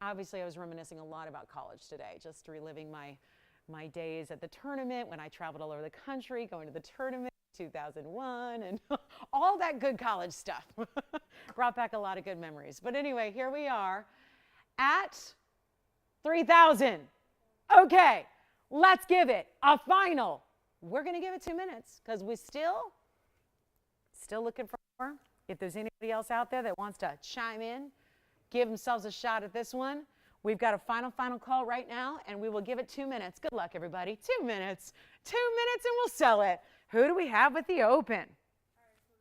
Obviously, I was reminiscing a lot about college today, just reliving my days at the tournament when I traveled all over the country, going to the tournament. 2001 and all that good college stuff. Brought back a lot of good memories. But anyway, here we are at 3,000. Okay, let's give it a final. We're going to give it 2 minutes because we're still looking for more. If there's anybody else out there that wants to chime in, give themselves a shot at this one. We've got a final call right now, and we will give it 2 minutes. Good luck, everybody. 2 minutes. 2 minutes, and we'll sell it. Who do we have with the open?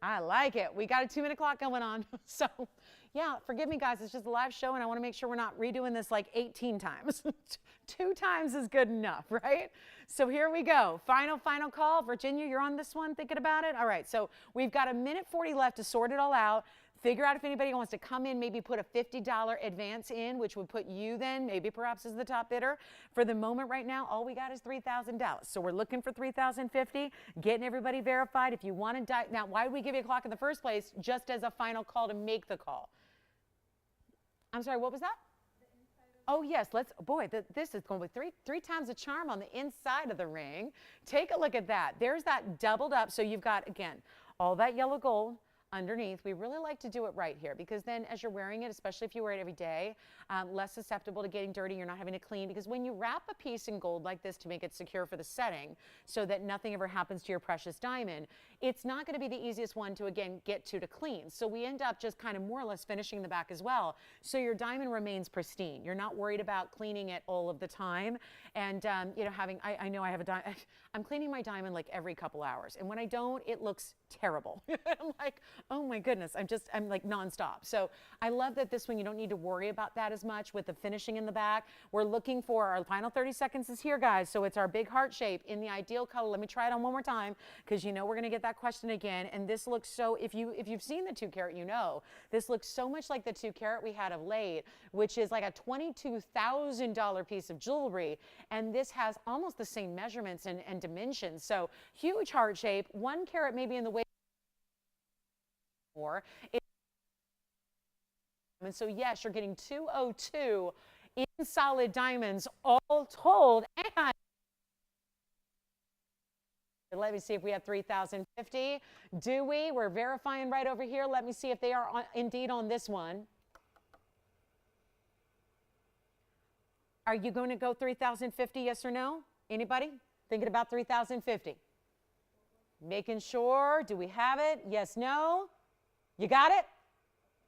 I like it. We got a 2-minute clock going on. So, yeah, forgive me, guys. It's just a live show, and I want to make sure we're not redoing this like 18 times. 2 times is good enough, right? So here we go. Final call. Virginia, you're on this one, thinking about it? All right, so we've got 1:40 left to sort it all out. Figure out if anybody wants to come in, maybe put a $50 advance in, which would put you then, maybe perhaps as the top bidder. For the moment right now, all we got is $3,000. So we're looking for $3,050, getting everybody verified. If you want to, now why did we give you a clock in the first place? Just as a final call to make the call. I'm sorry, what was that? Oh yes, this is going with three times the charm on the inside of the ring. Take a look at that. There's that doubled up. So you've got, again, all that yellow gold underneath. We really like to do it right here because then as you're wearing it, especially if you wear it every day, less susceptible to getting dirty. You're not having to clean, because when you wrap a piece in gold like this to make it secure for the setting so that nothing ever happens to your precious diamond, it's not going to be the easiest one to, again, get to clean. So we end up just kind of more or less finishing the back as well. So your diamond remains pristine. You're not worried about cleaning it all of the time. And, I know I have a diamond. I'm cleaning my diamond like every couple hours. And when I don't, it looks terrible. I'm like, oh my goodness, I'm like nonstop. So I love that this one, you don't need to worry about that as much with the finishing in the back. We're looking for our final 30 seconds is here, guys. So it's our big heart shape in the ideal color. Let me try it on one more time, because we're going to get that question again. And this looks so, if you've seen the 2 carat, this looks so much like the 2 carat we had of late, which is like a $22,000 piece of jewelry. And this has almost the same measurements and dimensions. So huge heart shape, 1 carat maybe in the way more. And so yes, you're getting 202 in solid diamonds all told. And let me see if we have 3,050. Do we? We're verifying right over here. Let me see if they are indeed on this one. Are you going to go 3,050, yes or no? Anybody thinking about 3,050? Making sure. Do we have it? Yes, no? You got it?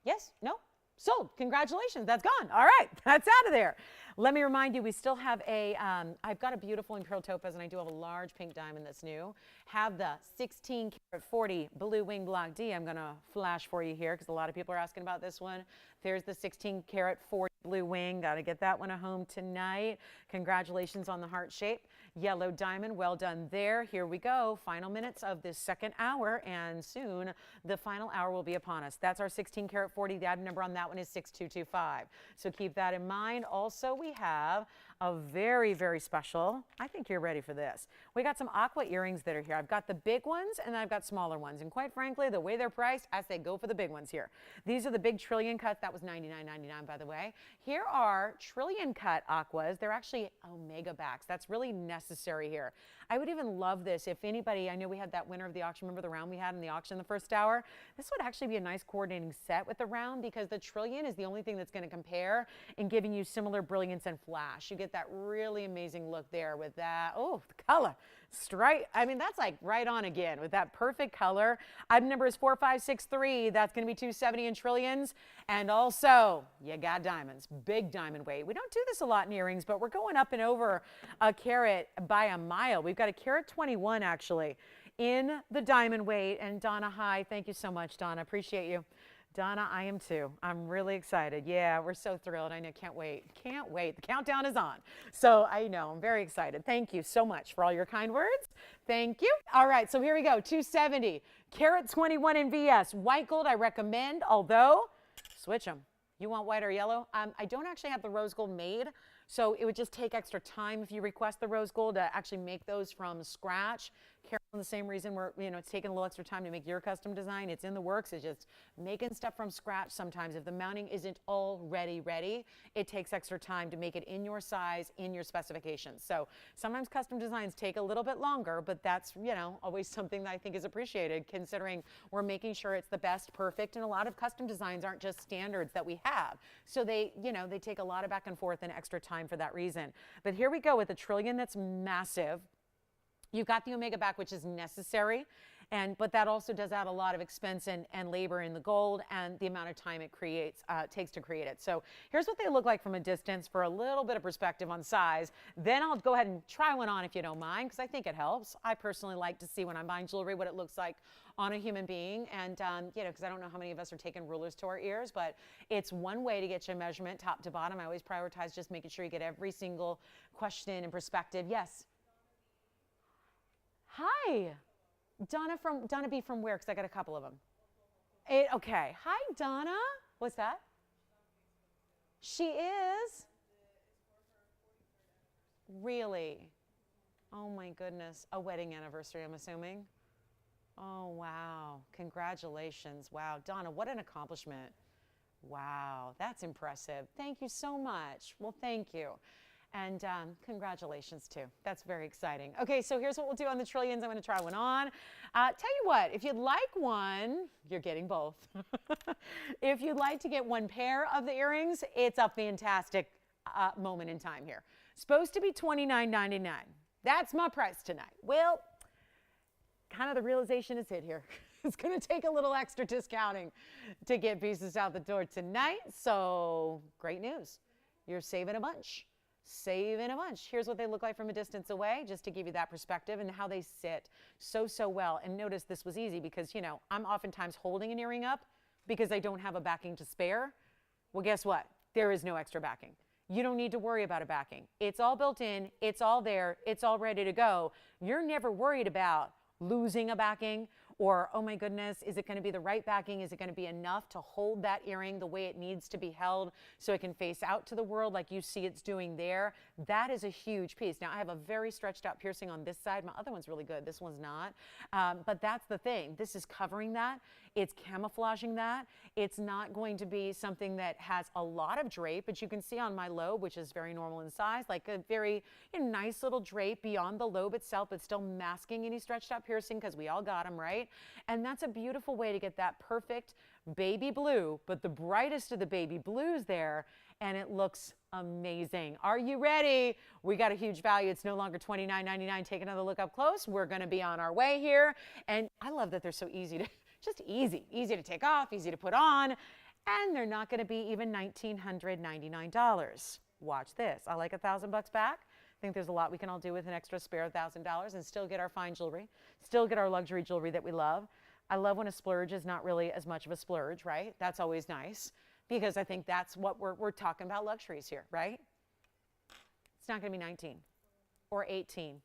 Yes? No? Sold. Congratulations. That's gone. All right. That's out of there. Let me remind you, we still have I've got a beautiful imperial topaz, and I do have a large pink diamond that's new. Have the 16 karat 40 blue wing block D. I'm going to flash for you here because a lot of people are asking about this one. There's the 16 karat 40 blue wing. Got to get that one home tonight. Congratulations on the heart shape. Yellow diamond. Well done there. Here we go. Final minutes of this second hour, and soon the final hour will be upon us. That's our 16 karat 40. The item number on that one is 6225. So keep that in mind. Also, we have a very, very special, I think you're ready for this. We got some Aqua earrings that are here. I've got the big ones and I've got smaller ones. And quite frankly, the way they're priced, I say go for the big ones here. These are the big trillion cut. That was $99.99, by the way. Here are trillion cut Aquas. They're actually omega backs. That's really necessary here. I would even love this if anybody, I know we had that winner of the auction, remember the round we had in the auction the first hour? This would actually be a nice coordinating set with the round because the trillion is the only thing that's going to compare in giving you similar brilliance and flash. You get that really amazing look there with that. Oh, the color. Stripe. I mean, that's like right on again with that perfect color. Item number is 4563. That's going to be 270 in trillions. And also, you got diamonds. Big diamond weight. We don't do this a lot in earrings, but we're going up and over a carat by a mile. We've got a carat 21 actually in the diamond weight. And Donna, hi. Thank you so much, Donna. Appreciate you. Donna, I am too. I'm really excited. Yeah, we're so thrilled. I know, can't wait. Can't wait. The countdown is on. So I know, I'm very excited. Thank you so much for all your kind words. Thank you. All right, so here we go. 270, carat 21 in VS. White gold I recommend, although, switch them. You want white or yellow? I don't actually have the rose gold made, so it would just take extra time if you request the rose gold to actually make those from scratch. Carol, the same reason we're, it's taking a little extra time to make your custom design. It's in the works. It's just making stuff from scratch sometimes. If the mounting isn't already ready, it takes extra time to make it in your size, in your specifications. So sometimes custom designs take a little bit longer, but that's, always something that I think is appreciated considering we're making sure it's the best, perfect, and a lot of custom designs aren't just standards that we have. So they, they take a lot of back and forth and extra time for that reason. But here we go with a trillion that's massive. You've got the omega back, which is necessary, but that also does add a lot of expense and labor in the gold and the amount of time it takes to create it. So here's what they look like from a distance for a little bit of perspective on size. Then I'll go ahead and try one on if you don't mind, because I think it helps. I personally like to see when I'm buying jewelry what it looks like on a human being, and because I don't know how many of us are taking rulers to our ears, but it's one way to get your measurement top to bottom. I always prioritize just making sure you get every single question and perspective. Yes. Hi, Donna B from where? Because I got a couple of them. Okay. Hi, Donna. What's that? She is? Really? Oh my goodness. A wedding anniversary, I'm assuming. Oh, wow. Congratulations. Wow. Donna, what an accomplishment. Wow. That's impressive. Thank you so much. Well, thank you. And congratulations, too. That's very exciting. Okay, so here's what we'll do on the trillions. I'm going to try one on. Tell you what, if you'd like one, you're getting both. If you'd like to get one pair of the earrings, it's a fantastic moment in time here. Supposed to be $29.99. That's my price tonight. Well, kind of the realization is hit here. It's going to take a little extra discounting to get pieces out the door tonight. So great news. You're saving a bunch. Saving a bunch. Here's what they look like from a distance away, just to give you that perspective and how they sit so well. And notice this was easy because, I'm oftentimes holding an earring up because I don't have a backing to spare. Well, guess what? There is no extra backing. You don't need to worry about a backing. It's all built in. It's all there. It's all ready to go. You're never worried about losing a backing or, oh my goodness, is it going to be the right backing? Is it going to be enough to hold that earring the way it needs to be held so it can face out to the world like you see it's doing there? That is a huge piece. Now, I have a very stretched out piercing on this side. My other one's really good. This one's not. But that's the thing. This is covering that. It's camouflaging that. It's not going to be something that has a lot of drape, but you can see on my lobe, which is very normal in size, like a very nice little drape beyond the lobe itself, but still masking any stretched out piercing because we all got them, right? And that's a beautiful way to get that perfect baby blue, but the brightest of the baby blues there, and it looks amazing. Are you ready? We got a huge value. It's no longer $29.99. Take another look up close. We're going to be on our way here. And I love that they're so easy to, just easy to take off, easy to put on, and they're not going to be even $1,999. Watch this. I like $1,000 back. I think there's a lot we can all do with an extra spare $1,000 and still get our fine jewelry, still get our luxury jewelry that we love. I love when a splurge is not really as much of a splurge, right? That's always nice because I think that's what we're talking about luxuries here, right? It's not going to be 19 or 18.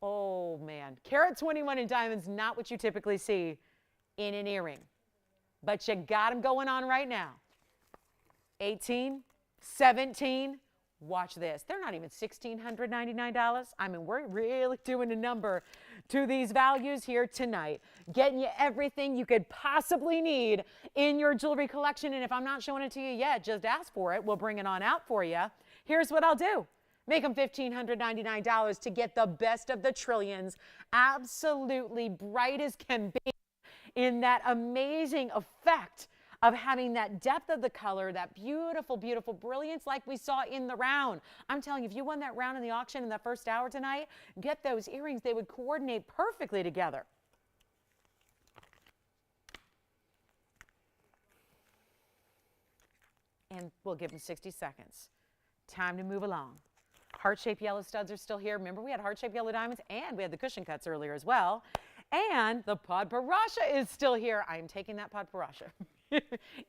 Oh man, carat 21 in diamonds, not what you typically see in an earring, but you got them going on right now. 18. 17. Watch this. They're not even $1,699. I mean, we're really doing a number to these values here tonight, getting you everything you could possibly need in your jewelry collection. And if I'm not showing it to you yet, just ask for it. We'll bring it on out for you. Here's what I'll do. Make them $1,599 to get the best of the trillions, absolutely bright as can be, in that amazing effect of having that depth of the color, that beautiful, beautiful brilliance like we saw in the round. I'm telling you, if you won that round in the auction in that first hour tonight, get those earrings. They would coordinate perfectly together. And we'll give them 60 seconds. Time to move along. Heart-shaped yellow studs are still here. Remember, we had heart-shaped yellow diamonds, and we had the cushion cuts earlier as well. And the pod parasha is still here. I'm taking that pod parasha,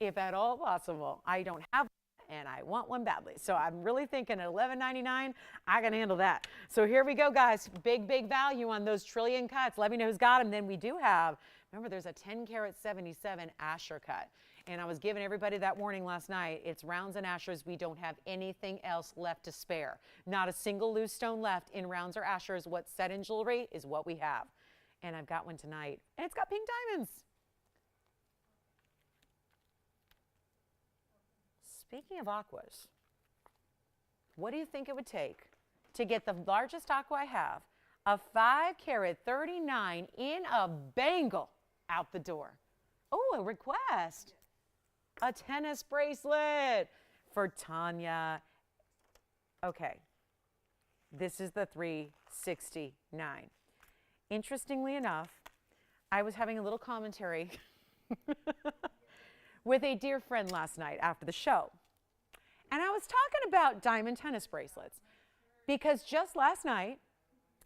if at all possible. I don't have one, and I want one badly. So I'm really thinking at $11.99, I can handle that. So here we go, guys. Big, big value on those trillion cuts. Let me know who's got them. Then we do have, remember, there's a 10 karat 77 Asher cut. And I was giving everybody that warning last night. It's rounds and ashers. We don't have anything else left to spare. Not a single loose stone left in rounds or ashers. What's set in jewelry is what we have. And I've got one tonight. And it's got pink diamonds. Speaking of aquas, what do you think it would take to get the largest aqua I have, a 5 karat 39 in a bangle, out the door? Oh, a request. A tennis bracelet for Tanya. Okay, this is the 369. Interestingly enough, I was having a little commentary with a dear friend last night after the show. And I was talking about diamond tennis bracelets because just last night,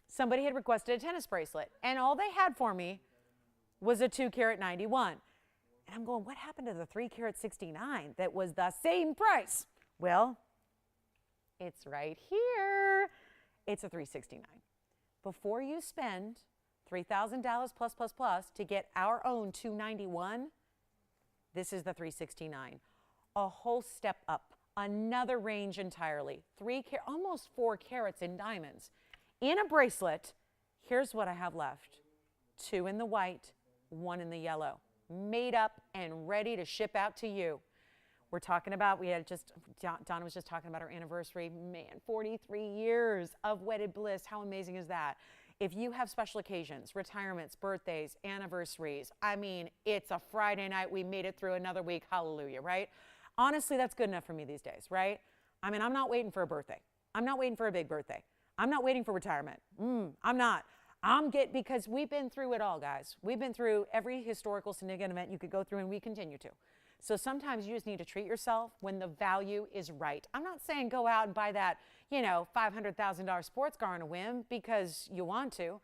somebody had requested a tennis bracelet and all they had for me was a 2 karat 91. And I'm going, what happened to the 3 karat 69 that was the same price? Well, it's right here. It's a 369. Before you spend $3,000 plus to get our own 291, this is the 369. A whole step up, another range entirely. Almost 4 carats in diamonds. In a bracelet, here's what I have left. 2 in the white, 1 in the yellow. Made up and ready to ship out to you. We're talking about, Donna was just talking about our anniversary. Man, 43 years of wedded bliss. How amazing is that? If you have special occasions, retirements, birthdays, anniversaries, I mean, it's a Friday night. We made it through another week. Hallelujah, right? Honestly, that's good enough for me these days, right? I mean, I'm not waiting for a birthday. I'm not waiting for a big birthday. I'm not waiting for retirement. I'm not. Because we've been through it all, guys. We've been through every historical significant event you could go through, and we continue to. So sometimes you just need to treat yourself when the value is right. I'm not saying go out and buy that, $500,000 sports car on a whim because you want to.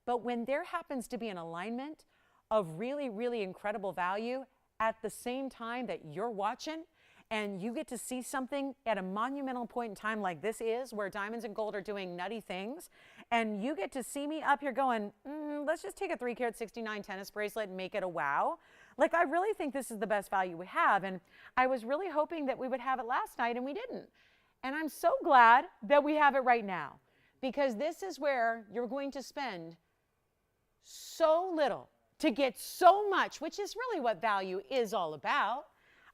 But when there happens to be an alignment of really, really incredible value at the same time that you're watching, and you get to see something at a monumental point in time like this is, where diamonds and gold are doing nutty things, and you get to see me up here going, let's just take a 3 karat 69 tennis bracelet and make it a wow. Like, I really think this is the best value we have, and I was really hoping that we would have it last night, and we didn't. And I'm so glad that we have it right now, because this is where you're going to spend so little to get so much, which is really what value is all about.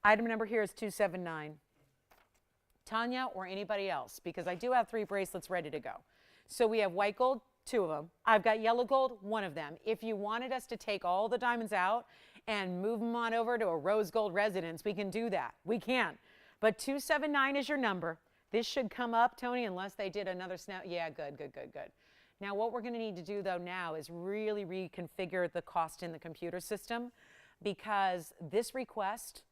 Item number here is 279. Tanya or anybody else, because I do have 3 bracelets ready to go. So we have white gold, 2 of them. I've got yellow gold, 1 of them. If you wanted us to take all the diamonds out and move them on over to a rose gold residence, we can do that. We can. But 279 is your number. This should come up, Tony, unless they did another snap. Yeah, good. Now, what we're going to need to do, though, now is really reconfigure the cost in the computer system, because this request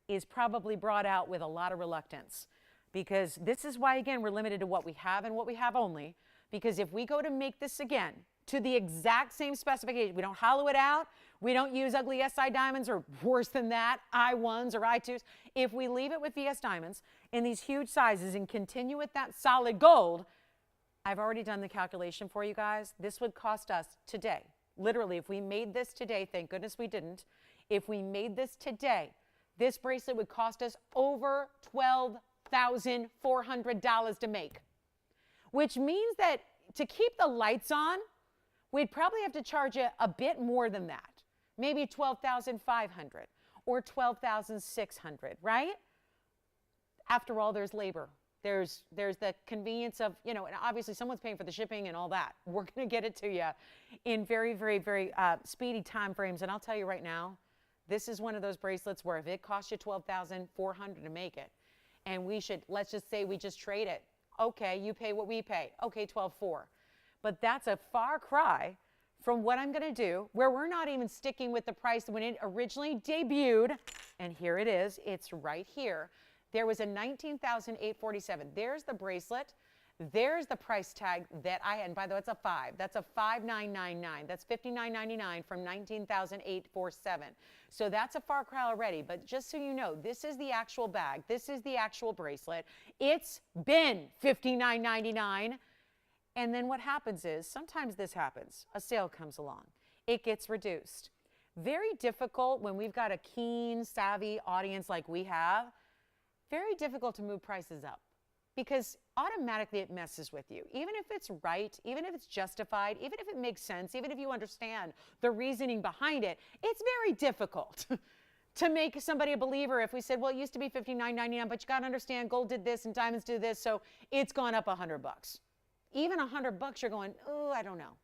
is probably brought out with a lot of reluctance, because this is why, again, we're limited to what we have and what we have only, because if we go to make this again to the exact same specification, we don't hollow it out, we don't use ugly SI diamonds, or worse than that, I1s or I2s. If we leave it with VS diamonds in these huge sizes and continue with that solid gold, I've already done the calculation for you guys. This would cost us today, literally, if we made this today, thank goodness we didn't, if we made this today, this bracelet would cost us over $12,000. $12,400 to make, which means that to keep the lights on, we'd probably have to charge you a bit more than that, maybe $12,500 or $12,600, right? After all, there's labor. There's the convenience of, and obviously someone's paying for the shipping and all that. We're going to get it to you in very, very, very speedy time frames. And I'll tell you right now, this is one of those bracelets where if it costs you $12,400 to make it, and let's just say we just trade it. Okay, you pay what we pay. Okay, $12,400. But that's a far cry from what I'm going to do, where we're not even sticking with the price when it originally debuted. And here it is. It's right here. There was a $19,847. There's the bracelet. There's the price tag that I had. And by the way, it's a 5. That's a $5,999. That's $59.99 from $19,847. So that's a far cry already. But just so you know, this is the actual bag. This is the actual bracelet. It's been $59.99. And then what happens is, sometimes this happens. A sale comes along. It gets reduced. Very difficult when we've got a keen, savvy audience like we have. Very difficult to move prices up because automatically it messes with you. Even if it's right, even if it's justified, even if it makes sense, even if you understand the reasoning behind it, it's very difficult to make somebody a believer if we said, well, it used to be $59.99, but you got to understand gold did this and diamonds do this, so it's gone up $100. Even $100, you're going, oh, I don't know.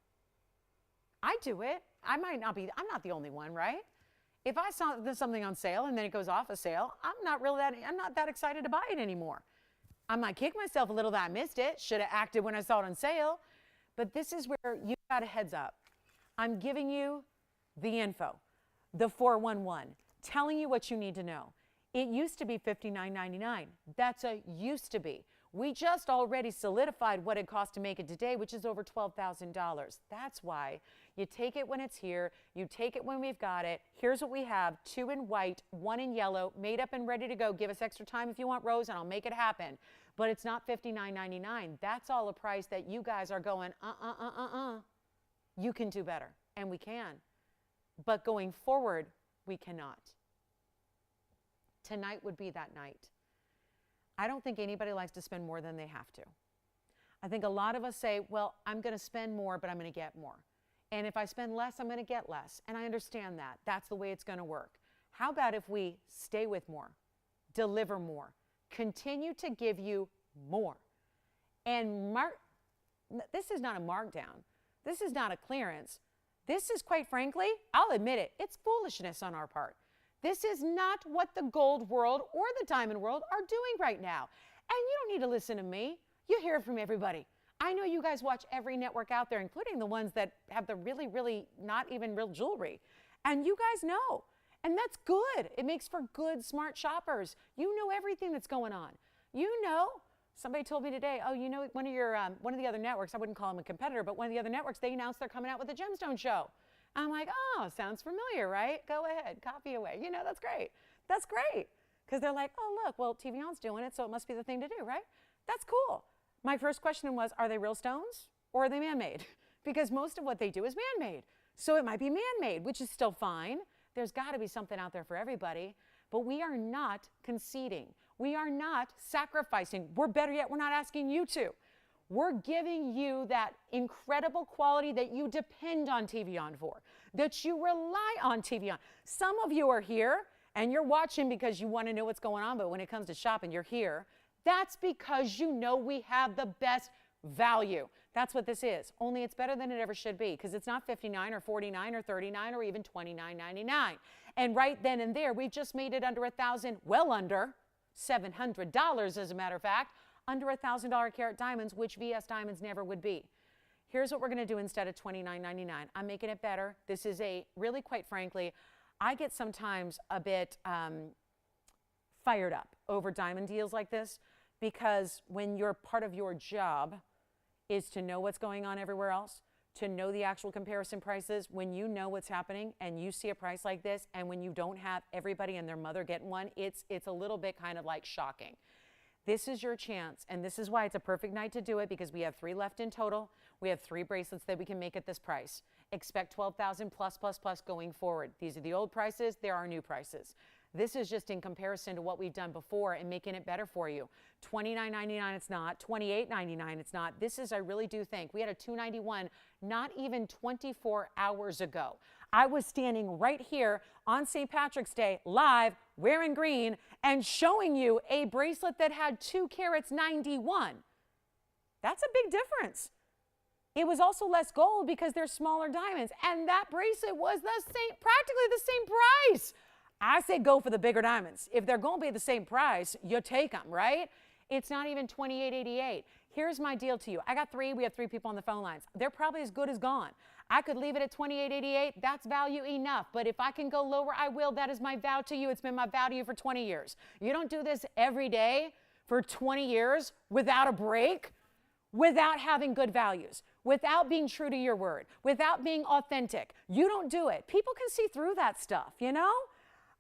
I do it. I'm not the only one, right? If I saw something on sale and then it goes off a sale, I'm not that excited to buy it anymore. I might kick myself a little that I missed it. Should have acted when I saw it on sale. But this is where you got a heads up. I'm giving you the info, the 411, telling you what you need to know. It used to be $59.99. That's a used to be. We just already solidified what it cost to make it today, which is over $12,000. That's why you take it when it's here. You take it when we've got it. Here's what we have: 2 in white, 1 in yellow, made up and ready to go. Give us extra time if you want, Rose, and I'll make it happen. But it's not $59.99. That's all a price that you guys are going, You can do better, and we can. But going forward, we cannot. Tonight would be that night. I don't think anybody likes to spend more than they have to. I think a lot of us say, well, I'm going to spend more, but I'm going to get more. And if I spend less, I'm going to get less. And I understand that. That's the way it's going to work. How about if we stay with more, deliver more, continue to give you more? And this is not a markdown. This is not a clearance. This is, quite frankly, I'll admit it, it's foolishness on our part. This is not what the gold world or the diamond world are doing right now. And you don't need to listen to me. You hear it from everybody. I know you guys watch every network out there, including the ones that have the really, really not even real jewelry. And you guys know. And that's good. It makes for good, smart shoppers. You know everything that's going on. You know. Somebody told me today, oh, you know, one of the other networks, I wouldn't call them a competitor, but one of the other networks, they announced they're coming out with a gemstone show. I'm like, oh, sounds familiar, right? Go ahead, copy away. You know, that's great. That's great. Because they're like, oh, look, well, TVON's doing it, so it must be the thing to do, right? That's cool. My first question was, are they real stones or are they man-made? Because most of what they do is man-made. So it might be man-made, which is still fine. There's got to be something out there for everybody. But we are not conceding. We are not sacrificing. We're better yet, we're not asking you to. We're giving you that incredible quality that you depend on TVON for, that you rely on TVON. Some of you are here and you're watching because you want to know what's going on, but when it comes to shopping, you're here. That's because you know we have the best value. That's what this is. Only it's better than it ever should be because it's not $59 or $49 or $39 or even $29.99. And right then and there, we've just made it under $1,000, well under $700 as a matter of fact, under $1,000 carat diamonds, which VS Diamonds never would be. Here's what we're going to do instead of $29.99. I'm making it better. This is really, quite frankly, I get sometimes a bit fired up over diamond deals like this because when you're part of your job is to know what's going on everywhere else, to know the actual comparison prices, when you know what's happening and you see a price like this and when you don't have everybody and their mother getting one, it's a little bit kind of like shocking. This is your chance, and this is why it's a perfect night to do it because we have 3 left in total. We have 3 bracelets that we can make at this price. Expect $12,000 plus going forward. These are the old prices. There are new prices. This is just in comparison to what we've done before and making it better for you. $29.99 it's not, $28.99 it's not. This is, I really do think, we had a $291 not even 24 hours ago. I was standing right here on St. Patrick's Day live wearing green and showing you a bracelet that had 2 carats 91. That's a big difference. It was also less gold because they're smaller diamonds, and that bracelet was the same, practically the same price. I say go for the bigger diamonds. If they're going to be the same price, you take them, right? It's not even $28.88. Here's my deal to you. I got 3. We have 3 people on the phone lines. They're probably as good as gone. I could leave it at $28.88. That's value enough. But if I can go lower, I will. That is my vow to you. It's been my vow to you for 20 years. You don't do this every day for 20 years without a break, without having good values, without being true to your word, without being authentic. You don't do it. People can see through that stuff, you know?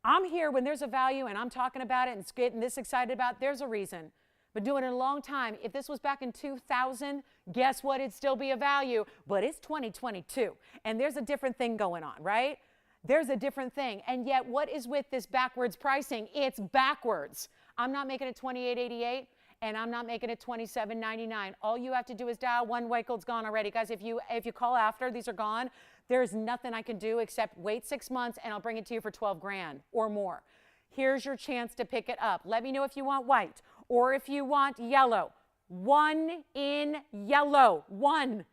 I'm here when there's a value and I'm talking about it and getting this excited about it. There's a reason. Been doing it a long time. If this was back in 2000, guess what? It'd still be a value, but it's 2022. And there's a different thing going on, right? There's a different thing. And yet, what is with this backwards pricing? It's backwards. I'm not making it $28.88. And I'm not making it $27.99. All you have to do is dial 1. White gold's gone already. Guys, if you call after, these are gone. There's nothing I can do except wait 6 months and I'll bring it to you for 12 grand or more. Here's your chance to pick it up. Let me know if you want white or if you want yellow. 1 in yellow. 1.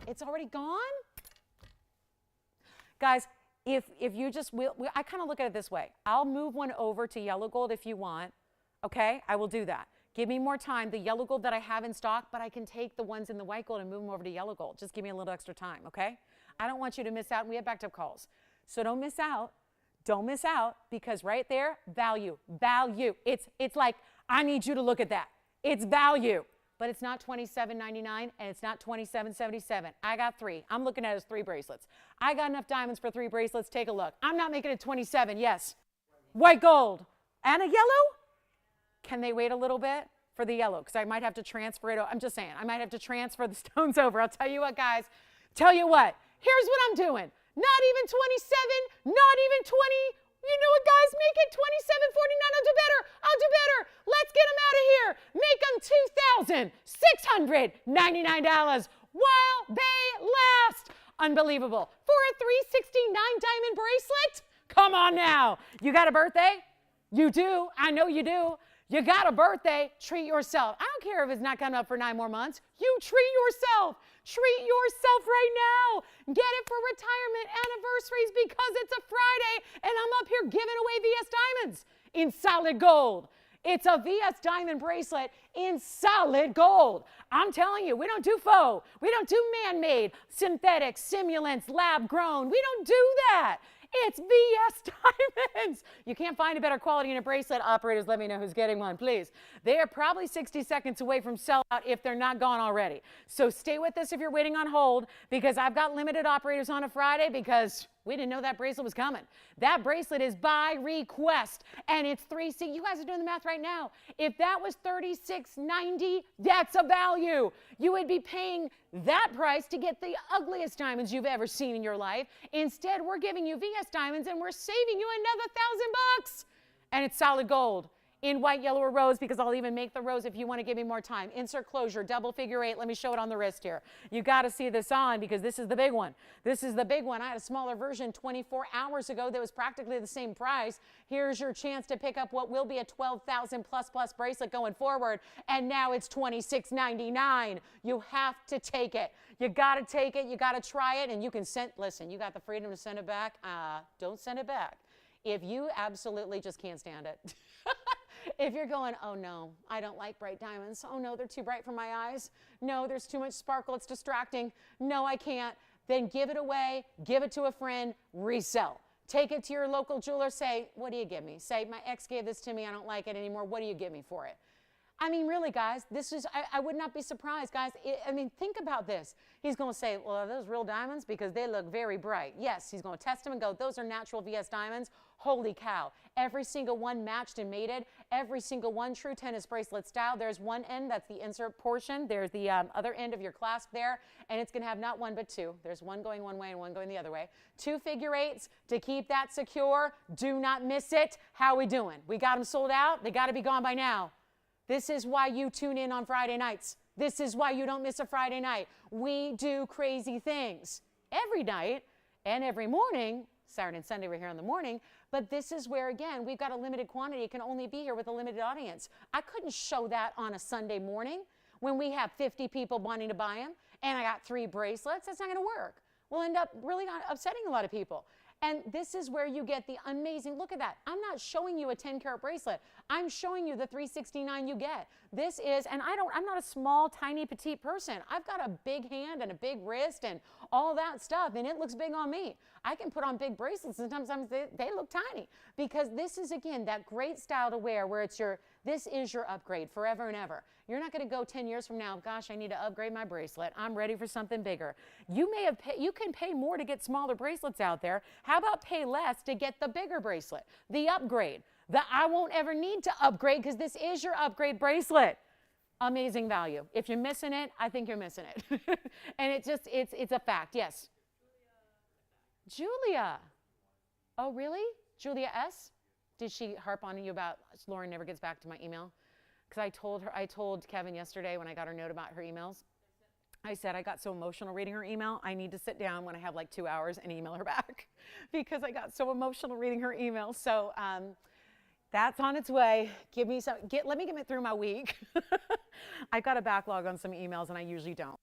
It's already gone? Guys, if you just will, I kind of look at it this way. I'll move one over to yellow gold if you want. Okay, I will do that. Give me more time. The yellow gold that I have in stock, but I can take the ones in the white gold and move them over to yellow gold. Just give me a little extra time, okay? I don't want you to miss out. We have backed up calls. So don't miss out. Don't miss out, because right there, value, value. It's like, I need you to look at that. It's value, but it's not $27.99 and it's not $27.77. I got 3. I'm looking at it as 3 bracelets. I got enough diamonds for 3 bracelets. Take a look. I'm not making it 27. Yes. White gold and a yellow. Can they wait a little bit for the yellow? Because I might have to transfer it. I'm just saying, I might have to transfer the stones over. I'll tell you what, guys. Tell you what. Here's what I'm doing. Not even 27, not even 20. You know what, guys? Make it 27.49. I'll do better. I'll do better. Let's get them out of here. Make them $2,699 while they last. Unbelievable. For a $369 diamond bracelet? Come on now. You got a birthday? You do. I know you do. You got a birthday, treat yourself. I don't care if it's not coming up for 9 more months. You treat yourself. Treat yourself right now. Get it for retirement anniversaries because it's a Friday and I'm up here giving away VS diamonds in solid gold. It's a VS diamond bracelet in solid gold. I'm telling you, we don't do faux. We don't do man-made, synthetic, simulants, lab-grown. We don't do that. It's VS diamonds. You can't find a better quality in a bracelet. Operators, let me know who's getting one, please. They are probably 60 seconds away from sellout if they're not gone already. So stay with us if you're waiting on hold, because I've got limited operators on a Friday because we didn't know that bracelet was coming. That bracelet is by request, and it's 3C. You guys are doing the math right now. If that was $36.90, that's a value. You would be paying that price to get the ugliest diamonds you've ever seen in your life. Instead, we're giving you VS diamonds, and we're saving you another $1,000. And it's solid gold in white, yellow, or rose, because I'll even make the rose if you want to give me more time. Insert closure, double figure 8. Let me show it on the wrist here. You got to see this on because this is the big one. This is the big one. I had a smaller version 24 hours ago that was practically the same price. Here's your chance to pick up what will be a $12,000 plus bracelet going forward, and now it's $26.99. You have to take it. You got to take it. You got to try it, and you can send, listen, you got the freedom to send it back. Don't send it back if you absolutely just can't stand it. If you're going, oh no, I don't like bright diamonds. Oh no, they're too bright for my eyes. No, there's too much sparkle, it's distracting. No, I can't. Then give it away, give it to a friend, resell. Take it to your local jeweler, say, what do you give me? Say, my ex gave this to me, I don't like it anymore. What do you give me for it? I mean, really, guys, this is, I would not be surprised, guys. I mean, think about this. He's going to say, well, are those real diamonds? Because they look very bright. Yes, he's going to test them and go, those are natural VS diamonds. Holy cow. Every single one matched and mated. Every single one true tennis bracelet style. There's one end, that's the insert portion. There's the other end of your clasp there, and it's going to have not one but two. There's one going one way and one going the other way. 2 figure eights to keep that secure. Do not miss it. How we doing? We got them sold out. They got to be gone by now. This is why you tune in on Friday nights. This is why you don't miss a Friday night. We do crazy things every night and every morning. Saturday and Sunday we're here in the morning, but this is where, again, we've got a limited quantity. It can only be here with a limited audience. I couldn't show that on a Sunday morning when we have 50 people wanting to buy them and I got 3 bracelets. That's not going to work. We'll end up really upsetting a lot of people. And this is where you get the amazing, look at that. I'm not showing you a 10-carat bracelet. I'm showing you the 369 you get. This is, and I'm not a small, tiny, petite person. I've got a big hand and a big wrist and all that stuff, and it looks big on me. I can put on big bracelets, and sometimes they look tiny, because this is, again, that great style to wear where it's this is your upgrade forever and ever. You're not going to go 10 years from now, gosh, I need to upgrade my bracelet. I'm ready for something bigger. You can pay more to get smaller bracelets out there. How about pay less to get the bigger bracelet, the upgrade, that I won't ever need to upgrade because this is your upgrade bracelet. Amazing value. If you're missing it, I think you're missing it. And it's a fact. Yes. Julia. Oh, really? Julia S? Did she harp on you about Lauren never gets back to my email? Because I told Kevin yesterday when I got her note about her emails, I said I got so emotional reading her email, I need to sit down when I have like 2 hours and email her back because I got so emotional reading her email. So that's on its way. Let me get through my week. I've got a backlog on some emails and I usually don't.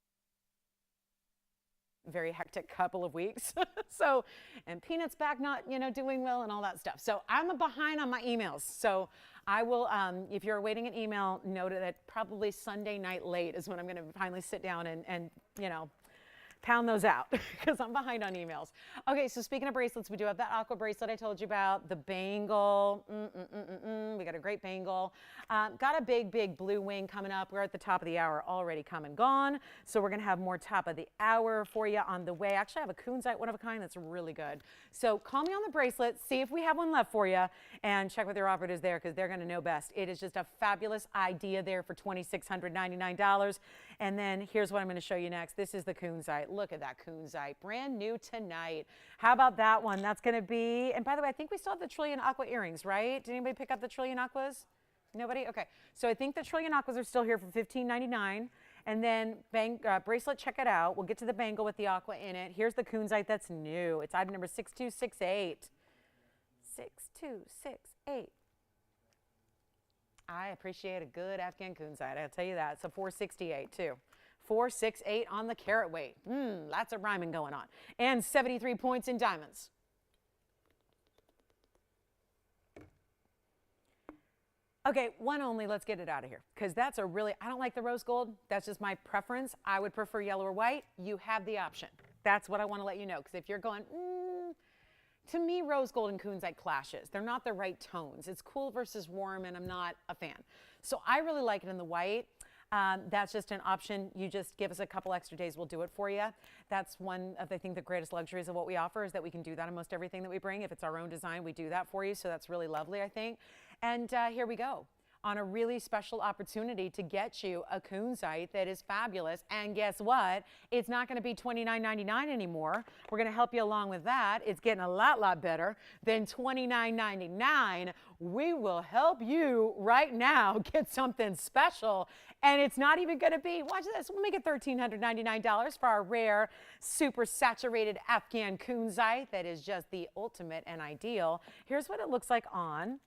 Very hectic couple of weeks. So, and Peanut's back not, doing well and all that stuff. So I'm behind on my emails. So I will, if you're awaiting an email, note that probably Sunday night late is when I'm going to finally sit down and pound those out because I'm behind on emails. Okay, so speaking of bracelets, we do have that aqua bracelet I told you about, the bangle. We got a great bangle. Got a big blue wing coming up. We're at the top of the hour, already come and gone. So we're going to have more top of the hour for you on the way. Actually, I have a kunzite one of a kind that's really good. So call me on the bracelet, see if we have one left for you, and check with your operators there because they're going to know best. It is just a fabulous idea there for $2,699. And then here's what I'm going to show you next. This is the kunzite. Look at that kunzite, brand new tonight. How about that one? That's going to be, and by the way, I think we still have the Trillion Aqua earrings, right? Did anybody pick up the Trillion Aquas? Nobody? Okay. So I think the Trillion Aquas are still here for $15.99. And then bracelet, check it out. We'll get to the bangle with the aqua in it. Here's the kunzite that's new. It's item number 6268. 6268. I appreciate a good Afghan kunzite. I'll tell you that. It's a 468 too. 468 on the carat weight. Lots of rhyming going on. And 73 points in diamonds. Okay, one only, let's get it out of here. Because that's a really, I don't like the rose gold. That's just my preference. I would prefer yellow or white. You have the option. That's what I want to let you know. Because if you're going, to me, rose gold and kunzite clashes. They're not the right tones. It's cool versus warm, and I'm not a fan. So I really like it in the white. That's just an option. You just give us a couple extra days, we'll do it for you. That's one of, I think, the greatest luxuries of what we offer is that we can do that on most everything that we bring. If it's our own design, we do that for you. So that's really lovely, I think. And here we go on a really special opportunity to get you a kunzite that is fabulous. And guess what? It's not going to be $29.99 anymore. We're going to help you along with that. It's getting a lot better than $29.99. We will help you right now get something special. And it's not even going to be, watch this, we'll make it $1,399 for our rare, super saturated Afghan kunzite that is just the ultimate and ideal. Here's what it looks like on.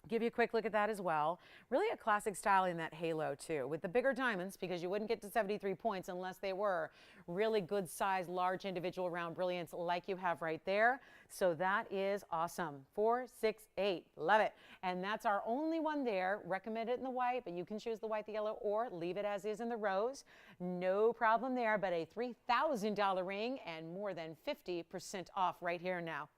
Give you a quick look at that as well. Really a classic style in that halo too, with the bigger diamonds, because you wouldn't get to 73 points unless they were really good size, large individual round brilliants like you have right there. So that is awesome. 468, love it. And that's our only one there. Recommend it in the white, but you can choose the white, the yellow, or leave it as is in the rose. No problem there, but a $3,000 ring and more than 50% off right here and now.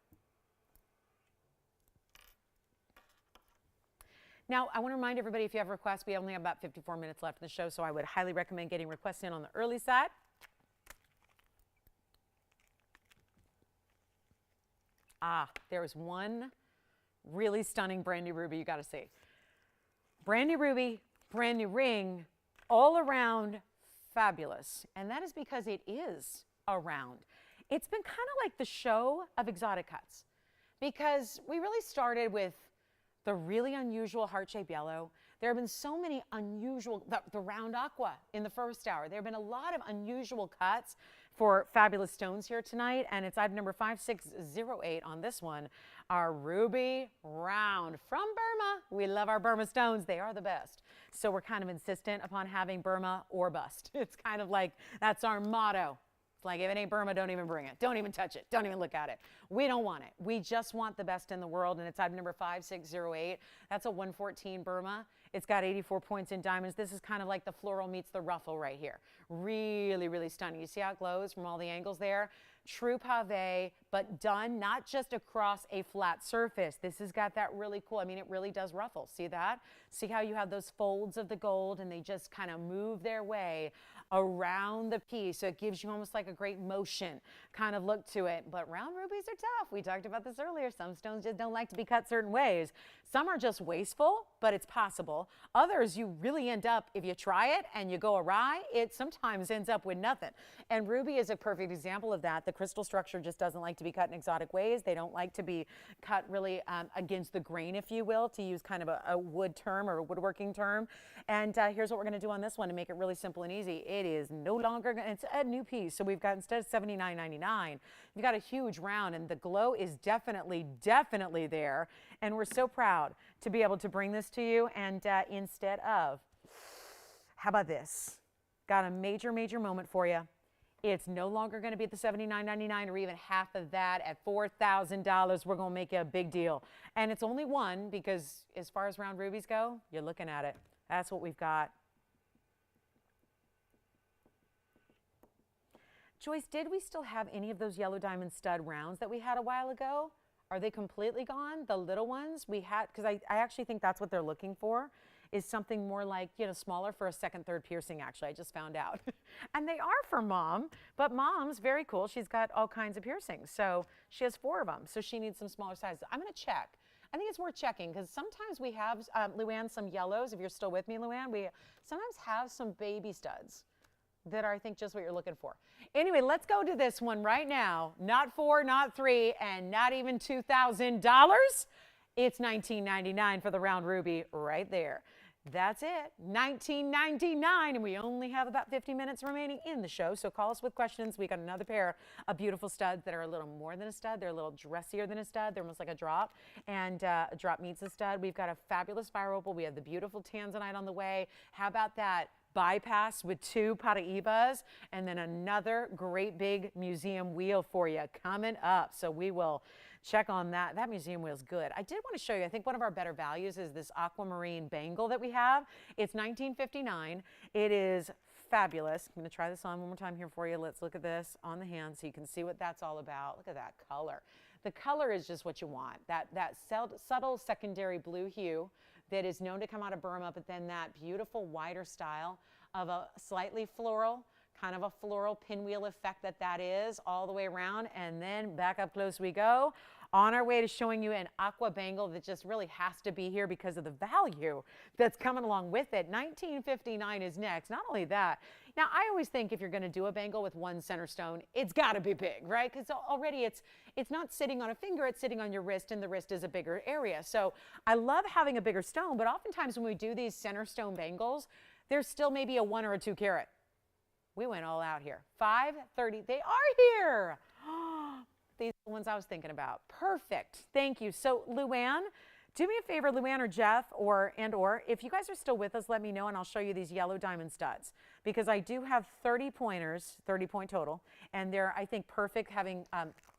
Now, I want to remind everybody, if you have requests, we only have about 54 minutes left in the show, so I would highly recommend getting requests in on the early side. There was one Really stunning brand new ruby you got to see. Brand new ruby, brand new ring, all around fabulous. And that is because it is around. It's been kind of like the show of exotic cuts because we really started with the really unusual heart-shaped yellow. There have been so many unusual, the round aqua in the first hour. There have been a lot of unusual cuts for fabulous stones here tonight, and it's item number 5608 on this one, our ruby round from Burma. We love our Burma stones. They are the best. So we're kind of insistent upon having Burma or bust. It's kind of like, that's our motto. Like, if it ain't Burma, don't even bring it. Don't even touch it. Don't even look at it. We don't want it. We just want the best in the world, and it's item number 5608. That's a 114 Burma. It's got 84 points in diamonds. This is kind of like the floral meets the ruffle right here. Really, really stunning. You see how it glows from all the angles there? True pave, but done not just across a flat surface. This has got that really cool, I mean, it really does ruffle. See that? See how you have those folds of the gold and they just kind of move their way around the piece. So it gives you almost like a great motion kind of look to it. But round rubies are tough. We talked about this earlier. Some stones just don't like to be cut certain ways. Some are just wasteful, but it's possible. Others, you really end up, if you try it and you go awry, it sometimes ends up with nothing. And ruby is a perfect example of that. The crystal structure just doesn't like to be cut in exotic ways. They don't like to be cut really against the grain, if you will, to use kind of a wood term or a woodworking term. And here's what we're going to do on this one to make it really simple and easy. It is no longer, it's a new piece. So we've got, instead of $79.99, you've got a huge round, and the glow is definitely there. And we're so proud to be able to bring this to you. And instead of, how about this? Got a major moment for you. It's no longer going to be at the $79.99 or even half of that. At $4,000, we're going to make it a big deal. And it's only one because as far as round rubies go, you're looking at it. That's what we've got. Joyce, did we still have any of those yellow diamond stud rounds that we had a while ago? Are they completely gone? The little ones we had, because I actually think that's what they're looking for, is something more like, you know, smaller for a second, third piercing, actually. I just found out. And they are for mom, but mom's very cool. She's got all kinds of piercings. So she has 4 of them. So she needs some smaller sizes. I'm going to check. I think it's worth checking because sometimes we have, Luann, some yellows. If you're still with me, Luann, we sometimes have some baby studs that are, I think, just what you're looking for. Anyway, let's go to this one right now. Not 4, not 3, and not even $2,000. It's $19.99 for the round ruby right there. That's it, $19.99, and we only have about 50 minutes remaining in the show, so call us with questions. We got another pair of beautiful studs that are a little more than a stud. They're a little dressier than a stud. They're almost like a drop, and a drop meets a stud. We've got a fabulous fire opal. We have the beautiful tanzanite on the way. How about that bypass with 2 Paraibas, and then another great big museum wheel for you coming up. So we will check on that. That museum wheel is good. I did want to show you, I think one of our better values is this aquamarine bangle that we have. It's $19.59. It is fabulous. I'm going to try this on one more time here for you. Let's look at this on the hand so you can see what that's all about. Look at that color. The color is just what you want. That subtle secondary blue hue that is known to come out of Burma, but then that beautiful wider style of a slightly floral, kind of a floral pinwheel effect that is all the way around. And then back up close we go. On our way to showing you an aqua bangle that just really has to be here because of the value that's coming along with it. $19.59 is next. Not only that, now I always think if you're going to do a bangle with one center stone, it's got to be big, right? Because already it's not sitting on a finger, it's sitting on your wrist, and the wrist is a bigger area. So I love having a bigger stone, but oftentimes when we do these center stone bangles, there's still maybe a 1 or a 2 carat. We went all out here. 530. They are here. These are the ones I was thinking about. Perfect. Thank you. So Luann, do me a favor, Luann or Jeff, or if you guys are still with us, let me know and I'll show you these yellow diamond studs because I do have 30 pointers, 30 point total, and they're, I think, perfect having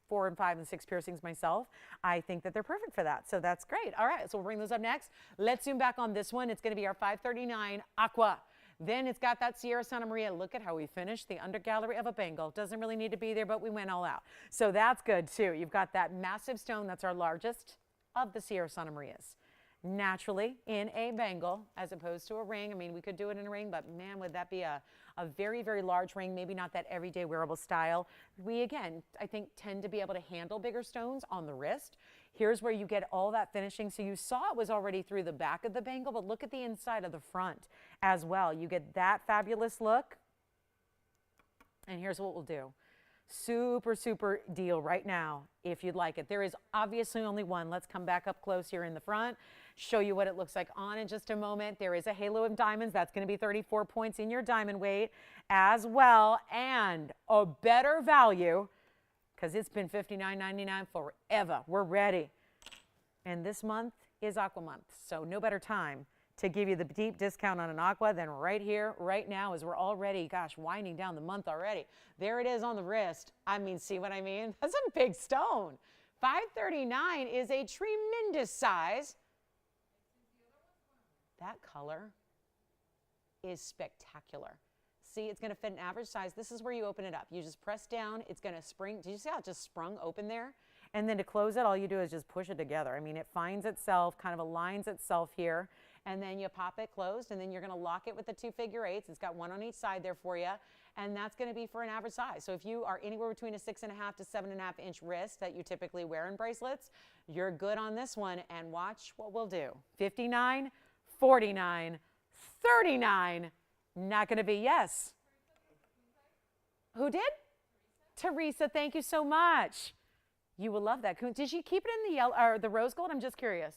4 and 5 and 6 piercings myself. I think that they're perfect for that. So that's great. All right. So we'll bring those up next. Let's zoom back on this one. It's going to be our 539 Aqua. Then it's got that Sierra Santa Maria. Look at how we finished the under gallery of a bangle. Doesn't really need to be there, but we went all out. So that's good too. You've got that massive stone. That's our largest of the Sierra Santa Marias. Naturally in a bangle as opposed to a ring. I mean, we could do it in a ring, but man, would that be a very, very large ring, maybe not that everyday wearable style. We, again, I think tend to be able to handle bigger stones on the wrist. Here's where you get all that finishing. So you saw it was already through the back of the bangle, but look at the inside of the front as well. You get that fabulous look. And here's what we'll do. Super, super deal right now if you'd like it. There is obviously only one. Let's come back up close here in the front, show you what it looks like on in just a moment. There is a halo of diamonds. That's going to be 34 points in your diamond weight as well, and a better value because it's been $59.99 forever. We're ready. And this month is Aqua Month, so no better time to give you the deep discount on an Aqua than right here, right now, as we're already, gosh, winding down the month already. There it is on the wrist. I mean, see what I mean? That's a big stone. $539 is a tremendous size. That color is spectacular. See, it's going to fit an average size. This is where you open it up. You just press down. It's going to spring. Did you see how it just sprung open there? And then to close it, all you do is just push it together. I mean, it finds itself, kind of aligns itself here. And then you pop it closed, and then you're going to lock it with the 2 figure-8s. It's got one on each side there for you, and that's going to be for an average size. So if you are anywhere between a 6.5 to 7.5 inch wrist that you typically wear in bracelets, you're good on this one. And watch what we'll do. $59, $49, $39. Not going to be yes. Who did? Teresa, thank you so much. You will love that. Did she keep it in the yellow or the rose gold? I'm just curious.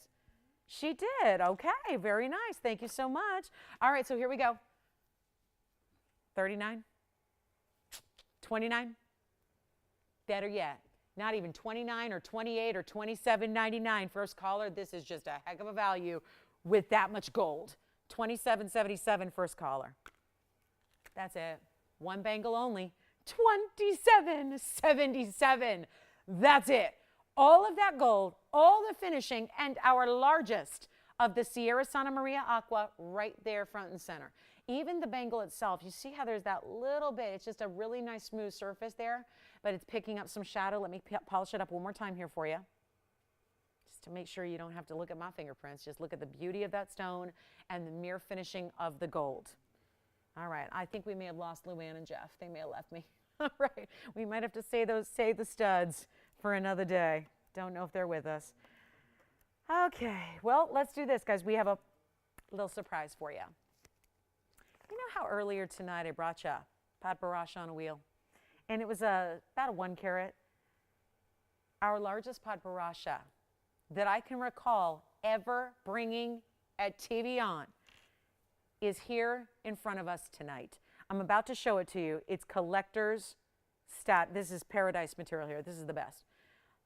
She did. Okay, very nice. Thank you so much. All right, so here we go. 39, 29. Better yet, not even 29 or 28 or 27.99. First caller, this is just a heck of a value with that much gold. 27.77 first caller. That's it. One bangle only. 27.77. That's it. All of that gold, all the finishing, and our largest of the Sierra Santa Maria Aqua right there front and center. Even the bangle itself, you see how there's that little bit, it's just a really nice smooth surface there, but it's picking up some shadow. Let me polish it up one more time here for you, just to make sure you don't have to look at my fingerprints. Just look at the beauty of that stone and the mere finishing of the gold. All right, I think we may have lost Luann and Jeff. They may have left me. All right, we might have to say the studs for another day. Don't know if they're with us. Okay, well, let's do this, guys. We have a little surprise for you. You know how earlier tonight I brought you Pat Barash on a wheel? And it was about a 1 carat. Our largest Pat Barasha that I can recall ever bringing at TVON is here in front of us tonight. I'm about to show it to you. It's collector's stat. This is paradise material here. This is the best.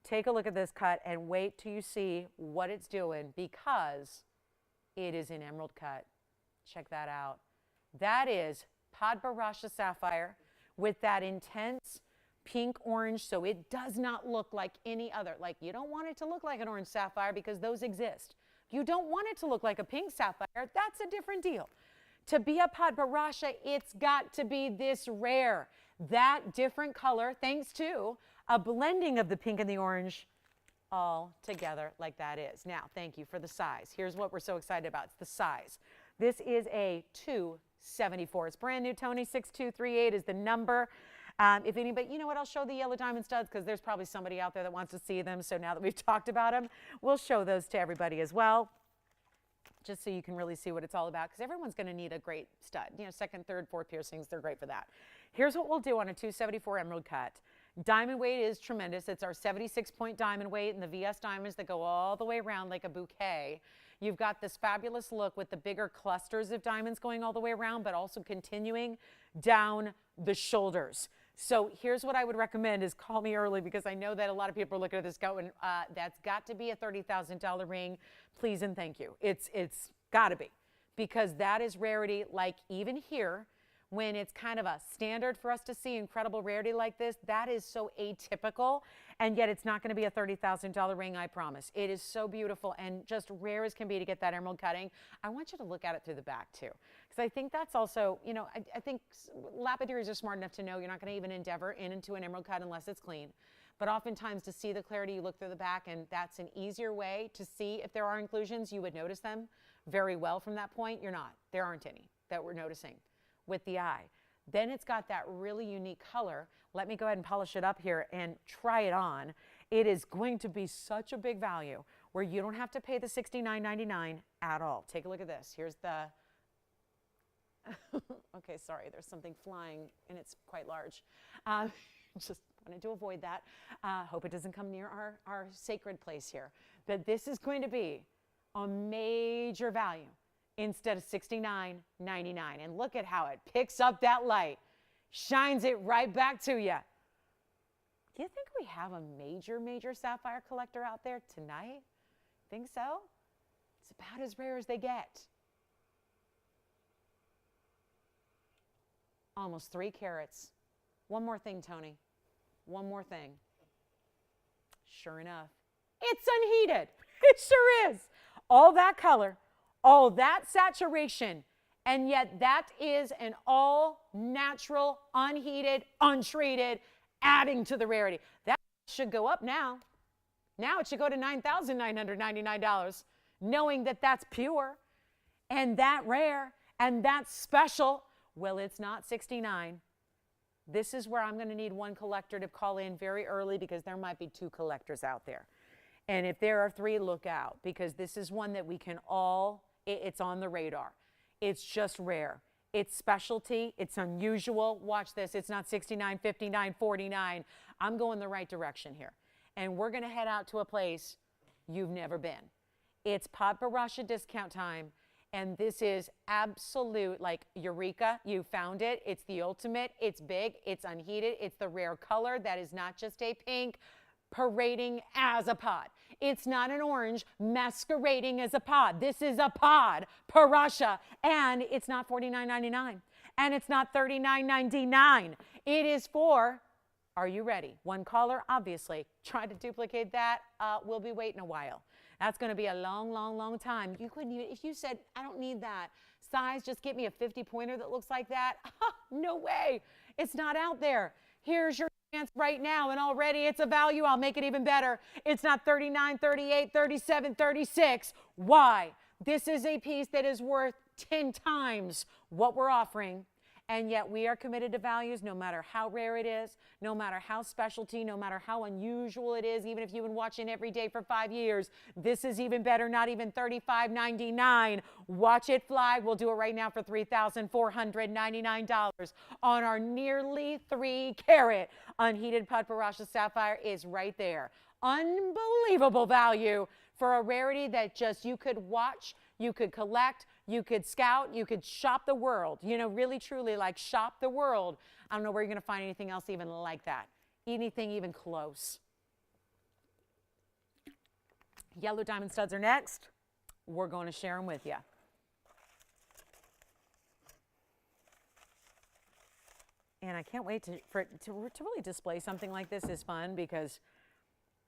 Take a look at this cut and wait till you see what it's doing because it is in emerald cut. Check that out. That is Pat Barasha Sapphire with that intense pink orange, so it does not look like any other. Like, you don't want it to look like an orange sapphire because those exist. You don't want it to look like a pink sapphire. That's a different deal. To be a Pat Barasha, it's got to be this rare. That different color, thanks to a blending of the pink and the orange all together like that is. Now, thank you for the size. Here's what we're so excited about. It's the size. This is a 274. It's brand new, Tony. 6238 is the number. If anybody, you know what, I'll show the yellow diamond studs because there's probably somebody out there that wants to see them. So now that we've talked about them, we'll show those to everybody as well, just so you can really see what it's all about, because everyone's going to need a great stud. You know, second, third, fourth piercings, they're great for that. Here's what we'll do on a 274 emerald cut. Diamond weight is tremendous. It's our 76-point diamond weight and the VS diamonds that go all the way around like a bouquet. You've got this fabulous look with the bigger clusters of diamonds going all the way around, but also continuing down the shoulders. So here's what I would recommend is call me early, because I know that a lot of people are looking at this going, that's got to be a $30,000 ring. Please and thank you. It's got to be, because that is rarity. Like even here, when it's kind of a standard for us to see incredible rarity like this, that is so atypical, and yet it's not going to be a $30,000 ring, I promise. It is so beautiful and just rare as can be to get that emerald cutting. I want you to look at it through the back too, because I think that's also, you know, I think lapidaries are smart enough to know you're not going to even endeavor into an emerald cut unless it's clean. But oftentimes to see the clarity, you look through the back, and that's an easier way to see if there are inclusions. You would notice them very well from that point. You're not. There aren't any that we're noticing with the eye. Then it's got that really unique color. Let me go ahead and polish it up here and try it on. It is going to be such a big value where you don't have to pay the $69.99 at all. Take a look at this. Here's the, okay, sorry, there's something flying and it's quite large. Just wanted to avoid that. Hope it doesn't come near our sacred place here. But this is going to be a major value instead of $69.99. And look at how it picks up that light, shines it right back to you. Do you think we have a major sapphire collector out there tonight? Think so? It's about as rare as they get. Almost 3 carats. One more thing, Tony. One more thing. Sure enough, it's unheated. It sure is. All that color, all that saturation, and yet that is an all natural, unheated, untreated, adding to the rarity. That should go up now. Now it should go to $9,999, knowing that that's pure and that rare and that's special. Well, it's not 69. This is where I'm going to need one collector to call in very early because there might be 2 collectors out there. And if there are 3, look out, because this is one that we can all, it's on the radar. It's just rare. It's specialty. It's unusual. Watch this. It's not 69, 59, 49. I'm going the right direction here. And we're going to head out to a place you've never been. It's Paparasha discount time. And this is absolute, like, eureka. You found it. It's the ultimate. It's big. It's unheated. It's the rare color that is not just a pink parading as a pod. It's not an orange masquerading as a pod. This is a pod, Parasha, and it's not $49.99, and it's not $39.99. It is for, are you ready? One caller, obviously. Try to duplicate that. We'll be waiting a while. That's going to be a long time. You couldn't even, if you said, I don't need that size, just get me a 50 pointer that looks like that. No way. It's not out there. Here's your chance right now, and already it's a value. I'll make it even better. It's not 39, 38, 37, 36. Why? This is a piece that is worth 10 times what we're offering, and yet we are committed to values no matter how rare it is, no matter how specialty, no matter how unusual it is, even if you've been watching every day for 5 years. This is even better, not even $35.99. Watch it fly. We'll do it right now for $3,499 on our nearly 3-carat unheated Paparasha Sapphire is right there. Unbelievable value for a rarity that just you could watch, you could collect, you could scout, you could shop the world. You know, really, truly, like shop the world. I don't know where you're going to find anything else even like that. Anything even close. Yellow diamond studs are next. We're going to share them with you. And I can't wait to really display something like this. Is fun because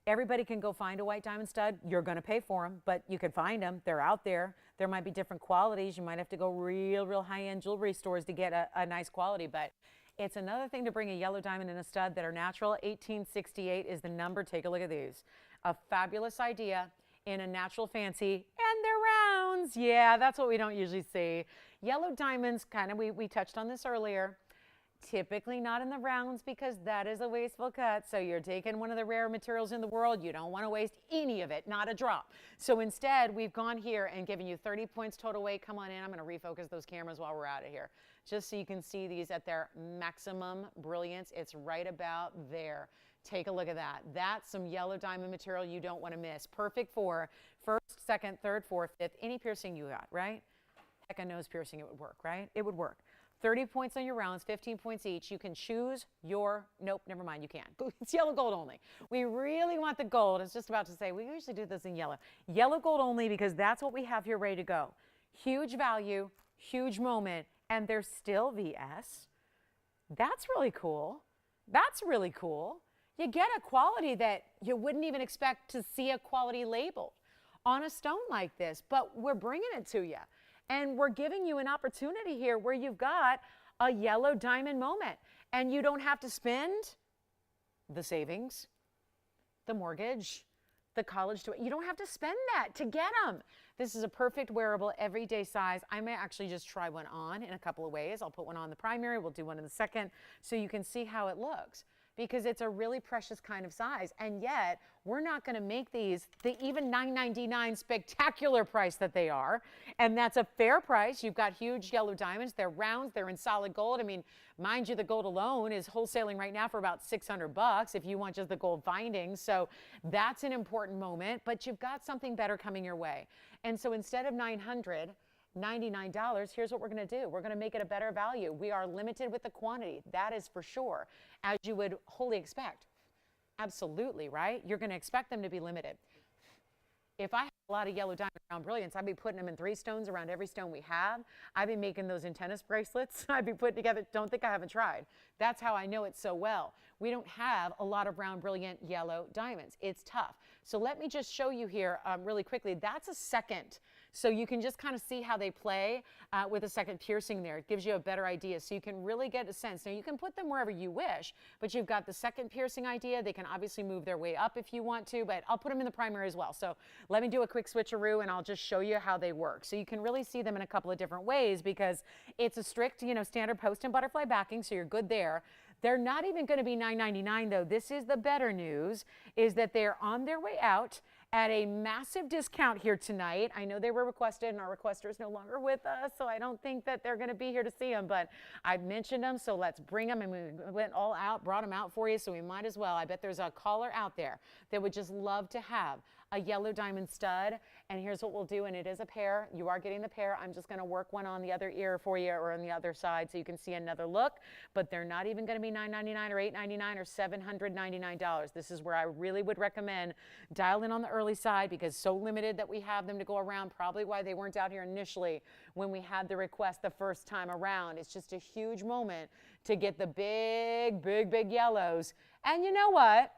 everybody can go find a white diamond stud. You're going to pay for them, but you can find them. They're out there. There might be different qualities. You might have to go real high-end jewelry stores to get a nice quality, but it's another thing to bring a yellow diamond and a stud that are natural. 1868 is the number. Take a look at these. A fabulous idea in a natural fancy, and they're rounds. Yeah, that's what we don't usually see. Yellow diamonds, kind of, we touched on this earlier. Typically not in the rounds because that is a wasteful cut. So you're taking one of the rare materials in the world. You don't want to waste any of it, not a drop. So instead, we've gone here and given you 30 points total weight. Come on in. I'm going to refocus those cameras while we're out of here, just so you can see these at their maximum brilliance. It's right about there. Take a look at that. That's some yellow diamond material you don't want to miss. Perfect for first, second, third, fourth, fifth, any piercing you got, right? Heck, a nose piercing, it would work, right? It would work. 30 points on your rounds, 15 points each. You can choose your, nope, never mind, you can't. It's yellow gold only. We really want the gold. I was just about to say, we usually do this in yellow. Yellow gold only because that's what we have here ready to go. Huge value, huge moment, and there's still VS. That's really cool. That's really cool. You get a quality that you wouldn't even expect to see a quality labeled on a stone like this, but we're bringing it to you. And we're giving you an opportunity here where you've got a yellow diamond moment and you don't have to spend the savings, the mortgage, the college. You don't have to spend that to get them. This is a perfect wearable everyday size. I may actually just try one on in a couple of ways. I'll put one on the primary. We'll do one in the second so you can see how it looks. because it's a really precious kind of size. And yet, we're not going to make these the even $9.99 spectacular price that they are. And that's a fair price. You've got huge yellow diamonds. They're rounds. They're in solid gold. I mean, mind you, the gold alone is wholesaling right now for about $600 if you want just the gold findings. So that's an important moment. But you've got something better coming your way. And so instead of $999, here's what we're going to do. We're going to make it a better value. We are limited with the quantity. That is for sure, as you would wholly expect. Absolutely, right? You're going to expect them to be limited. If I had a lot of yellow diamond round brilliance, I'd be putting them in 3 stones around every stone we have. I'd be making those in tennis bracelets. I'd be putting together, don't think I haven't tried. That's how I know it so well. We don't have a lot of round brilliant yellow diamonds. It's tough. So let me just show you here really quickly. That's a second. So you can just kind of see how they play with a second piercing there. It gives you a better idea. So you can really get a sense. Now you can put them wherever you wish, but you've got the second piercing idea. They can obviously move their way up if you want to, but I'll put them in the primary as well. So let me do a quick switcheroo and I'll just show you how they work. So you can really see them in a couple of different ways because it's a strict, standard post and butterfly backing. So you're good there. They're not even going to be $9.99 though. This is the better news, is that they're on their way out at a massive discount here tonight. I know they were requested and our requester is no longer with us, so I don't think that they're going to be here to see them, but I've mentioned them, so let's bring them, and we went all out, brought them out for you, so we might as well. I bet there's a caller out there that would just love to have a yellow diamond stud, and here's what we'll do, and it is a pair. You are getting the pair. I'm just going to work one on the other ear for you or on the other side so you can see another look, but they're not even going to be $9.99 or $8.99 or $799. This is where I really would recommend dial in on the early side because so limited that we have them to go around, probably why they weren't out here initially when we had the request the first time around. It's just a huge moment to get the big yellows. And you know what?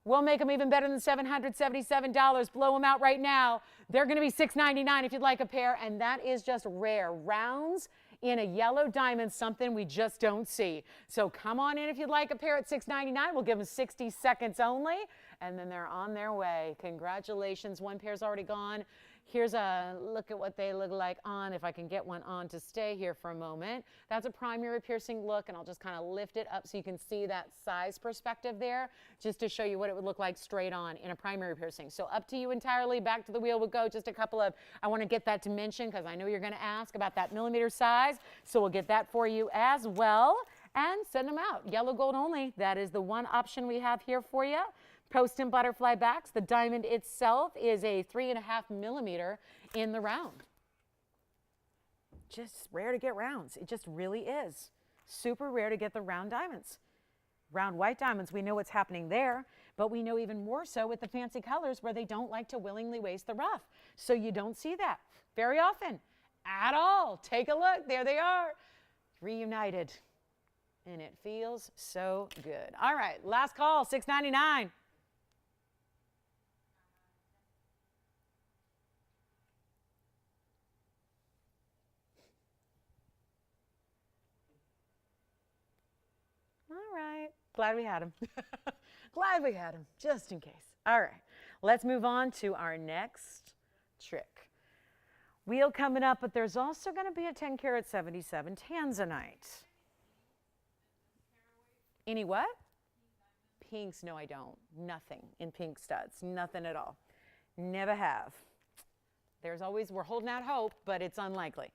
We'll make them even better than $777. Blow them out right now. They're going to be $699 if you'd like a pair, and that is just rare. Rounds in a yellow diamond, something we just don't see. So come on in if you'd like a pair at $699. We'll give them 60 seconds only, and then they're on their way. Congratulations. One pair's already gone. Here's a look at what they look like on, if I can get one on to stay here for a moment. That's a primary piercing look, and I'll just kind of lift it up so you can see that size perspective there, just to show you what it would look like straight on in a primary piercing. So up to you entirely. Back to the wheel we'll go. Just a couple of, I want to get that dimension because I know you're going to ask about that millimeter size, so we'll get that for you as well and send them out. Yellow gold only. That is the one option we have here for you. Post and butterfly backs. The diamond itself is a 3.5 millimeter in the round. Just rare to get rounds. It just really is. Super rare to get the round diamonds. Round white diamonds, we know what's happening there, but we know even more so with the fancy colors where they don't like to willingly waste the rough. So you don't see that very often at all. Take a look. There they are. Reunited. And it feels so good. All right, last call, $699. All right. Glad we had him. Glad we had him, just in case. All right. Let's move on to our next trick. Wheel coming up, but there's also going to be a 10 karat 77 tanzanite. Any what? Pinks? No, I don't. Nothing in pink studs. Nothing at all. Never have. There's always, we're holding out hope, but it's unlikely.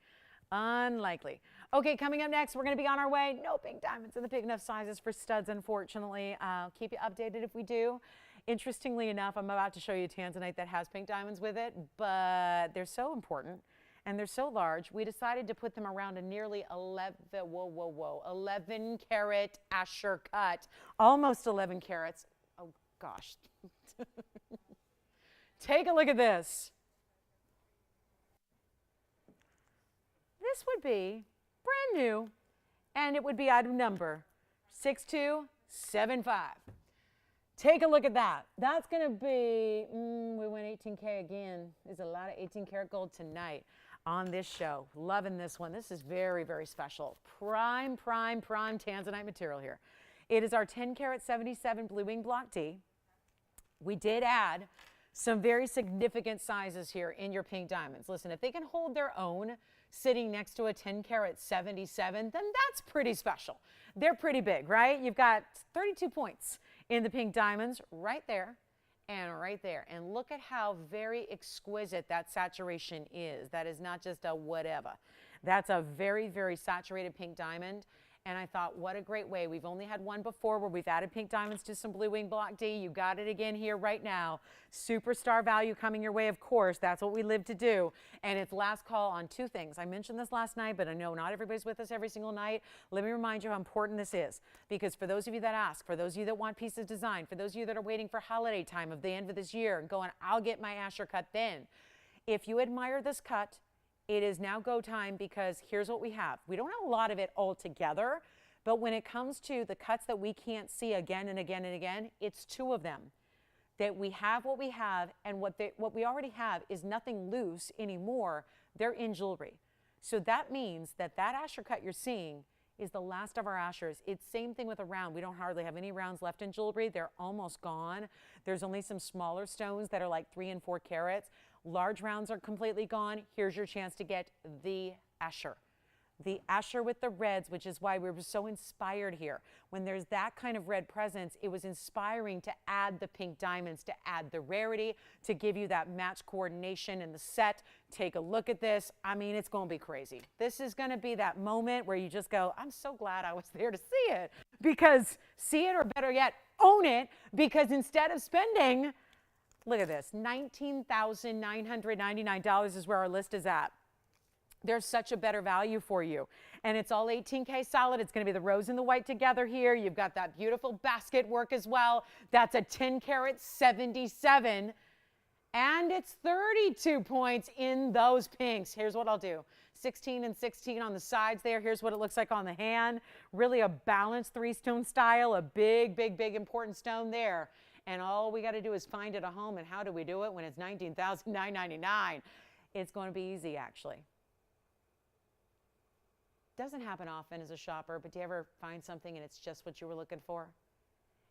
Unlikely. Okay, coming up next, we're going to be on our way. No pink diamonds in the big enough sizes for studs, unfortunately. I'll keep you updated if we do. Interestingly enough, I'm about to show you a tanzanite that has pink diamonds with it, but they're so important and they're so large, we decided to put them around a nearly 11 karat Asher cut. Almost 11 carats. Oh, gosh. Take a look at this. This would be brand new, and it would be item number 6275. Take a look at that. That's going to be, we went 18K again. There's a lot of 18 karat gold tonight on this show. Loving this one. This is very, very special. Prime tanzanite material here. It is our 10 karat 77 blue wing block D. We did add Some very significant sizes here in your pink diamonds. Listen, if they can hold their own sitting next to a 10 karat 77, then that's pretty special. They're pretty big, right? You've got 32 points in the pink diamonds right there and right there. And look at how very exquisite that saturation is. That is not just a whatever. That's a very, very saturated pink diamond. And I thought, what a great way. We've only had one before where we've added pink diamonds to some blue wing block D. You got it again here right now. Superstar value coming your way, of course. That's what we live to do. And it's last call on two things. I mentioned this last night, but I know not everybody's with us every single night. Let me remind you how important this is. Because for those of you that ask, for those of you that want pieces designed, for those of you that are waiting for holiday time of the end of this year and going, I'll get my Asher cut then. If you admire this cut, it is now go time, because here's what we have. We don't have a lot of it all together, but when it comes to the cuts that we can't see again and again and again, it's two of them. That we have what we have, and what we already have is nothing loose anymore. They're in jewelry. So that means that that Asher cut you're seeing is the last of our Ashers. It's same thing with a round. We don't hardly have any rounds left in jewelry. They're almost gone. There's only some smaller stones that are like 3 and 4 carats. Large rounds are completely gone. Here's your chance to get the Asher. The Asher with the reds, which is why we were so inspired here. When there's that kind of red presence, it was inspiring to add the pink diamonds, to add the rarity, to give you that match coordination in the set. Take a look at this. I mean, it's going to be crazy. This is going to be that moment where you just go, I'm so glad I was there to see it. Because see it, or better yet, own it. Because instead of spending, look at this, $19,999 is where our list is at. There's such a better value for you. And it's all 18K solid. It's going to be the rose and the white together here. You've got that beautiful basket work as well. That's a 10 karat 77. And it's 32 points in those pinks. Here's what I'll do. 16 and 16 on the sides there. Here's what it looks like on the hand. Really a balanced 3-stone style. A big, big, big important stone there. And all we got to do is find it a home. And how do we do it when it's $19,999? It's going to be easy, actually. Doesn't happen often as a shopper, but do you ever find something and it's just what you were looking for?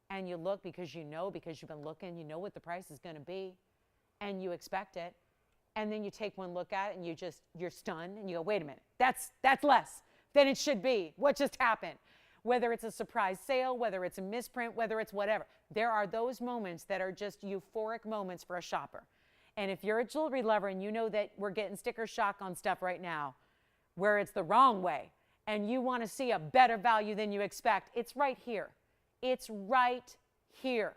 And you look because you've been looking, you know what the price is going to be, and you expect it. And then you take one look at it and you're stunned and you go, wait a minute, that's less than it should be. What just happened? Whether it's a surprise sale, whether it's a misprint, whether it's whatever. There are those moments that are just euphoric moments for a shopper. And if you're a jewelry lover and you know that we're getting sticker shock on stuff right now, where it's the wrong way, and you want to see a better value than you expect, it's right here. It's right here.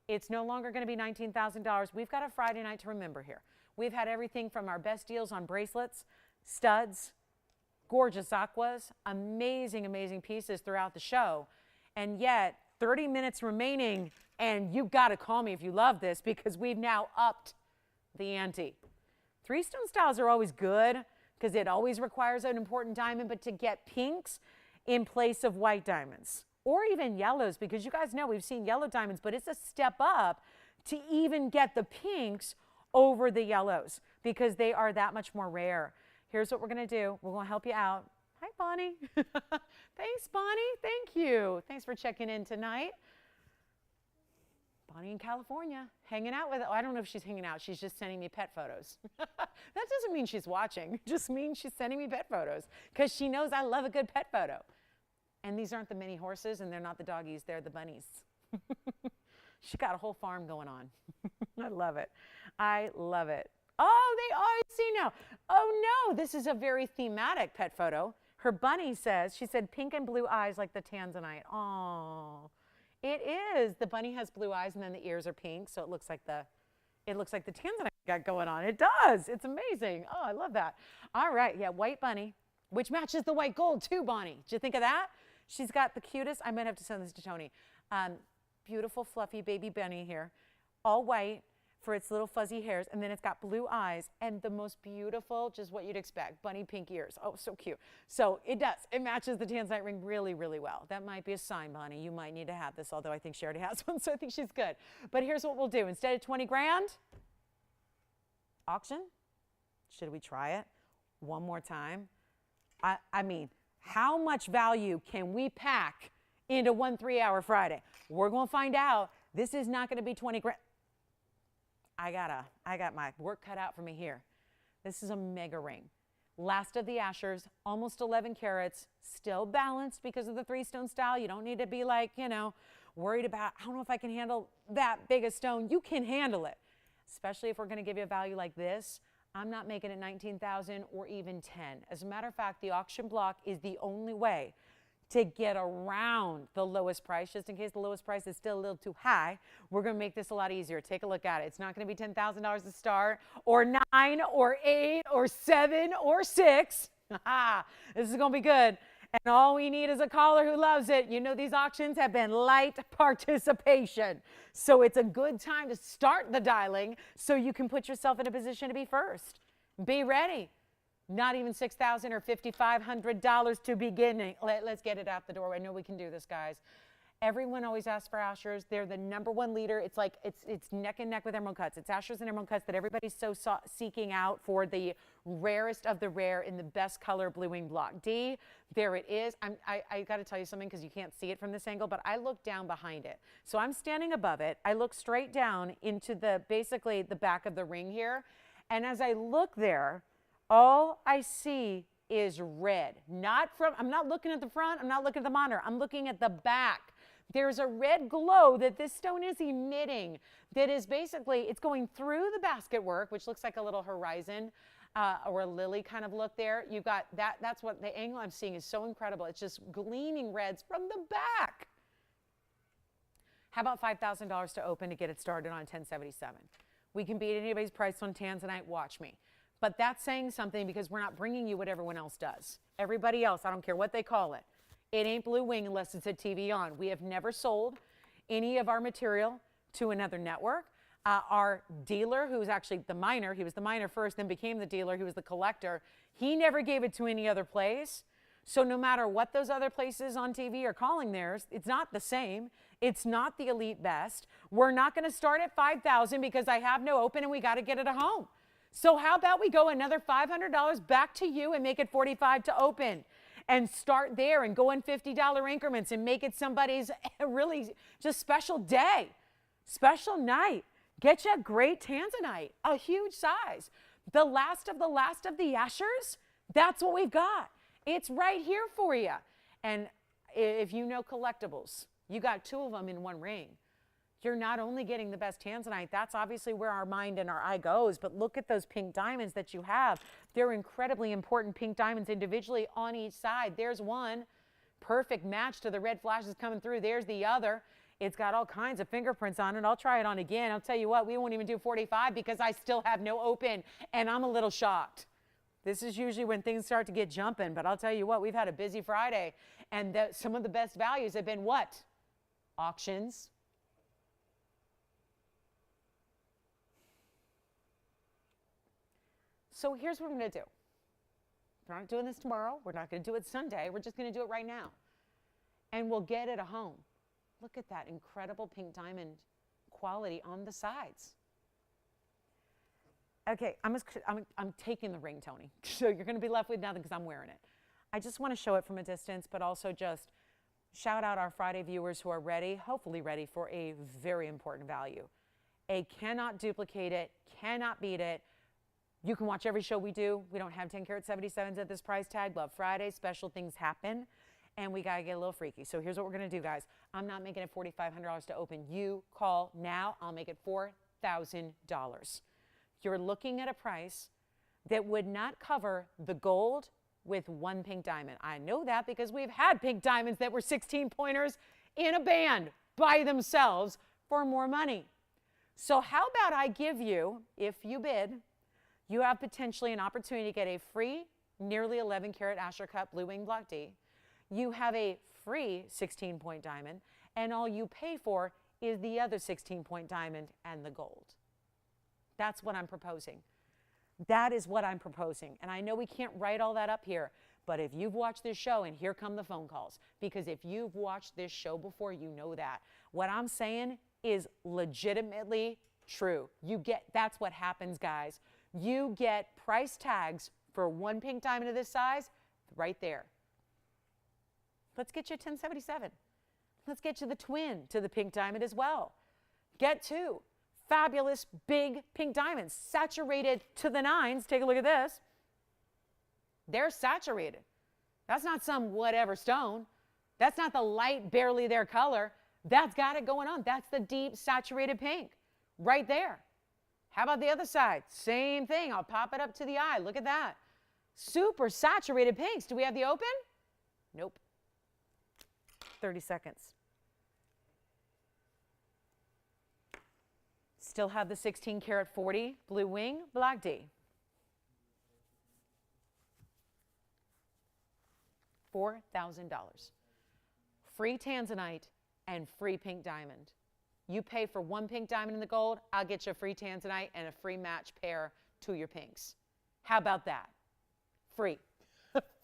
It's no longer going to be $19,000. We've got a Friday night to remember here. We've had everything from our best deals on bracelets, studs, gorgeous aquas, amazing, amazing pieces throughout the show. And yet, 30 minutes remaining, and you've got to call me if you love this, because we've now upped the ante. 3-stone styles are always good, because it always requires an important diamond, but to get pinks in place of white diamonds, or even yellows, because you guys know we've seen yellow diamonds, but it's a step up to even get the pinks over the yellows, because they are that much more rare. Here's what we're going to do. We're going to help you out. Hi, Bonnie. Thanks, Bonnie. Thank you. Thanks for checking in tonight. Bonnie in California, hanging out with, I don't know if she's hanging out. She's just sending me pet photos. That doesn't mean she's watching. It just means she's sending me pet photos because she knows I love a good pet photo. And these aren't the mini horses, and they're not the doggies. They're the bunnies. She got a whole farm going on. I love it. I love it. Oh, they are. I see now. Oh, no. This is a very thematic pet photo. Her bunny says, she said pink and blue eyes like the Tanzanite. Oh. It is. The bunny has blue eyes, and then the ears are pink, so it looks like the Tanzanite got going on. It does. It's amazing. Oh, I love that. All right, yeah, white bunny, which matches the white gold too, Bonnie. Did you think of that? She's got the cutest. I might have to send this to Tony. Beautiful, fluffy baby bunny here, all white for its little fuzzy hairs, and then it's got blue eyes and the most beautiful, just what you'd expect, bunny pink ears. Oh, so cute. So it does. It matches the Tanzanite ring really, really well. That might be a sign, Bonnie. You might need to have this, although I think she already has one, so I think she's good. But here's what we'll do. Instead of 20 grand, auction. Should we try it one more time? I mean, how much value can we pack into one 3-hour Friday? We're going to find out. This is not going to be 20 grand. I got my work cut out for me here. This is a mega ring. Last of the Ashers, almost 11 carats, still balanced because of the 3-stone style. You don't need to be like, worried about, I don't know if I can handle that big a stone. You can handle it, especially if we're going to give you a value like this. I'm not making it 19,000 or even 10. As a matter of fact, the auction block is the only way to get around the lowest price. Just in case the lowest price is still a little too high, we're going to make this a lot easier. Take a look at it. It's not going to be $10,000 to start, or 9 or 8 or 7 or 6. This is going to be good. And all we need is a caller who loves it. You know, these auctions have been light participation. So it's a good time to start the dialing so you can put yourself in a position to be first. Be ready. Not even $6,000 or $5,500 to beginning. Let's get it out the door. I know we can do this, guys. Everyone always asks for Ashers. They're the #1 leader. It's like it's neck and neck with emerald cuts. It's Ashers and emerald cuts that everybody's so seeking out for the rarest of the rare in the best color blue wing block D. There it is. I got to tell you something because you can't see it from this angle, but I look down behind it. So I'm standing above it. I look straight down into basically the back of the ring here. And as I look there, all I see is red. I'm not looking at the front. I'm not looking at the monitor. I'm looking at the back. There's a red glow that this stone is emitting that is basically, it's going through the basket work, which looks like a little horizon or a lily kind of look there. You've got that. That's what the angle I'm seeing is so incredible. It's just gleaming reds from the back. How about $5,000 to open to get it started on 1077? We can beat anybody's price on tanzanite. Watch me. But that's saying something because we're not bringing you what everyone else does. Everybody else, I don't care what they call it. It ain't blue wing unless it's a TVON. We have never sold any of our material to another network. Our dealer, who's actually the miner, he was the miner first, then became the dealer, he was the collector. He never gave it to any other place. So no matter what those other places on TV are calling theirs, it's not the same. It's not the elite best. We're not going to start at $5,000 because I have no open and we got to get it at home. So how about we go another $500 back to you and make it $45 to open and start there and go in $50 increments and make it somebody's really just special day, special night. Get you a great tanzanite, a huge size. The last of the Ashers, that's what we've got. It's right here for you. And if you know collectibles, you got 2 of them in one ring. You're not only getting the best tanzanite, that's obviously where our mind and our eye goes, but look at those pink diamonds that you have. They're incredibly important pink diamonds individually on each side. There's one, perfect match to the red flashes coming through. There's the other. It's got all kinds of fingerprints on it. I'll try it on again. I'll tell you what, we won't even do 45 because I still have no open, and I'm a little shocked. This is usually when things start to get jumping, but I'll tell you what, we've had a busy Friday, and some of the best values have been what? Auctions. So here's what we're going to do. We're not doing this tomorrow. We're not going to do it Sunday. We're just going to do it right now. And we'll get it at home. Look at that incredible pink diamond quality on the sides. Okay, I'm taking the ring, Tony. So you're going to be left with nothing because I'm wearing it. I just want to show it from a distance, but also just shout out our Friday viewers who are ready, hopefully ready for a very important value. A cannot duplicate it, cannot beat it. You can watch every show we do. We don't have 10 karat 77s at this price tag. Love Friday. Special things happen. And we got to get a little freaky. So here's what we're going to do, guys. I'm not making it $4,500 to open. You call now. I'll make it $4,000. You're looking at a price that would not cover the gold with one pink diamond. I know that because we've had pink diamonds that were 16 pointers in a band by themselves for more money. So how about I give you, if you bid, you have potentially an opportunity to get a free nearly 11 karat Asher Cut Blue Wing Block D. You have a free 16-point diamond, and all you pay for is the other 16-point diamond and the gold. That's what I'm proposing. That is what I'm proposing. And I know we can't write all that up here, but if you've watched this show, and here come the phone calls, because if you've watched this show before, you know that. What I'm saying is legitimately true. That's what happens, guys. You get price tags for one pink diamond of this size right there. Let's get you a 1077. Let's get you the twin to the pink diamond as well. Get 2. fabulous big pink diamonds, saturated to the nines. Take a look at this. They're saturated. That's not some whatever stone. That's not the light, barely there color. That's got it going on. That's the deep saturated pink right there. How about the other side? Same thing. I'll pop it up to the eye. Look at that. Super saturated pinks. Do we have the open? Nope. 30 seconds. Still have the 16 karat 40 blue wing, black D. $4,000. Free tanzanite and free pink diamond. You pay for one pink diamond in the gold, I'll get you a free tanzanite and a free match pair to your pinks. How about that? Free.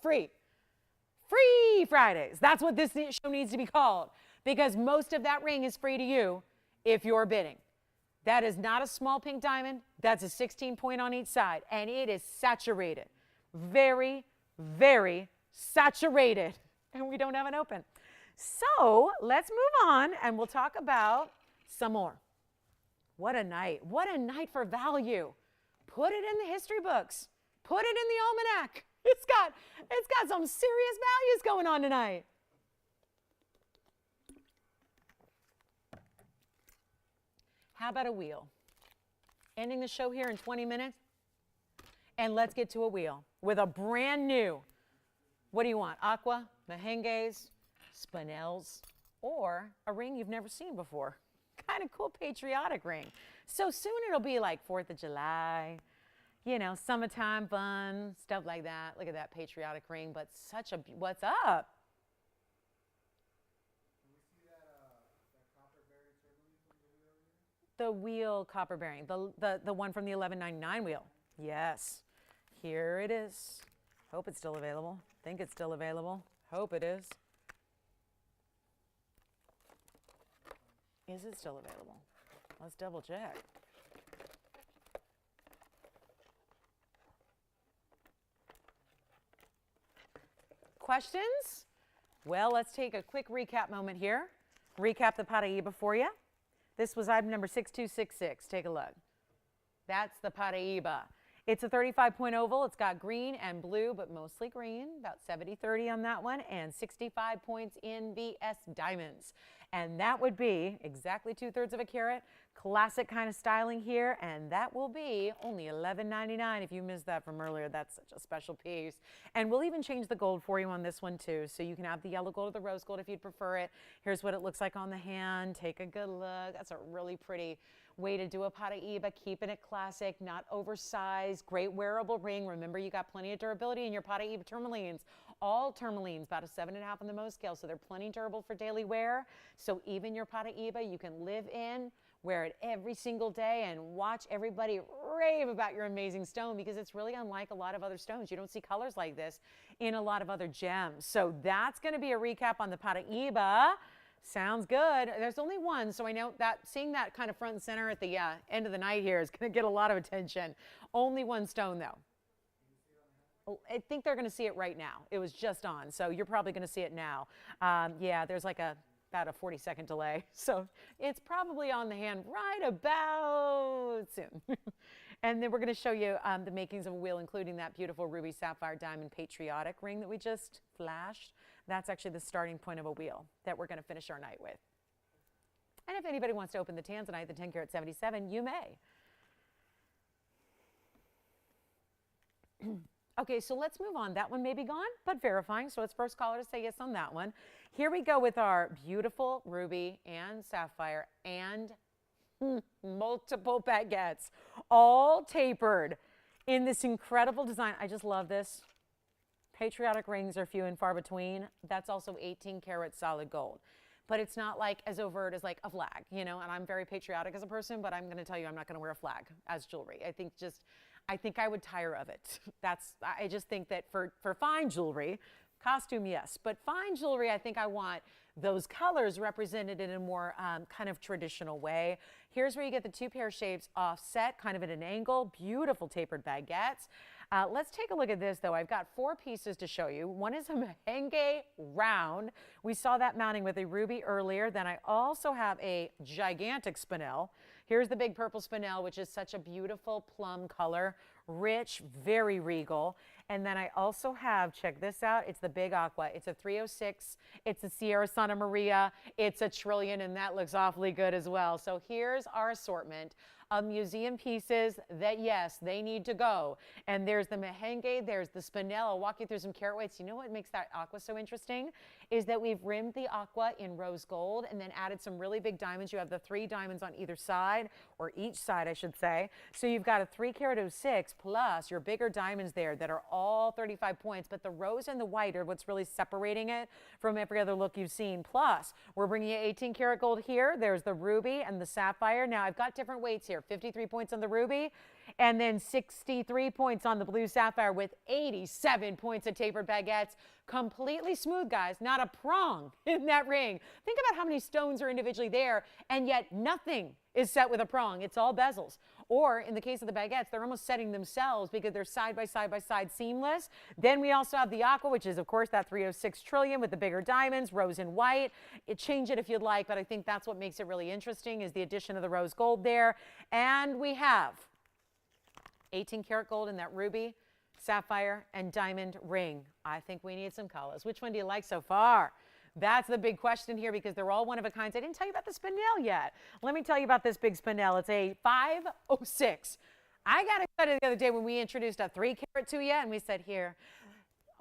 Free. Free Fridays. That's what this show needs to be called, because most of that ring is free to you if you're bidding. That is not a small pink diamond. That's a 16 point on each side, and it is saturated. Very, very saturated, and we don't have an open. So let's move on, and we'll talk about some more. What a night. What a night for value. Put it in the history books. Put it in the almanac. It's got some serious values going on tonight. How about a wheel? Ending the show here in 20 minutes, and let's get to a wheel with a brand new, what do you want? Aqua, mehenges, spinels, or a ring you've never seen before. Kind of cool patriotic ring. So soon it'll be like 4th of July, you know, summertime fun, stuff like that. Look at that patriotic ring, but such a, what's up? Can we see that copper bearing tourmaline from the wheel here? The wheel copper bearing, the one from the 1199 wheel. Yes, here it is. Hope it's still available. Think it's still available. Hope it is. Is it still available? Let's double check. Questions? Well, let's take a quick recap moment here. Recap the Paraíba for you. This was item number 6266. Take a look. That's the Paraíba. It's a 35-point oval. It's got green and blue, but mostly green, about 70-30 on that one, and 65 points in BS diamonds. And that would be exactly 2/3 of a carat. Classic kind of styling here, and that will be only $11.99. If you missed that from earlier, that's such a special piece. And we'll even change the gold for you on this one too, so you can have the yellow gold or the rose gold if you'd prefer it. Here's what it looks like on the hand. Take a good look. That's a really pretty way to do a Paraíba, keeping it classic, not oversized, great wearable ring. Remember, you got plenty of durability in your Paraíba tourmalines. All tourmalines, about a 7.5 on the Mohs scale, so they're plenty durable for daily wear. So even your Paraíba, you can live in, wear it every single day, and watch everybody rave about your amazing stone, because it's really unlike a lot of other stones. You don't see colors like this in a lot of other gems. So that's going to be a recap on the Paraíba. Sounds good. There's only one, so I know that seeing that kind of front and center at the end of the night here is going to get a lot of attention. Only one stone, though. I think they're going to see it right now. It was just on, so you're probably going to see it now. Yeah, there's like about a 40-second delay, so it's probably on the hand right about soon. And then we're going to show you the makings of a wheel, including that beautiful ruby sapphire diamond patriotic ring that we just flashed. That's actually the starting point of a wheel that we're going to finish our night with. And if anybody wants to open the tanzanite, the 10 karat 77, you may. Okay, so let's move on. That one may be gone, but verifying. So it's first caller to say yes on that one. Here we go with our beautiful ruby and sapphire and multiple baguettes, all tapered in this incredible design. I just love this. Patriotic rings are few and far between. That's also 18 karat solid gold. But it's not like as overt as like a flag, you know, and I'm very patriotic as a person, but I'm going to tell you I'm not going to wear a flag as jewelry. I think I would tire of it. I just think that for fine jewelry, costume, yes, but fine jewelry, I think I want those colors represented in a more kind of traditional way. Here's where you get the two pear shapes offset, kind of at an angle, beautiful tapered baguettes. Let's take a look at this though. I've got 4 pieces to show you. One is a merengue round. We saw that mounting with a ruby earlier. Then I also have a gigantic spinel. Here's the big purple spinel, which is such a beautiful plum color, rich, very regal. And then I also have, check this out, it's the big aqua. It's a 306, it's a Sierra Santa Maria, it's a trillion, and that looks awfully good as well. So here's our assortment of museum pieces that, yes, they need to go. And there's the merengue, there's the spinel. I'll walk you through some carat weights. You know what makes that aqua so interesting is that we've rimmed the aqua in rose gold and then added some really big diamonds. You have the 3 diamonds on either side, or each side, I should say. So you've got a 3 carat 06 plus your bigger diamonds there that are all 35 points, but the rose and the white are what's really separating it from every other look you've seen. Plus, we're bringing you 18 karat gold here. There's the ruby and the sapphire. Now, I've got different weights here. 53 points on the ruby, and then 63 points on the blue sapphire with 87 points of tapered baguettes. Completely smooth, guys. Not a prong in that ring. Think about how many stones are individually there, and yet nothing is set with a prong. It's all bezels. Or in the case of the baguettes, they're almost setting themselves because they're side by side seamless. Then we also have the aqua, which is, of course, that 306 trillion with the bigger diamonds, rose and white. Change it if you'd like, but I think that's what makes it really interesting is the addition of the rose gold there. And we have 18 karat gold in that ruby, sapphire, and diamond ring. I think we need some colors. Which one do you like so far? That's the big question here because they're all one of a kind. I didn't tell you about the spinel yet. Let me tell you about this big spinel. It's a 506. I got excited the other day when we introduced a 3 carat to you, and we said, here,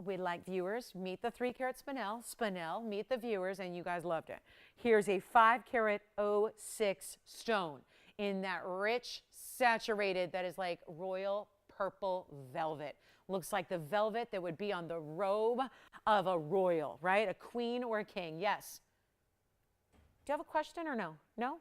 we'd like viewers, meet the 3 carat spinel. Spinel, meet the viewers, and you guys loved it. Here's a 5 carat 06 stone in that rich, saturated, that is like royal purple velvet. Looks like the velvet that would be on the robe of a royal, right? A queen or a king. Yes. Do you have a question or no? No?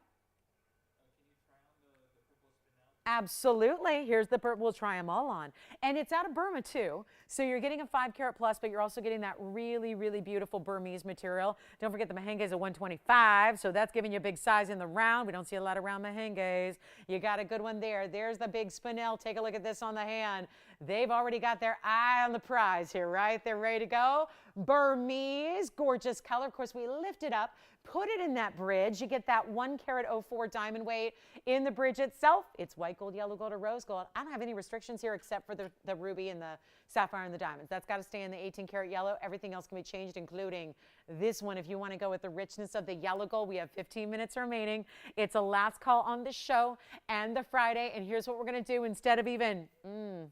Absolutely. Here's the purple. We'll try them all on. And it's out of Burma too. So you're getting a 5 carat plus, but you're also getting that really, really beautiful Burmese material. Don't forget the merengue is a 125. So that's giving you a big size in the round. We don't see a lot of round merengues. You got a good one there. There's the big spinel. Take a look at this on the hand. They've already got their eye on the prize here, right? They're ready to go. Burmese, gorgeous color. Of course, we lift it up, put it in that bridge. You get that 1 carat 04 diamond weight in the bridge itself. It's white gold, yellow gold, or rose gold. I don't have any restrictions here except for the ruby and the sapphire and the diamonds. That's got to stay in the 18 karat yellow. Everything else can be changed, including this one. If you want to go with the richness of the yellow gold, we have 15 minutes remaining. It's a last call on the show and the Friday. And here's what we're going to do instead of even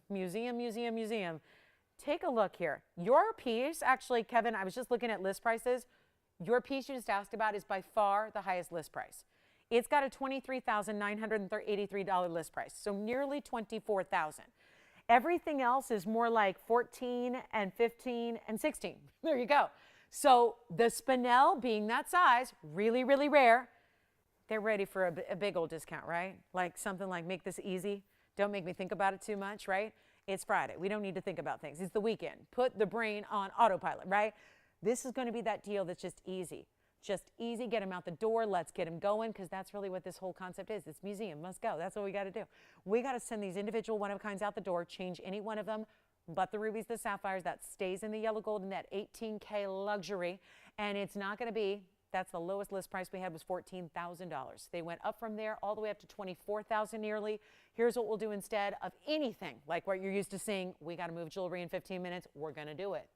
museum. Take a look here. Your piece, actually, Kevin, I was just looking at list prices. Your piece you just asked about is by far the highest list price. It's got a $23,983 list price, so nearly $24,000. Everything else is more like 14 and 15 and 16. There you go. So the spinel, being that size, really, really rare, they're ready for a big old discount, right? Like something like, make this easy. Don't make me think about it too much, right? It's Friday. We don't need to think about things. It's the weekend. Put the brain on autopilot, right? This is going to be that deal that's just easy. Just easy. Get them out the door. Let's get them going, because that's really what this whole concept is. It's museum. Must go. That's what we got to do. We got to send these individual one-of-a-kinds out the door, change any one of them, but the rubies, the sapphires, that stays in the yellow gold and that 18K luxury. And it's not going to be, that's the lowest list price we had was $14,000. They went up from there all the way up to $24,000 nearly. Here's what we'll do instead of anything like what you're used to seeing. We got to move jewelry in 15 minutes. We're going to do it.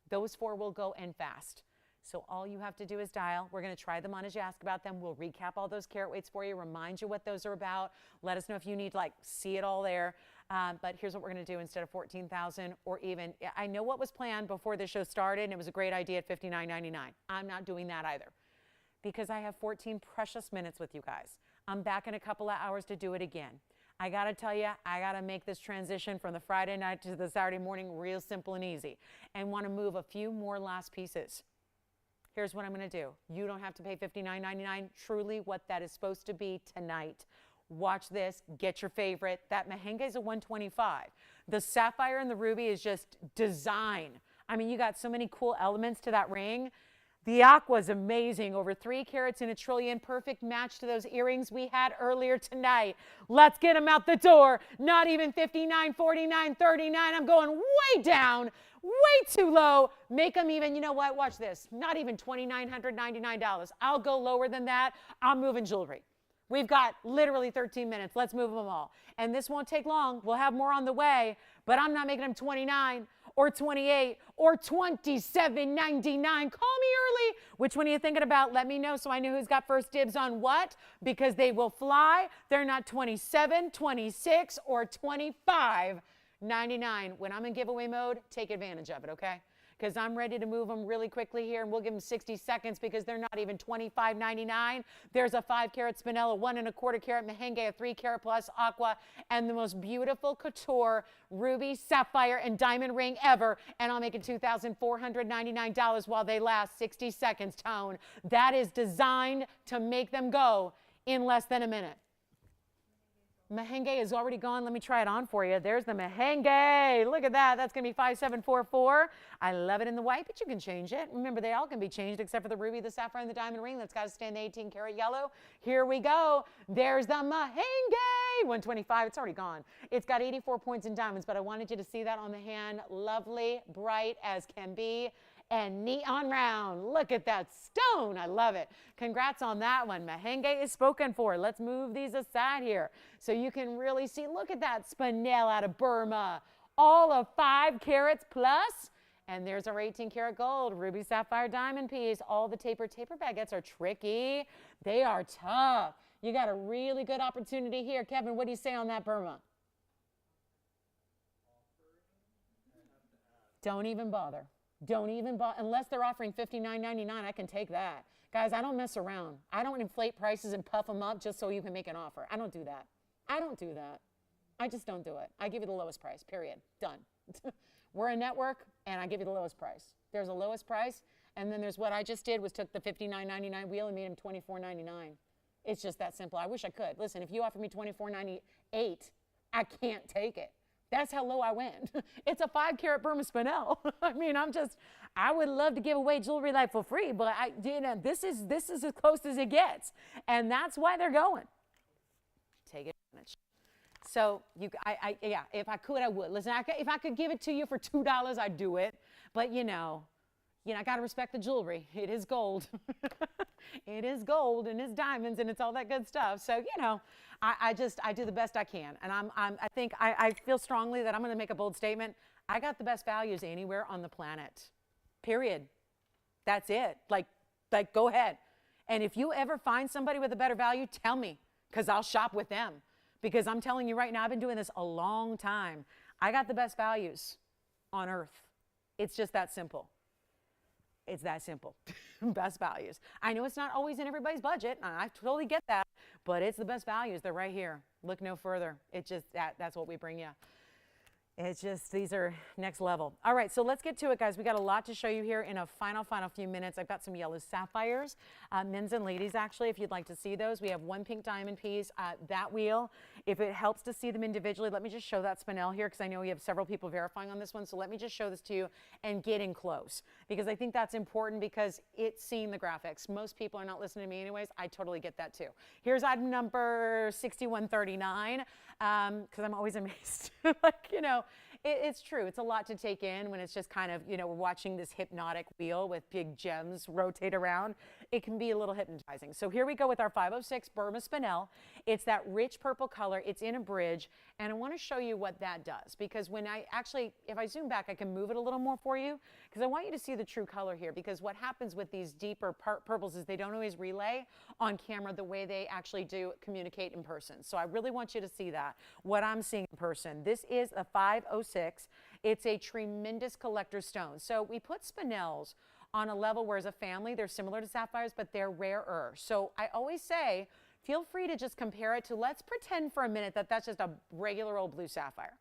Those 4 will go and fast. So all you have to do is dial. We're going to try them on as you ask about them. We'll recap all those carat weights for you, remind you what those are about. Let us know if you need to see it all there. But here's what we're going to do instead of $14,000 or even, I know what was planned before the show started, and it was a great idea at $59.99. I'm not doing that either, because I have 14 precious minutes with you guys. I'm back in a couple of hours to do it again. I got to tell you, I got to make this transition from the Friday night to the Saturday morning real simple and easy, and want to move a few more last pieces. Here's what I'm going to do. You don't have to pay $59.99. Truly what that is supposed to be tonight. Watch this. Get your favorite. That merengue is a 125. The sapphire and the ruby is just design. I mean, you got so many cool elements to that ring. The aqua is amazing. Over 3 carats in a trillion. Perfect match to those earrings we had earlier tonight. Let's get them out the door. Not even $59, $49, $39. I'm going way down. Way too low. Make them even, you know what? Watch this. Not even $2,999. I'll go lower than that. I'm moving jewelry. We've got literally 13 minutes. Let's move them all. And this won't take long. We'll have more on the way, but I'm not making them 29 or 28 or 27.99. Call me early. Which one are you thinking about? Let me know so I know who's got first dibs on what, because they will fly. They're not 27, 26, or 25.99. When I'm in giveaway mode, take advantage of it, okay? Because I'm ready to move them really quickly here, and we'll give them 60 seconds because they're not even $25.99. There's a 5-carat spinel, a 1 1/4 carat merengue, a 3-carat plus aqua, and the most beautiful couture ruby, sapphire, and diamond ring ever. And I'll make it $2,499 while they last 60 seconds, Tone. That is designed to make them go in less than a minute. Merengue is already gone. Let me try it on for you. There's the merengue. Look at that. That's going to be 5744. I love it in the white, but you can change it. Remember, they all can be changed except for the ruby, the sapphire, and the diamond ring. That's got to stay in the 18-karat yellow. Here we go. There's the merengue. 125. It's already gone. It's got 84 points in diamonds, but I wanted you to see that on the hand. Lovely, bright as can be. And neon round. Look at that stone. I love it. Congrats on that one. Merengue is spoken for. Let's move these aside here so you can really see. Look at that spinel out of Burma. All of 5 carats plus. And there's our 18-karat gold, ruby, sapphire, diamond piece. All the taper baguettes are tricky. They are tough. You got a really good opportunity here. Kevin, what do you say on that Burma? Don't even bother. Don't even buy, unless they're offering $59.99, I can take that. Guys, I don't mess around. I don't inflate prices and puff them up just so you can make an offer. I don't do that. I don't do that. I just don't do it. I give you the lowest price, period. Done. We're a network, and I give you the lowest price. There's a lowest price, and then there's what I just did was took the $59.99 wheel and made him $24.99. It's just that simple. I wish I could. Listen, if you offer me $24.98, I can't take it. That's how low I went. It's a 5-carat Burma spinel. I mean, I would love to give away jewelry like for free, but this is as close as it gets. And that's why they're going. Take advantage. So yeah, if I could, I would. Listen, if I could give it to you for $2, I'd do it. But I got to respect the jewelry. It is gold. It is gold and it's diamonds and it's all that good stuff. So, I do the best I can. And I feel strongly that I'm going to make a bold statement. I got the best values anywhere on the planet. Period. That's it. Like go ahead. And if you ever find somebody with a better value, tell me, because I'll shop with them. Because I'm telling you right now, I've been doing this a long time. I got the best values on earth. It's just that simple. It's that simple. Best values. I know it's not always in everybody's budget. I totally get that, but it's the best values. They're right here. Look no further. It's just that's what we bring you. It's just, these are next level. All right, so let's get to it, guys. We got a lot to show you here in a final few minutes. I've got some yellow sapphires, men's and ladies, actually, if you'd like to see those. We have one pink diamond piece, that wheel. If it helps to see them individually, let me just show that spinel here, because I know we have several people verifying on this one. So let me just show this to you and get in close, because I think that's important, because it's seeing the graphics. Most people are not listening to me anyways. I totally get that too. Here's item number 6139, because I'm always amazed. It's true. It's a lot to take in when it's just kind of, we're watching this hypnotic wheel with big gems rotate around. It can be a little hypnotizing. So here we go with our 506 Burma spinel. It's that rich purple color. It's in a bridge. And I want to show you what that does, because if I zoom back, I can move it a little more for you, because I want you to see the true color here, because what happens with these deeper purples is they don't always relay on camera the way they actually do communicate in person. So I really want you to see that, what I'm seeing in person. This is a 506. It's a tremendous collector stone. So we put spinels on a level where as a family, they're similar to sapphires, but they're rarer. So I always say, feel free to just compare it to, let's pretend for a minute that that's just a regular old blue sapphire.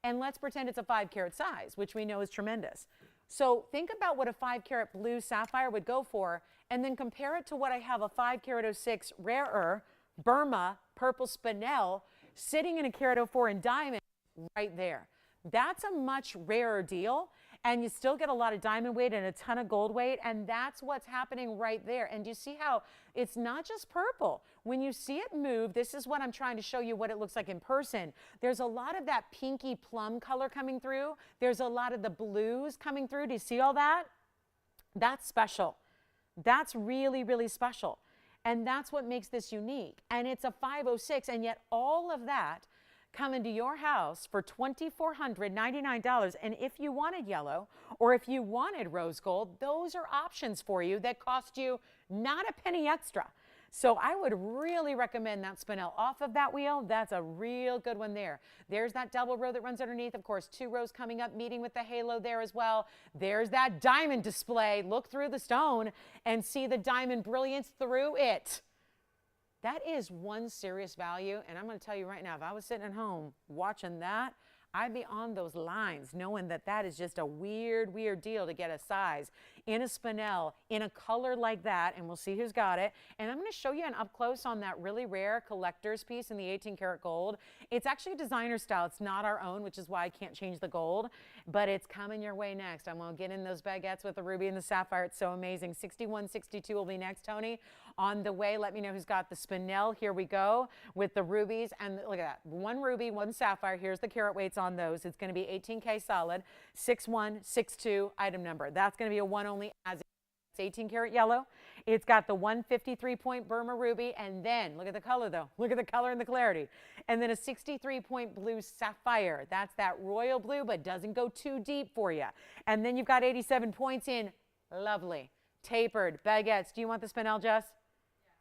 And let's pretend it's a 5-carat size, which we know is tremendous. So think about what a 5-carat blue sapphire would go for, and then compare it to what I have a 5-carat 06 rarer Burma purple spinel sitting in a carat 04 in diamond right there. That's a much rarer deal, and you still get a lot of diamond weight and a ton of gold weight, and that's what's happening right there. And you see how it's not just purple. When you see it move, this is what I'm trying to show you what it looks like in person. There's a lot of that pinky plum color coming through. There's a lot of the blues coming through. Do you see all that? That's special. That's really, really special. And that's what makes this unique. And it's a 506, and yet all of that come into your house for $2,499. And if you wanted yellow or if you wanted rose gold, those are options for you that cost you not a penny extra. So I would really recommend that spinel off of that wheel. That's a real good one there. There's that double row that runs underneath. Of course, 2 rows coming up, meeting with the halo there as well. There's that diamond display. Look through the stone and see the diamond brilliance through it. That is one serious value. And I'm going to tell you right now, if I was sitting at home watching that, I'd be on those lines knowing that that is just a weird, weird deal to get a size in a spinel in a color like that, and we'll see who's got it. And I'm going to show you an up close on that really rare collector's piece in the 18 karat gold. It's actually a designer style. It's not our own, which is why I can't change the gold, but it's coming your way next. I'm going to get in those baguettes with the ruby and the sapphire. It's so amazing. 6162 will be next, Tony. On the way, let me know who's got the spinel. Here we go with the rubies, and look at that. 1 ruby, 1 sapphire. Here's the carat weights on those. It's going to be 18K solid, 6162 item number. That's going to be a 1 only, as it's 18 karat yellow. It's got the 153-point Burma ruby, and then look at the color though. Look at the color and the clarity. And then a 63-point blue sapphire. That's that royal blue, but doesn't go too deep for you. And then you've got 87 points in lovely tapered baguettes. Do you want the spinel, Jess? Yeah.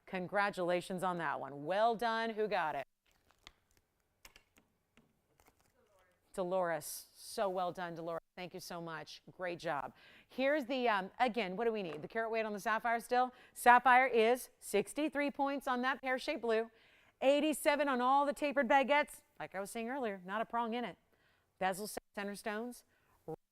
Congratulations on that one. Well done. Who got it? Dolores. So well done, Dolores. Thank you so much. Great job. Here's the, again, what do we need? The carat weight on the sapphire still? Sapphire is 63 points on that pear-shaped blue, 87 on all the tapered baguettes. Like I was saying earlier, not a prong in it. Bezel center stones,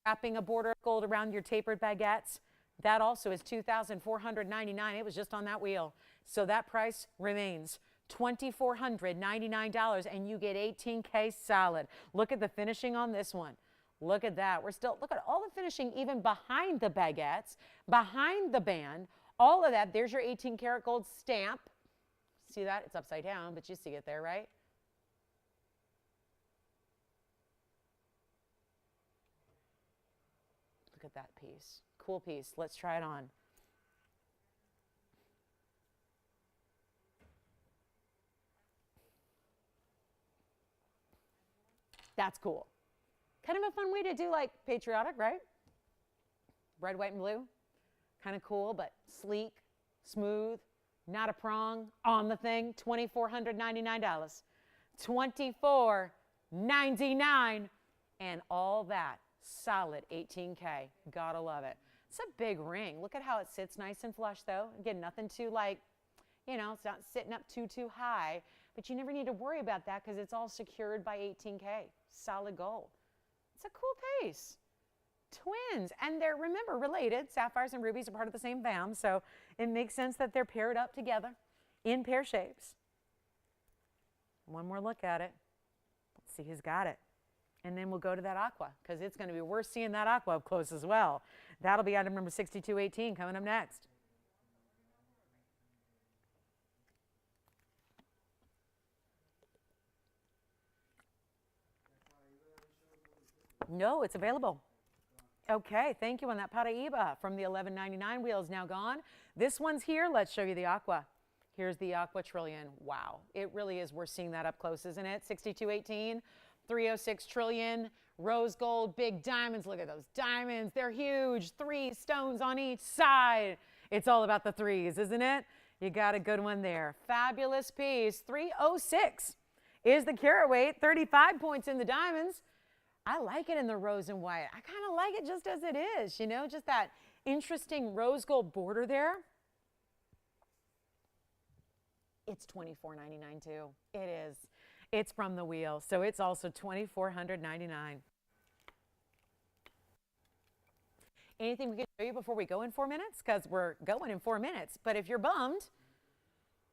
wrapping a border of gold around your tapered baguettes. That also is $2,499. It was just on that wheel. So that price remains $2,499, and you get 18K solid. Look at the finishing on this one. Look at that. We're still, look at all the finishing even behind the baguettes, behind the band, all of that. There's your 18 karat gold stamp. See that? It's upside down, but you see it there, right? Look at that piece. Cool piece. Let's try it on. That's cool. Kind of a fun way to do like patriotic, right? Red, white, and blue. Kind of cool, but sleek, smooth, not a prong, on the thing. $2,499. $2,499, and all that. Solid 18K. Gotta love it. It's a big ring. Look at how it sits nice and flush though. Again, nothing too like, you know, it's not sitting up too high, but you never need to worry about that because it's all secured by 18K. Solid gold. It's a cool piece. Twins, and they're, remember, related. Sapphires and rubies are part of the same fam, so it makes sense that they're paired up together in pear shapes. One more look at it. Let's see who's got it. And then we'll go to that aqua, because it's going to be worth seeing that aqua up close as well. That'll be item number 6218 coming up next. No, it's available. Okay, thank you on that Paraíba from the 1199 wheel is now gone. This one's here. Let's show you the aqua. Here's the aqua trillion. Wow, it really is worth seeing that up close, isn't it? 6218, 306 trillion, rose gold, big diamonds. Look at those diamonds. They're huge. 3 stones on each side. It's all about the threes, isn't it? You got a good one there. Fabulous piece. 306 is the carat weight. 35 points in the diamonds. I like it in the rose and white. I kind of like it just as it is, you know, just that interesting rose gold border there. It's $2,499 too. It is. It's from the wheel, so it's also $2,499. Anything we can show you before we go in 4 minutes? Because we're going in 4 minutes. But if you're bummed,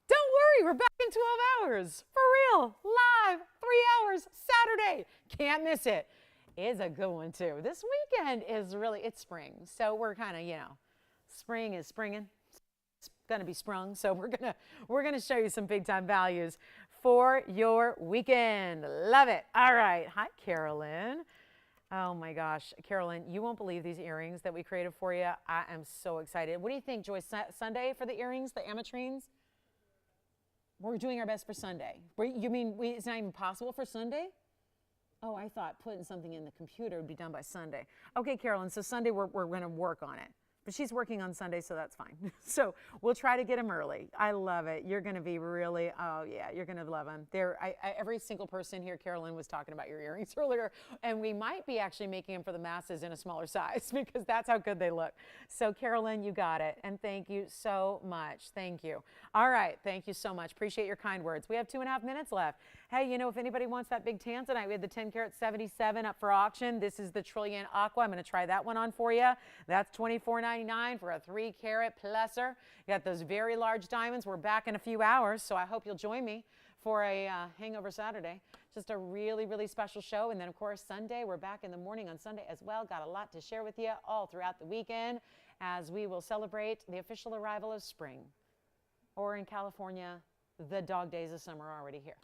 don't worry, we're back in 12 hours. For real, live, 3 hours, Saturday. Can't miss it. Is a good one too. This weekend is really, it's spring. So we're kind of, you know, spring is springing. It's going to be sprung. So we're going to show you some big time values for your weekend. Love it. All right. Hi, Carolyn. Oh my gosh, Carolyn, you won't believe these earrings that we created for you. I am so excited. What do you think, Joyce? Sunday for the earrings, the ametrines? We're doing our best for Sunday. You mean it's not even possible for Sunday? Oh, I thought putting something in the computer would be done by Sunday. Okay, Carolyn, so Sunday we're going to work on it. But she's working on Sunday, so that's fine. So we'll try to get them early. I love it. You're going to be really, oh yeah, you're going to love them. Every single person here, Carolyn was talking about your earrings earlier, and we might be actually making them for the masses in a smaller size because that's how good they look. So Carolyn, you got it. And thank you so much. Thank you. All right. Thank you so much. Appreciate your kind words. We have 2.5 minutes left. Hey, you know, if anybody wants that big tanzanite, we had the 10 karat 77 up for auction. This is the Trillion Aqua. I'm going to try that one on for you. That's $24.99 for a 3 karat pluser. You got those very large diamonds. We're back in a few hours, so I hope you'll join me for a Hangover Saturday. Just a really, really special show. And then, of course, Sunday, we're back in the morning on Sunday as well. Got a lot to share with you all throughout the weekend as we will celebrate the official arrival of spring. Or in California, the dog days of summer are already here.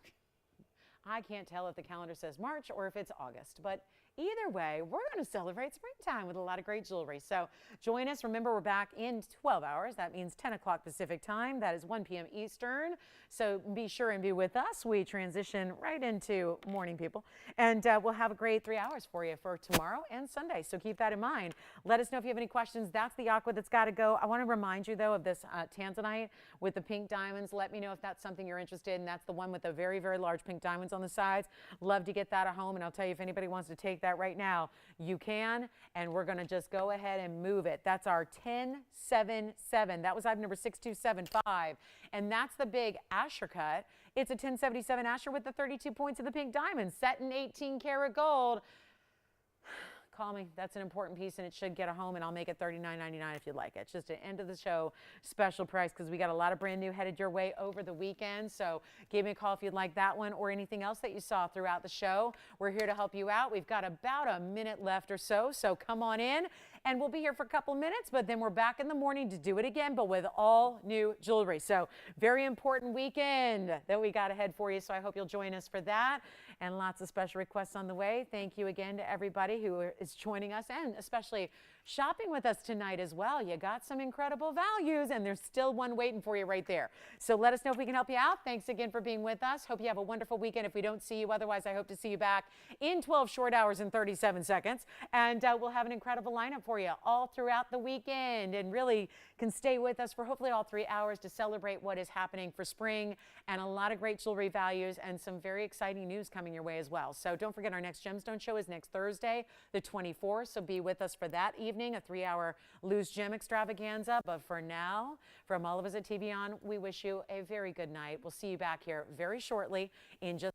I can't tell if the calendar says March or if it's August, but either way, we're going to celebrate springtime with a lot of great jewelry. So join us. Remember, we're back in 12 hours. That means 10 o'clock Pacific time. That is 1 p.m. Eastern. So be sure and be with us. We transition right into morning, people. And we'll have a great 3 hours for you for tomorrow and Sunday. So keep that in mind. Let us know if you have any questions. That's the aqua that's got to go. I want to remind you, though, of this tanzanite with the pink diamonds. Let me know if that's something you're interested in. That's the one with the very, very large pink diamonds on the sides. Love to get that at home. And I'll tell you, if anybody wants to take that right now, you can. And we're going to just go ahead and move it. That's our 1077. That was item number 6275. And that's the big Asher cut. It's a 1077 Asher with the 32 points of the pink diamond set in 18 karat gold. Call me. That's an important piece, and it should get a home, and I'll make it $39.99 if you'd like it. It's just an end of the show special price because we got a lot of brand new headed your way over the weekend. So give me a call if you'd like that one or anything else that you saw throughout the show. We're here to help you out. We've got about a minute left or so, so come on in. And we'll be here for a couple minutes, but then we're back in the morning to do it again, but with all new jewelry. So very important weekend that we got ahead for you. So I hope you'll join us for that. And lots of special requests on the way. Thank you again to everybody who is joining us and especially shopping with us tonight as well. You got some incredible values and there's still one waiting for you right there. So let us know if we can help you out. Thanks again for being with us. Hope you have a wonderful weekend if we don't see you. Otherwise, I hope to see you back in 12 short hours and 37 seconds. And we'll have an incredible lineup for you all throughout the weekend and really can stay with us for hopefully all 3 hours to celebrate what is happening for spring and a lot of great jewelry values and some very exciting news coming your way as well. So don't forget our next gemstone show is next Thursday, the 24th. So be with us for that evening, a 3-hour loose gem extravaganza. But for now, from all of us at TVON, we wish you a very good night. We'll see you back here very shortly in just.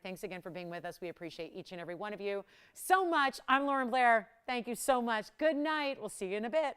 Thanks again for being with us. We appreciate each and every one of you so much. I'm Lauren Blair. Thank you so much. Good night. We'll see you in a bit.